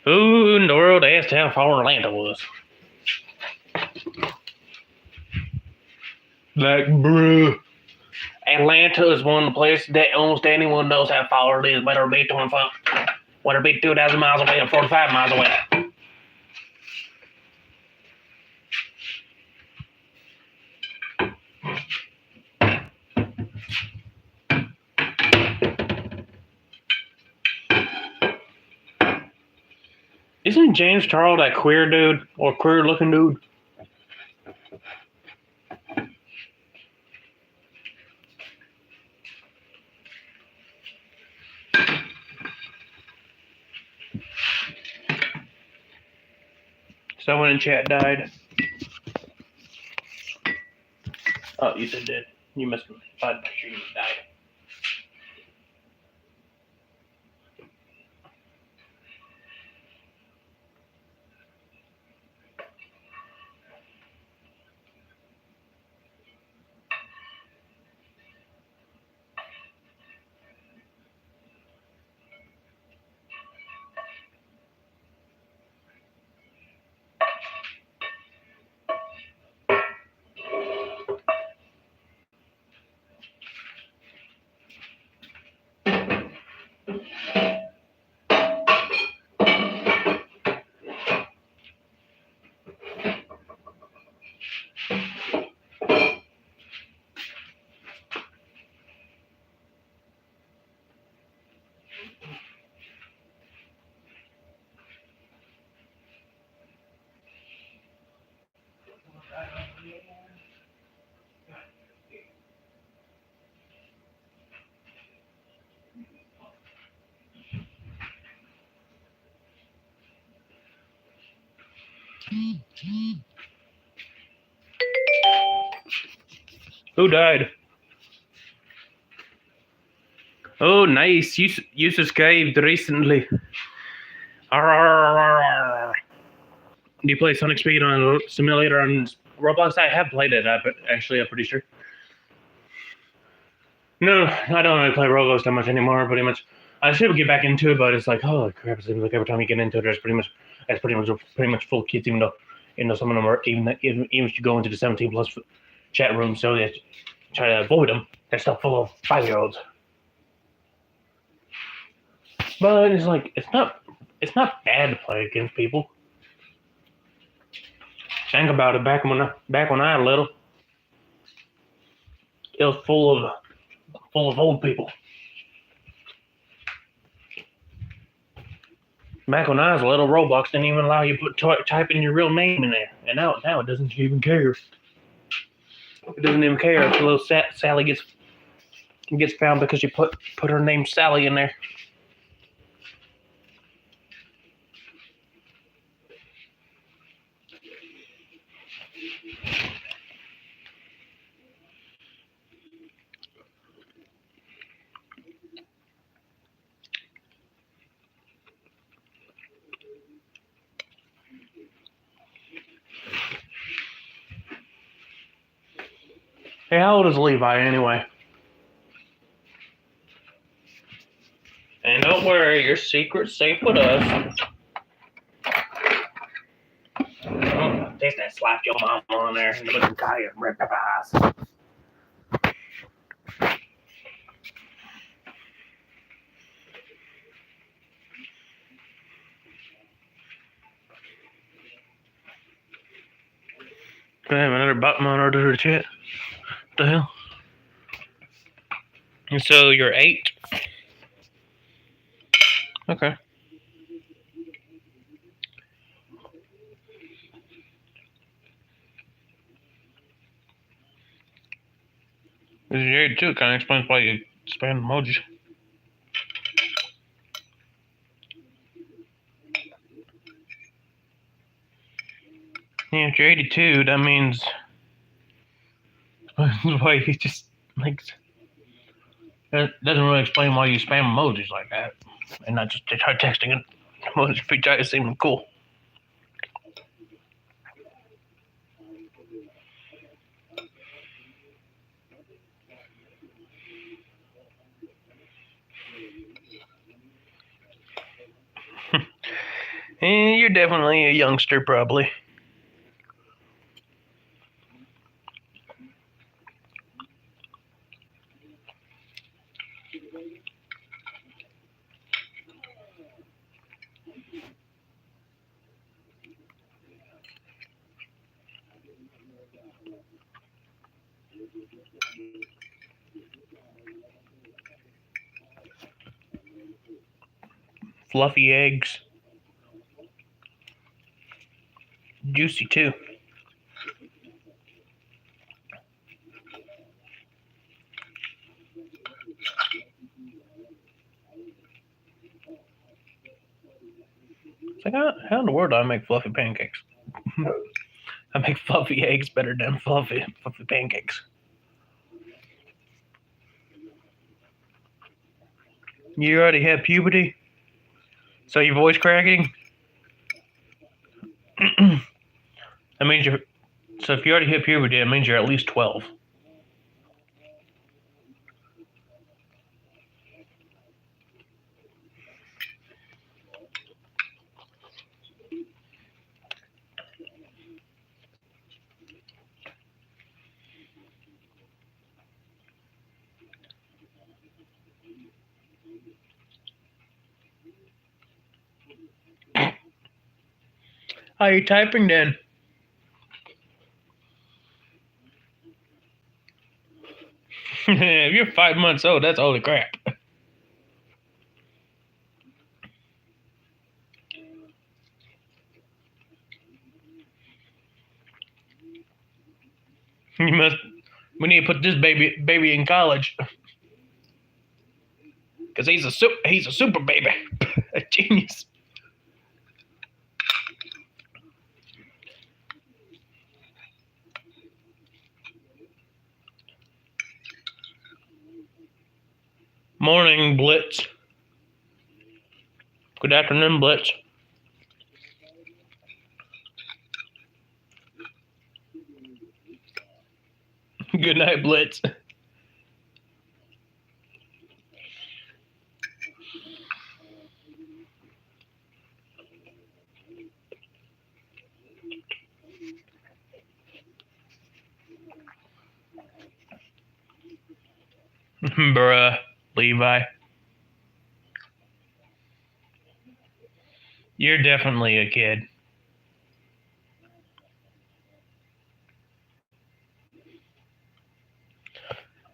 Who in the world asked how far Atlanta was? Like, bruh. Atlanta is one of the places that almost anyone knows how far it is, whether it be 2,000 miles away or 45 miles away. Isn't James Charles that queer dude or queer looking dude? Someone in chat died. Oh, you said dead. You must have thought you died. Who died? Oh, nice. You escaped recently. Do you play Sonic Speed on Simulator on Roblox? I have played it, but actually, I'm pretty sure. No, I don't really play Roblox that much anymore. Pretty much, I should get back into it, but it's like, holy crap! It seems like every time you get into it, it's pretty much full kids. Even though some of them are even if you go into the 17+ chat room, so they try to avoid them. They're still full of 5-year-olds. But it's like it's not bad to play against people. Think about it. Back when I was little, it was full of old people. Back when I was little, Roblox didn't even allow you to type in your real name in there, and now it doesn't even care. It doesn't even care if little Sally gets found because you put her name Sally in there. Hey, how old is Levi anyway? And don't worry, your secret's safe with us. Taste that slap your mama on there and look at you and rip the eyes. I have another bot monitor to chat. What the hell? And so you're 8? Okay. You're 8 too. It kind of explains why you spam emojis. Yeah, if you're 82, that means why he just like that doesn't really explain why you spam emojis like that, and not just try texting it. Emojis if you try to seem cool. And you're definitely a youngster, probably. Fluffy eggs. Juicy too. It's like, how in the world do I make fluffy pancakes? I make fluffy eggs better than fluffy pancakes. You already had puberty? So your voice cracking? That means you're. So if you already hit puberty, it means you're at least 12. How are you typing then? If you're 5 months old, that's holy crap. We need to put this baby in college. Because he's a super baby. A genius. Morning, Blitz. Good afternoon, Blitz. Good night, Blitz. Bruh, Levi. You're definitely a kid.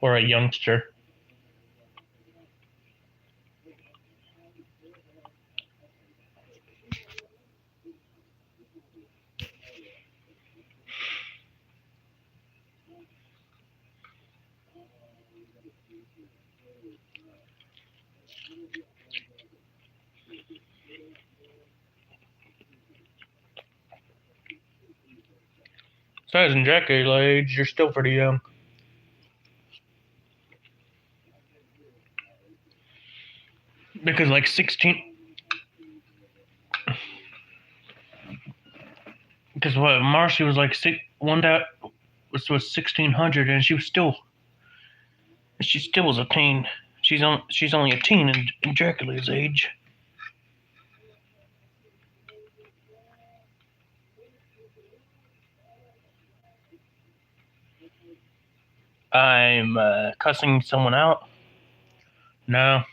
Or a youngster. Besides, in Jack's age, you're still pretty young. Because like 16. Because what, Marcy was like 1 was 1600, and she still was a teen. She's only a teen in Dracula's age. I'm cussing someone out. No.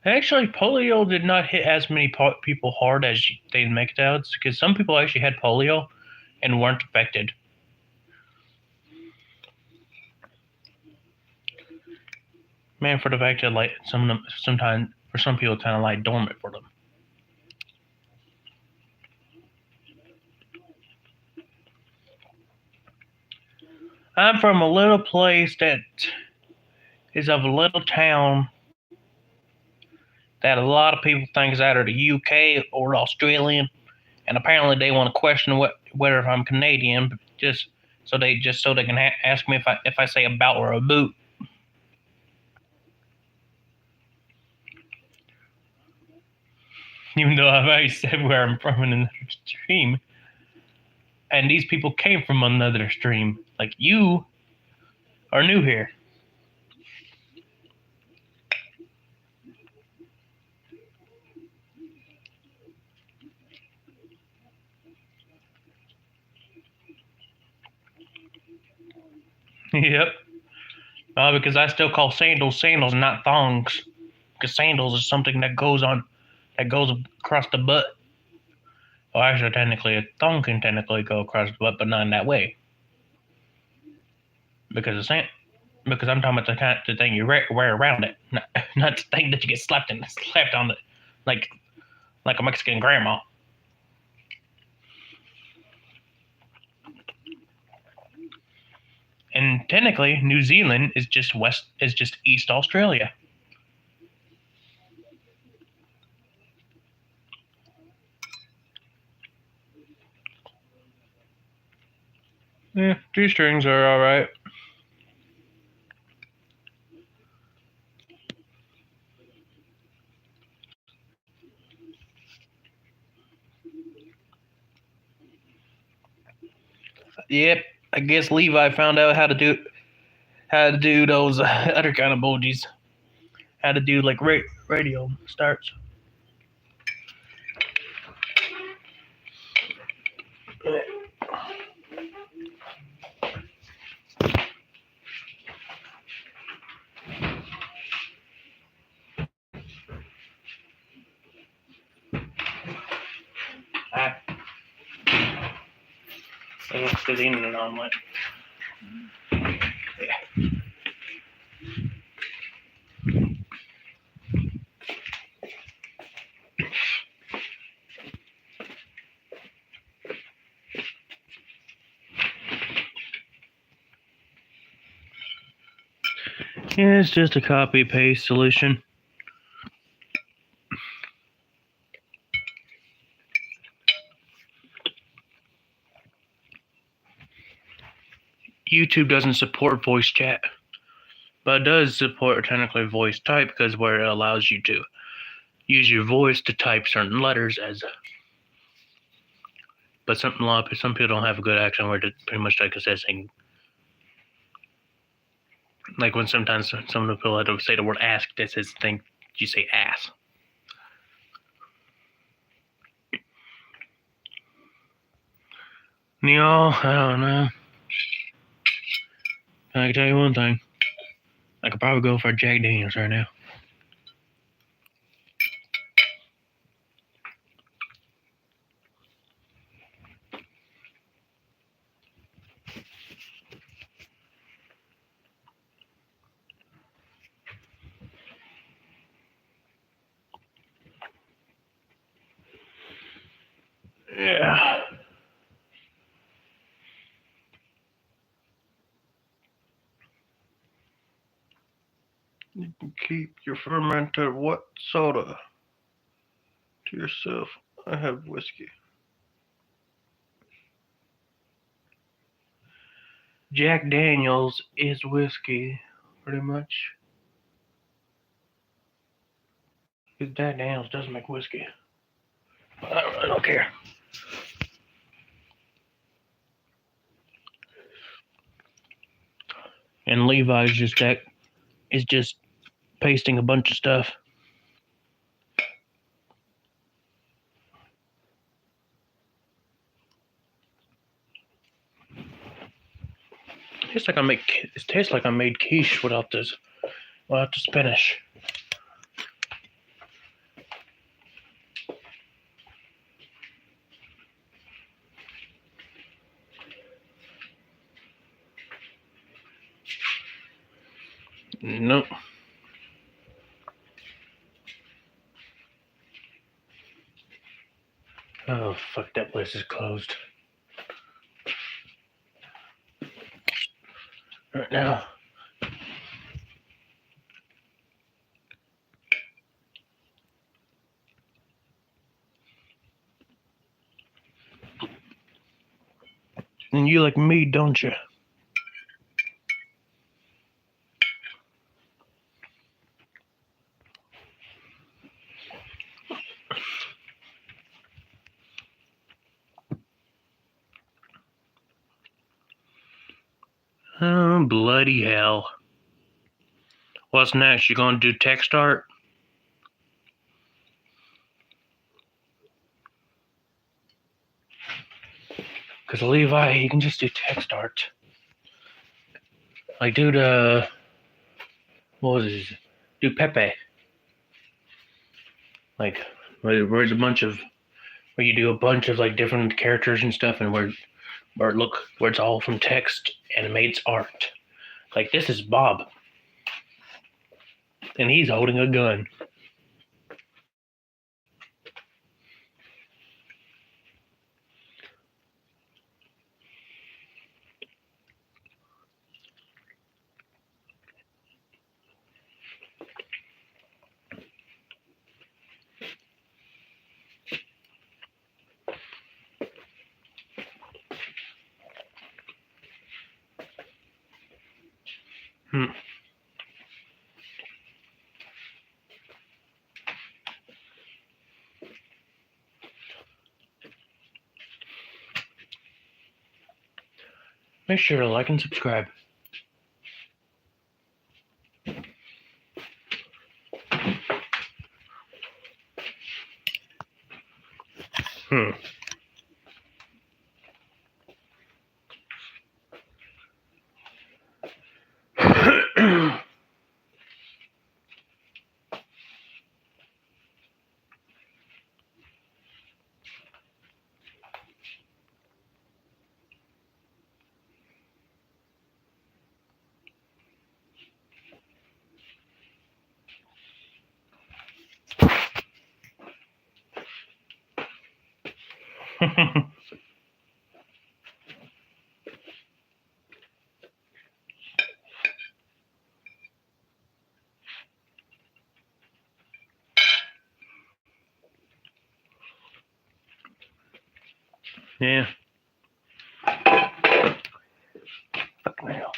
Actually, polio did not hit as many people hard as they make it out, because some people actually had polio and weren't affected. Man, for the fact that like sometimes for some people kind of like dormant for them. I'm from a little place that is of a little town that a lot of people think is either the UK or Australian, and apparently they want to question whether if I'm Canadian, just so they can ask me if I say about or a boot. Even though I've already said where I'm from in another stream, and these people came from another stream. Like, you are new here. Yep. Because I still call sandals, not thongs. Because sandals is something that goes across the butt. Well, actually, technically, a thong can technically go across the butt, but not in that way. Because I'm talking about the thing you wear around it, not the thing that you get slapped on it, like a Mexican grandma. And technically, New Zealand is just East Australia. Yeah, G-strings are all right. Yep, I guess Levi found out how to do those other kind of emojis. How to do like radio starts. Thanks to the internet omelet. Yeah. Yeah, it's just a copy paste solution. YouTube doesn't support voice chat, but it does support technically voice type, because where it allows you to use your voice to type certain letters as. But some people don't have a good accent where it's pretty much like assessing. Like when sometimes some of the people have to say the word ask, that says think you say ass. I don't know. I can tell you one thing. I could probably go for Jack Daniels right now. Yeah. keep your fermented what soda to yourself. I have whiskey. Jack Daniels is whiskey, pretty much. Because Jack Daniels does make whiskey. But I don't care. And Levi's is just pasting a bunch of stuff. It tastes like I made quiche without the spinach. Nope. Oh fuck! That place is closed right now. And you like meat, don't you? Oh, bloody hell. What's next? You gonna do text art? Because Levi, you can just do text art. Like, dude, what was it? Do Pepe. Like, where you do a bunch of like different characters and stuff, and where it's all from text animates art. Like, this is Bob, and he's holding a gun. Make sure to like and subscribe. Yeah. Fuck now.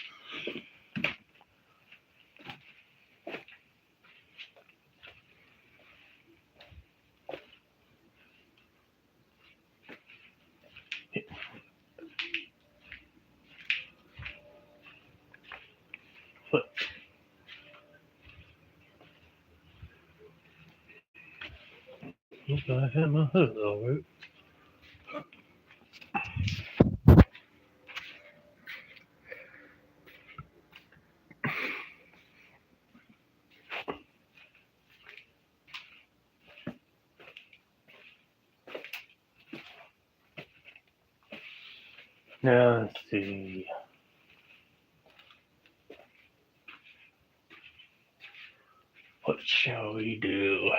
What? I have my hood over it. Now let's see. What shall we do?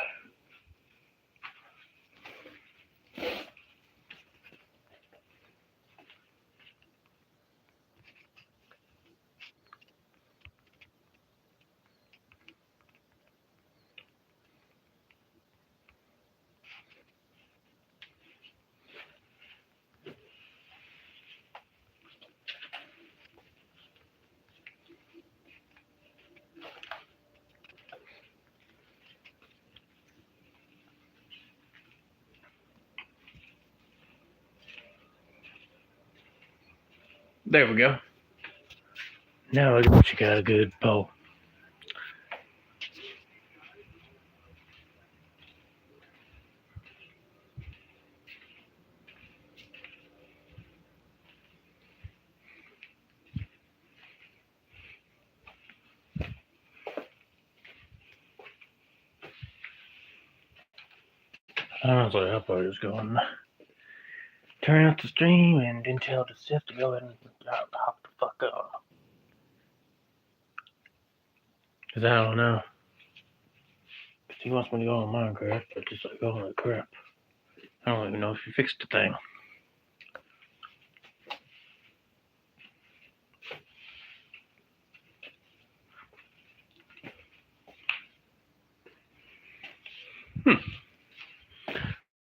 There we go. Now I got you got a good pole. Honestly, I'll probably just go and turn off the stream and then tell the Sith to go ahead and hop the fuck on. Cause I don't know. Cause he wants me to go on Minecraft, but just like, holy crap. I don't even know if you fixed the thing.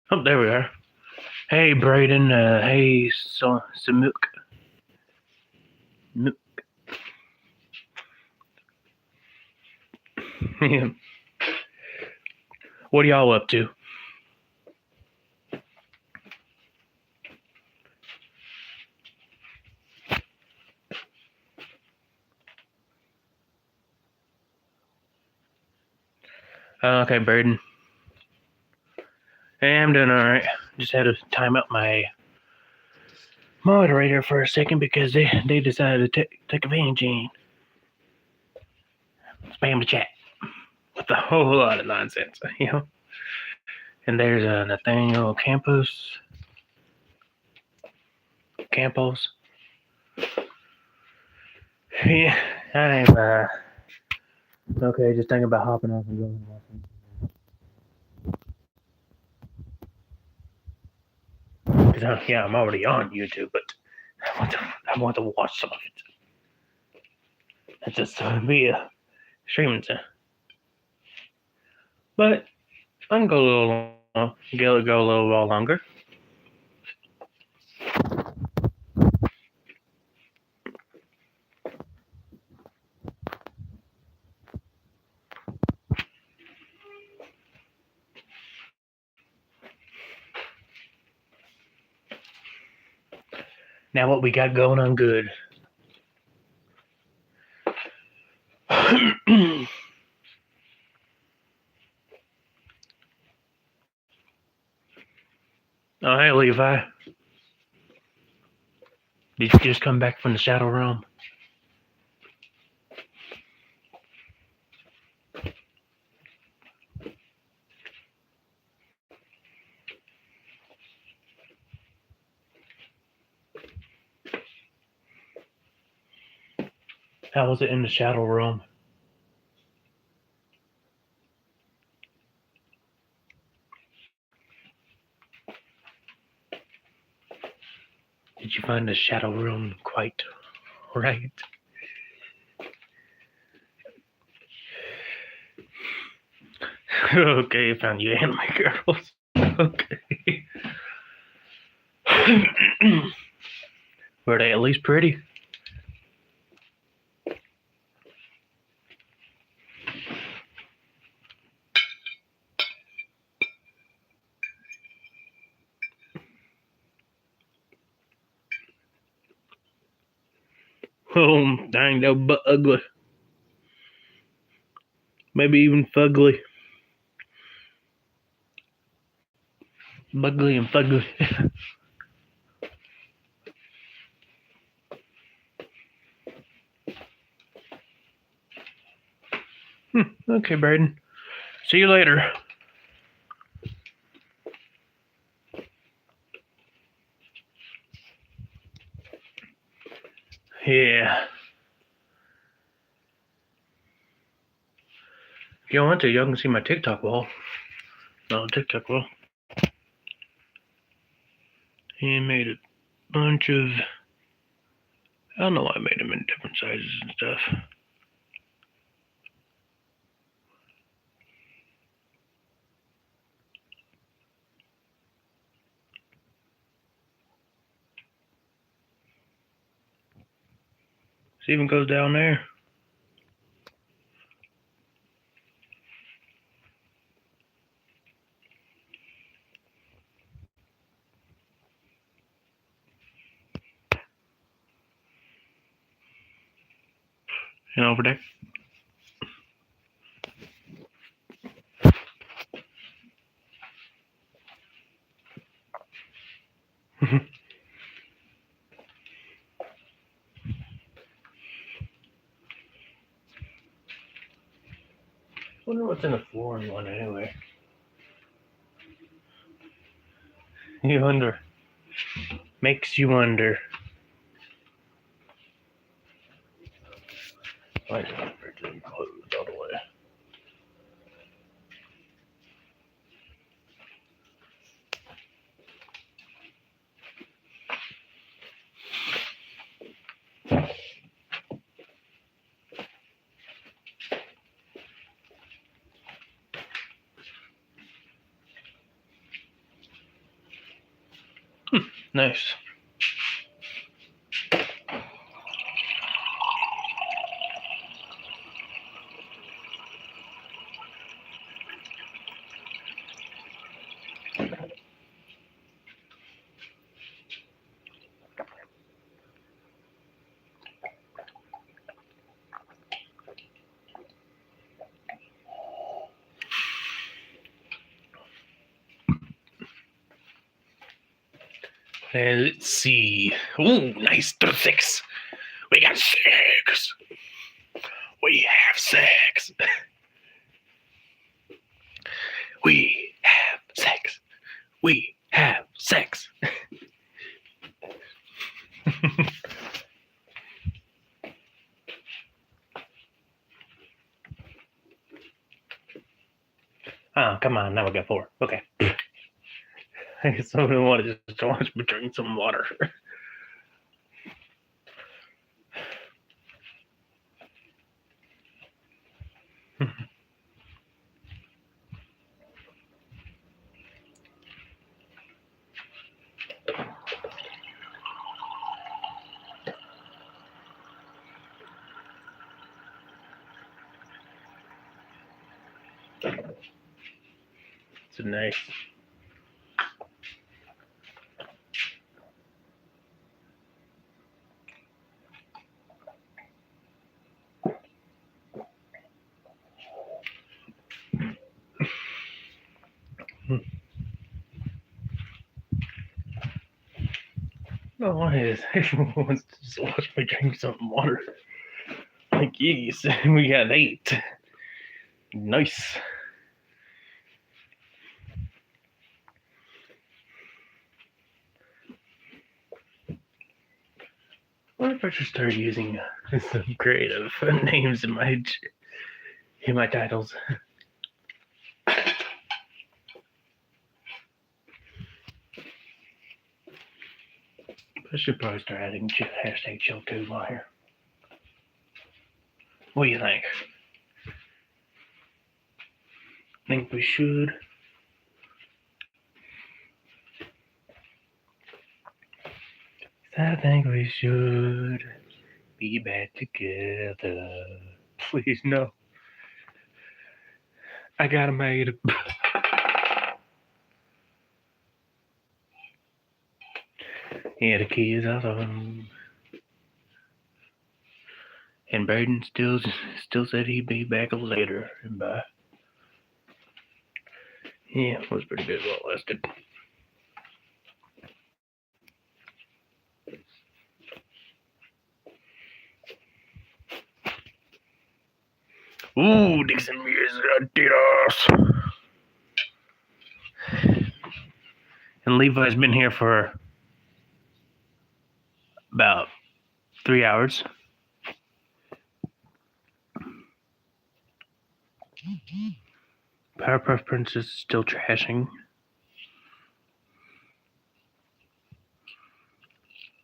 Oh, there we are. Hey, Brayden. Hey, Samuk. Yeah. What are y'all up to? Okay, Braden. Hey, I'm doing alright. Just had to time out my moderator for a second because they decided to take advantage and spam the chat with a whole lot of nonsense, you know? And there's Nathaniel Campos. Yeah, I'm okay, just thinking about hopping off and going and watching. Because yeah, I'm already on YouTube, but I want to watch some of it. It's just be a streaming thing. But I can go a little long, go a little while longer. Now what we got going on good? Oh, hey, Levi. Did you just come back from the Shadow Realm? How was it in the Shadow Realm? Did you find the Shadow Realm quite right? Okay, I found you anime girls. Okay. Were they at least pretty? Oh, dang, they're but ugly. Maybe even fugly. Bugly and fugly. Okay, Braden. See you later. Yeah. If you want to, y'all can see my TikTok wall. No, TikTok wall. He made a bunch of. I don't know why I made them in different sizes and stuff. This even goes down there. and over there. Wonder what's in the flooring one anyway. You wonder. Makes you wonder. Why is the fridge closed all the way? Nice. And let's see. Ooh, nice 36. We got sex. We have sex. We have sex. We have sex. Oh, come on. Now we got 4. Okay. I guess someone wanted to watch me drink some water. It's nice. No, why is everyone wants to just watch me drink some water? Like, yes, we got 8. Nice. What if I just start using some creative names in my titles? I should probably start adding hashtag chill2 on here. What do you think? Think we should? I think we should be back together. Please, no. I got him made. Yeah, the key is out of him. And Braden still said he'd be back later. And bye. Yeah, it was pretty good while it lasted. Ooh, Dixon Mears Adidas. And Levi's been here for about 3 hours. Powerpuff Princess is still trashing.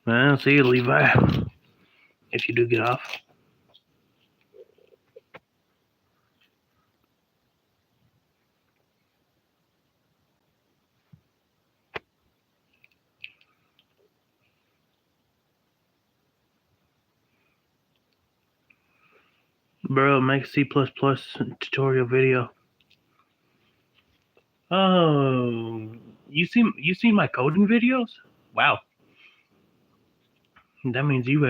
Well, see you, Levi. If you do get off. Bro, make a C++ tutorial video. Oh, you see my coding videos? Wow. That means you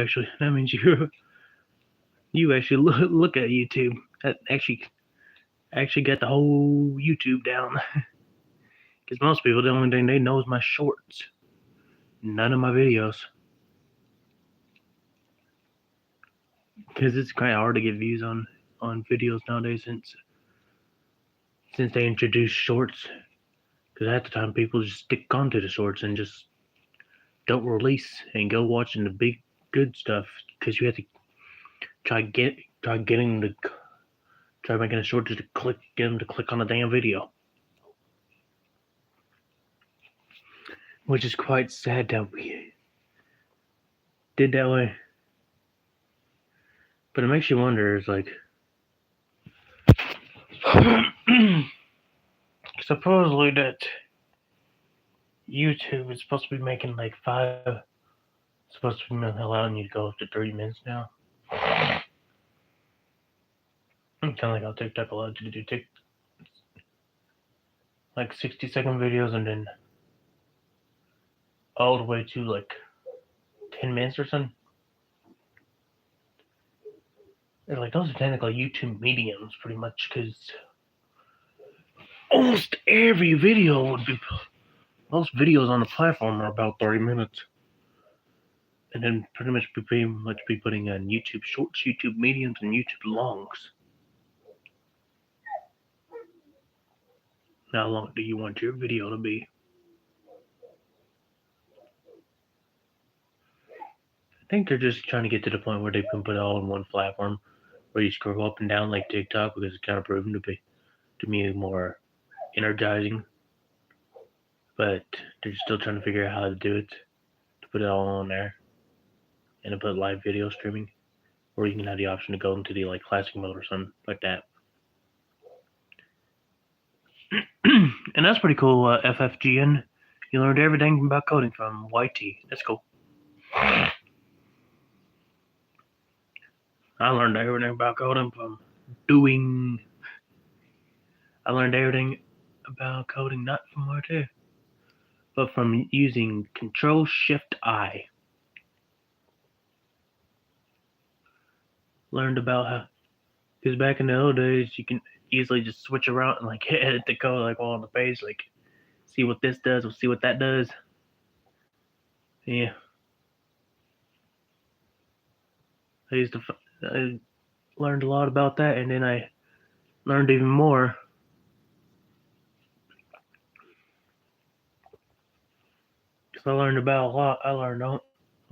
You actually look at YouTube. That actually got the whole YouTube down. Because most people, the only thing they know is my shorts. None of my videos. Because it's kind of hard to get views on videos nowadays since they introduced shorts. Because at the time, people just stick onto the shorts and just don't release and go watching the big good stuff. Because you have to try making a short just to get them to click on a damn video. Which is quite sad that we did that way. But it makes you wonder, it's like supposedly that YouTube is supposed to be making like supposed to be allowing you to go up to 30 minutes now. Kind of like how TikTok allowed you to do like 60-second videos and then all the way to like 10 minutes or something. And like those are technically YouTube mediums pretty much, because almost every video would be, most videos on the platform are about 30 minutes. And then pretty much be putting on YouTube shorts, YouTube mediums, and YouTube longs. How long do you want your video to be? I think they're just trying to get to the point where they can put it all in one platform, where you scroll up and down like TikTok, because it's kind of proven to me more energizing. But they're still trying to figure out how to do it, to put it all on there, and to put live video streaming, or you can have the option to go into the like classic mode or something like that. And that's pretty cool. FFGN, you learned everything about coding from YT. That's cool. I learned everything about coding from I learned everything about coding not from YT, but from using Control-Shift-I. Learned about how, because back in the old days, you can easily just switch around and like edit the code like all on the page, like see what this does, or see what that does. Yeah. I learned a lot about that, and then I learned even more. Because I learned about a lot. I learned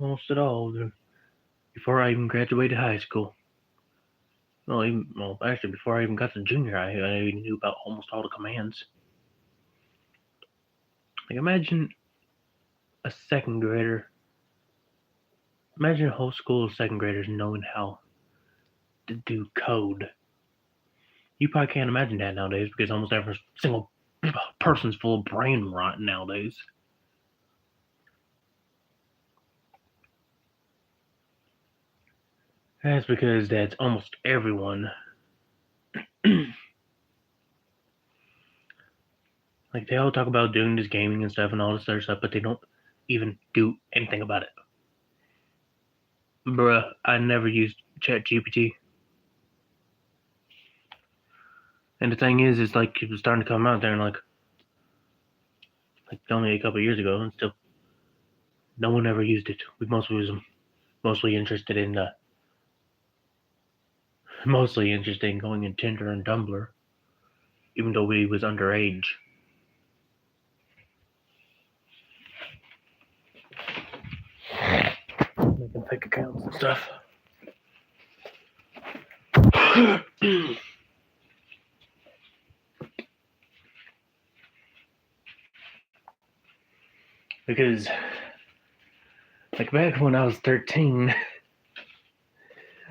almost it all before I even graduated high school. Actually, before I even got to junior high, I even knew about almost all the commands. Like, imagine a second grader. Imagine a whole school of second graders knowing how to do code. You probably can't imagine that nowadays, because almost every single person's full of brain rot nowadays. That's because that's almost everyone. Like, they all talk about doing this gaming and stuff and all this other stuff, but they don't even do anything about it. Bruh, I never used ChatGPT. And the thing is like, it was starting to come out there, and like only a couple of years ago, and still no one ever used it. We mostly was mostly interested in going in Tinder and Tumblr, even though we was underage. Making fake accounts and stuff. Because, like, back when I was 13,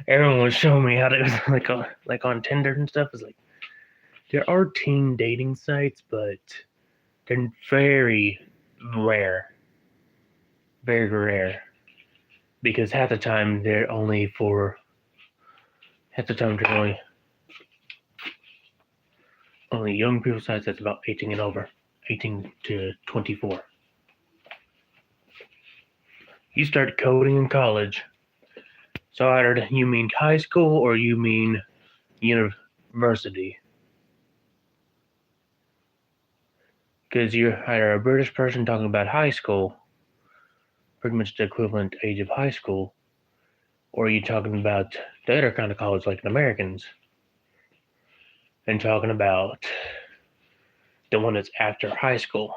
everyone was showing me how to, like on Tinder and stuff. It's like, there are teen dating sites, but they're very rare. Very rare. Because half the time they're only only young people sites that's about 18 and over. 18 to 24. You start coding in college, So either you mean high school or you mean university. Because you're either a British person talking about high school, pretty much the equivalent age of high school, or you talking about the other kind of college like the Americans, and talking about the one that's after high school.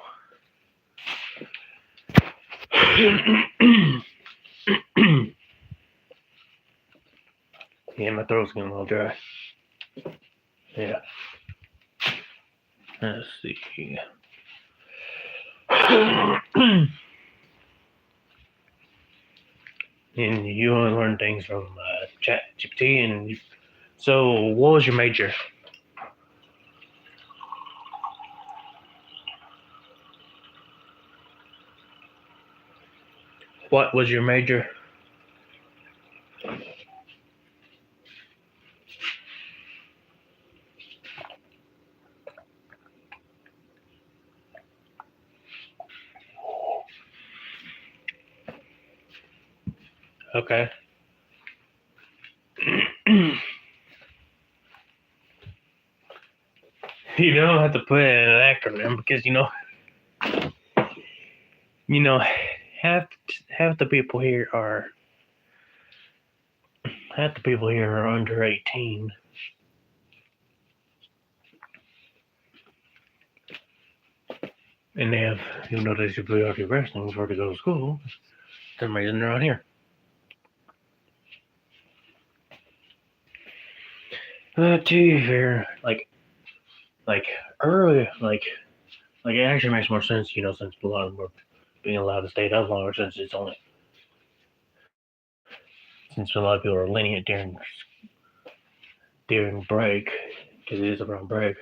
Yeah, my throat's getting a little dry. Yeah. Let's see. And you only learn things from ChatGPT. And so, what was your major? What was your major? Okay. You don't have to put it in an acronym because half the people here are under 18. And they have, even though they should be already wrestling before they go to school, for some reason they're on here. To be fair, like early, it actually makes more sense, since a lot of them are being allowed to stay up longer, since a lot of people are lenient during break, because it is around break.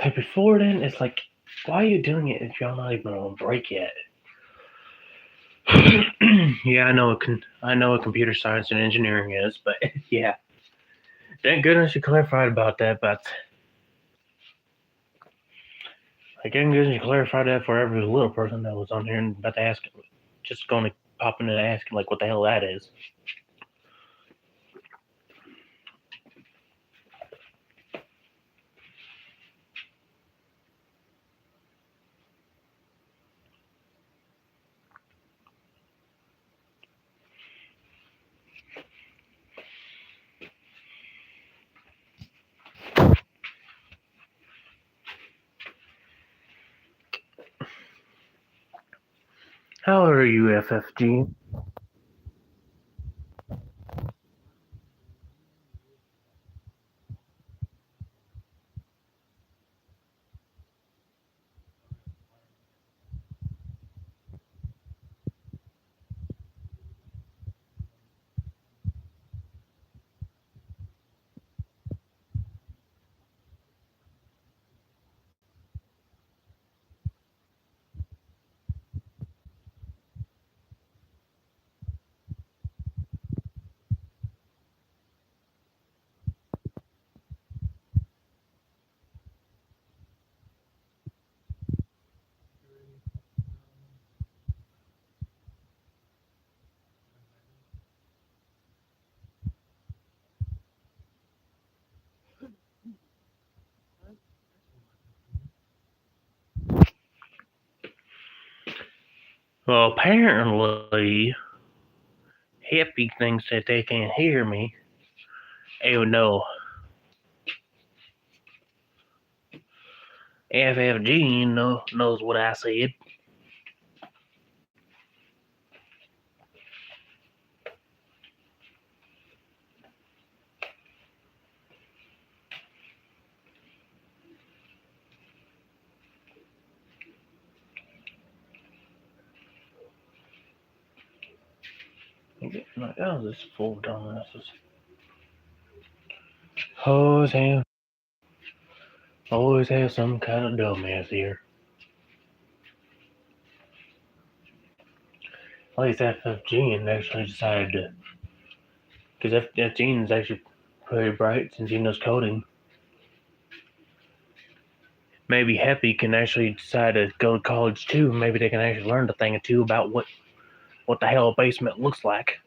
But before then, it's like, why are you doing it if y'all not even on break yet? Yeah, I know what computer science and engineering is, but yeah. Thank goodness you clarified about that, but thank goodness you clarified that for every little person that was on here and about to ask, just going to pop in and ask like what the hell that is. How old are you, FFG? Well, apparently, Hippie thinks that they can't hear me. Oh no. FFG knows what I said. Like, oh, this is full of dumbasses. Always have some kind of dumbass here. At least FFG actually decided to, because FFG is actually pretty bright since he knows coding. Maybe Happy can actually decide to go to college too. Maybe they can actually learn a thing or two about what what the hell a basement looks like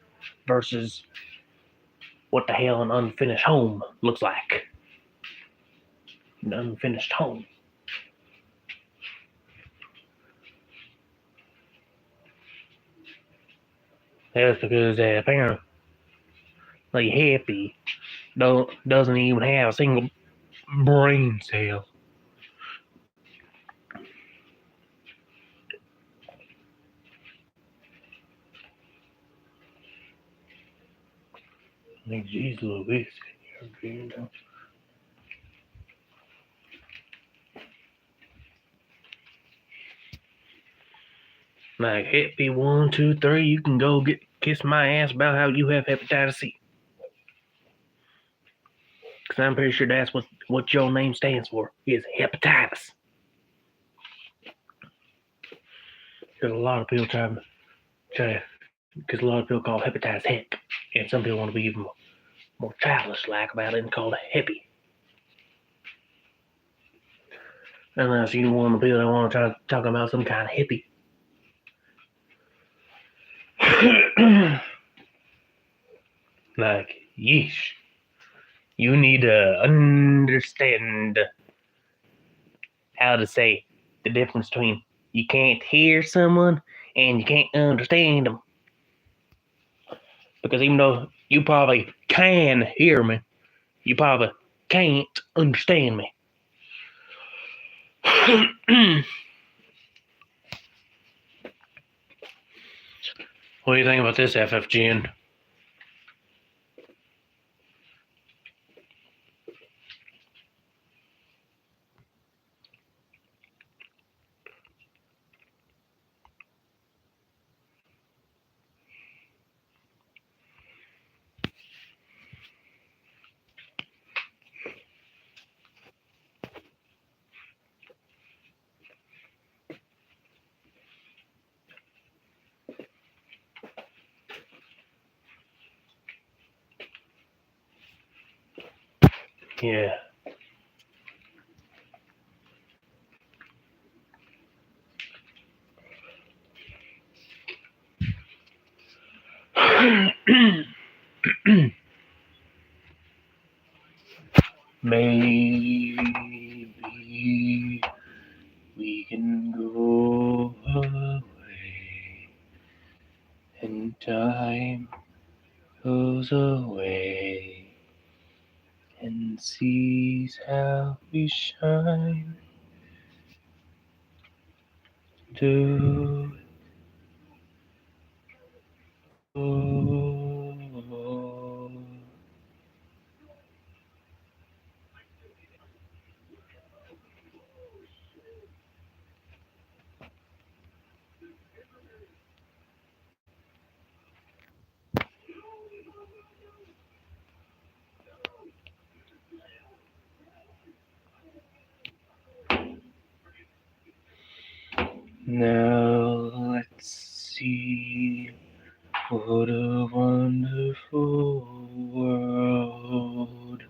versus what the hell an unfinished home looks like. An unfinished home. That's because apparently Happy doesn't even have a single brain cell. Like, geez, Louise. Like, Happy 1, 2, 3, you can go kiss my ass about how you have hepatitis C. Because I'm pretty sure that's what your name stands for, is hepatitis. Because a lot of people because a lot of people call hepatitis heck. And some people want to be even more childish-like about it and call it hippie. Unless you want the people that want to try to talk about some kind of hippie. Like, yeesh. You need to understand how to say the difference between you can't hear someone and you can't understand them. Because even though you probably can hear me, you probably can't understand me. What do you think about this, FFGN? Yeah. Maybe we can go away and time goes away and sees how we shine. Do now let's see what a wonderful world.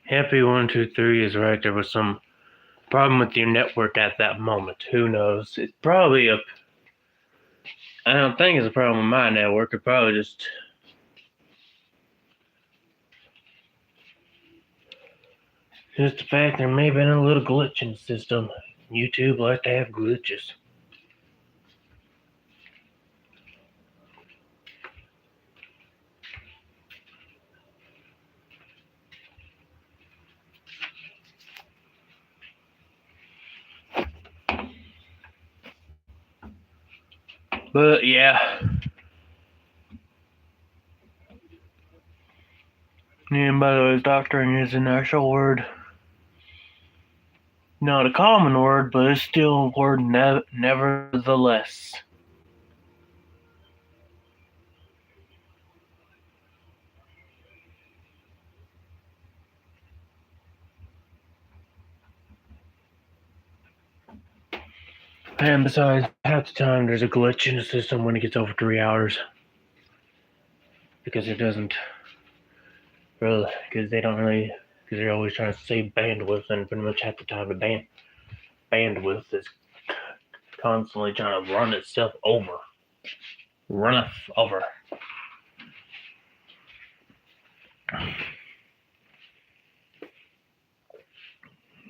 Happy 1, 2, 3 is right. There was some problem with your network at that moment. Who knows? It's probably I don't think it's a problem with my network. It's probably just the fact there may have been a little glitch in the system. YouTube likes to have glitches. But yeah. And by the way, doctoring is an actual word. Not a common word, but it's still a word nevertheless. And besides, half the time there's a glitch in the system when it gets over 3 hours. Because it doesn't really, because they're always trying to save bandwidth, and pretty much half the time the bandwidth is constantly trying to run itself over. Runneth over.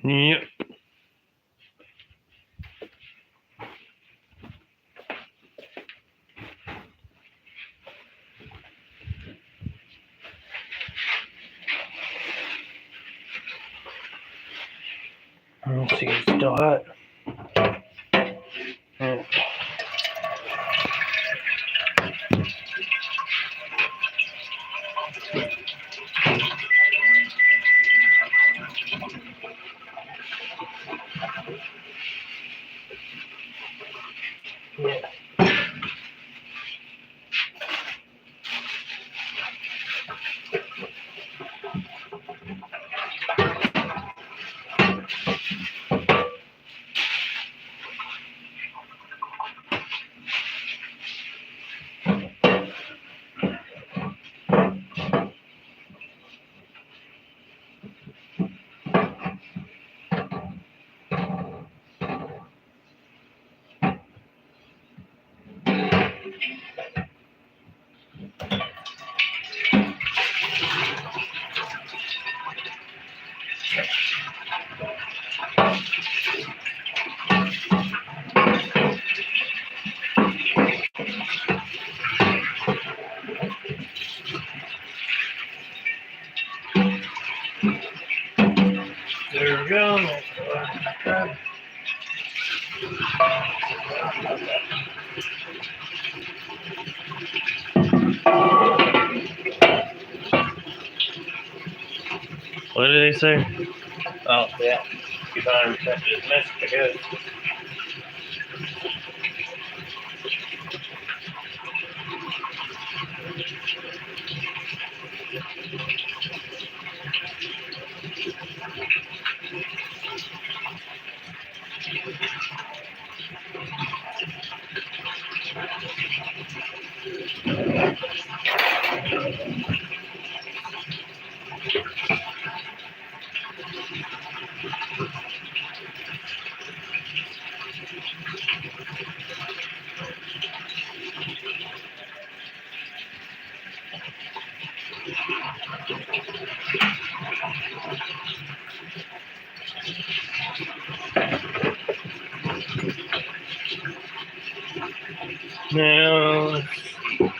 Yep. Let's see, it's still hot. Yeah. There we go. What did they say? Oh, yeah. Keep on accepting his message, I guess. Now, let's see.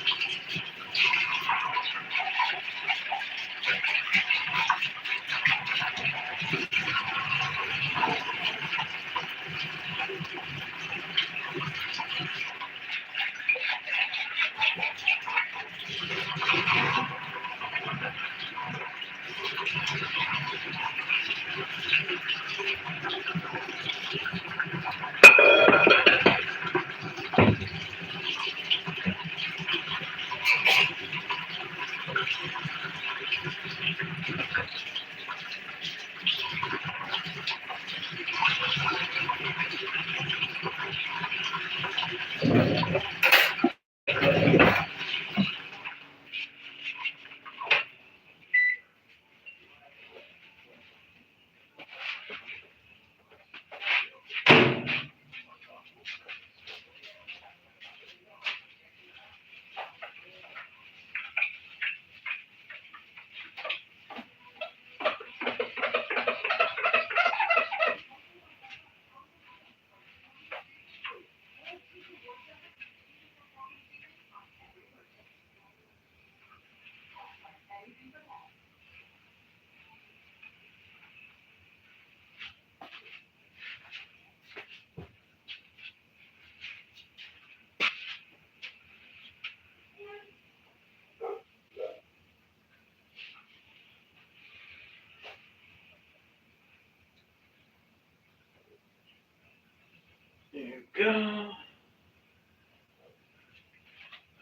go.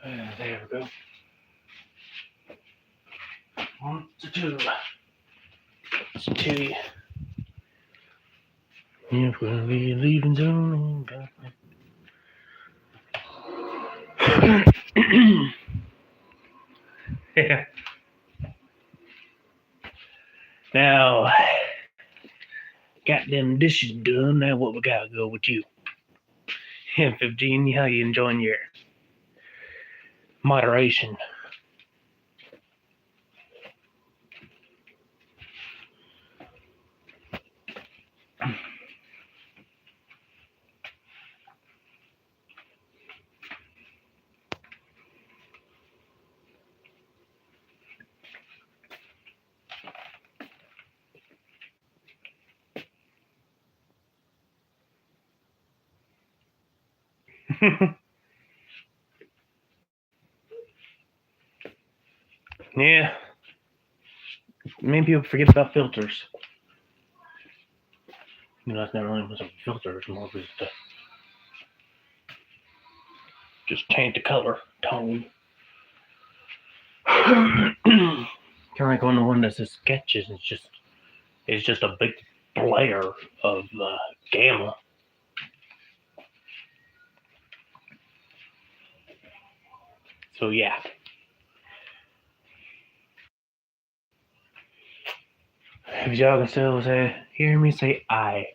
There we go. 1 to 2. It's 2. If we're gonna be leaving soon. Yeah. Now, got them dishes done. Now, what we gotta go with you? Yeah, 15. How you enjoying your moderation? Yeah. Many people forget about filters. You know, that's not really much of a filter. It's more of just to change the color tone. Kind of like on the one that's just sketches. It's just a big blare of gamma. So yeah. If y'all can still hear me say I.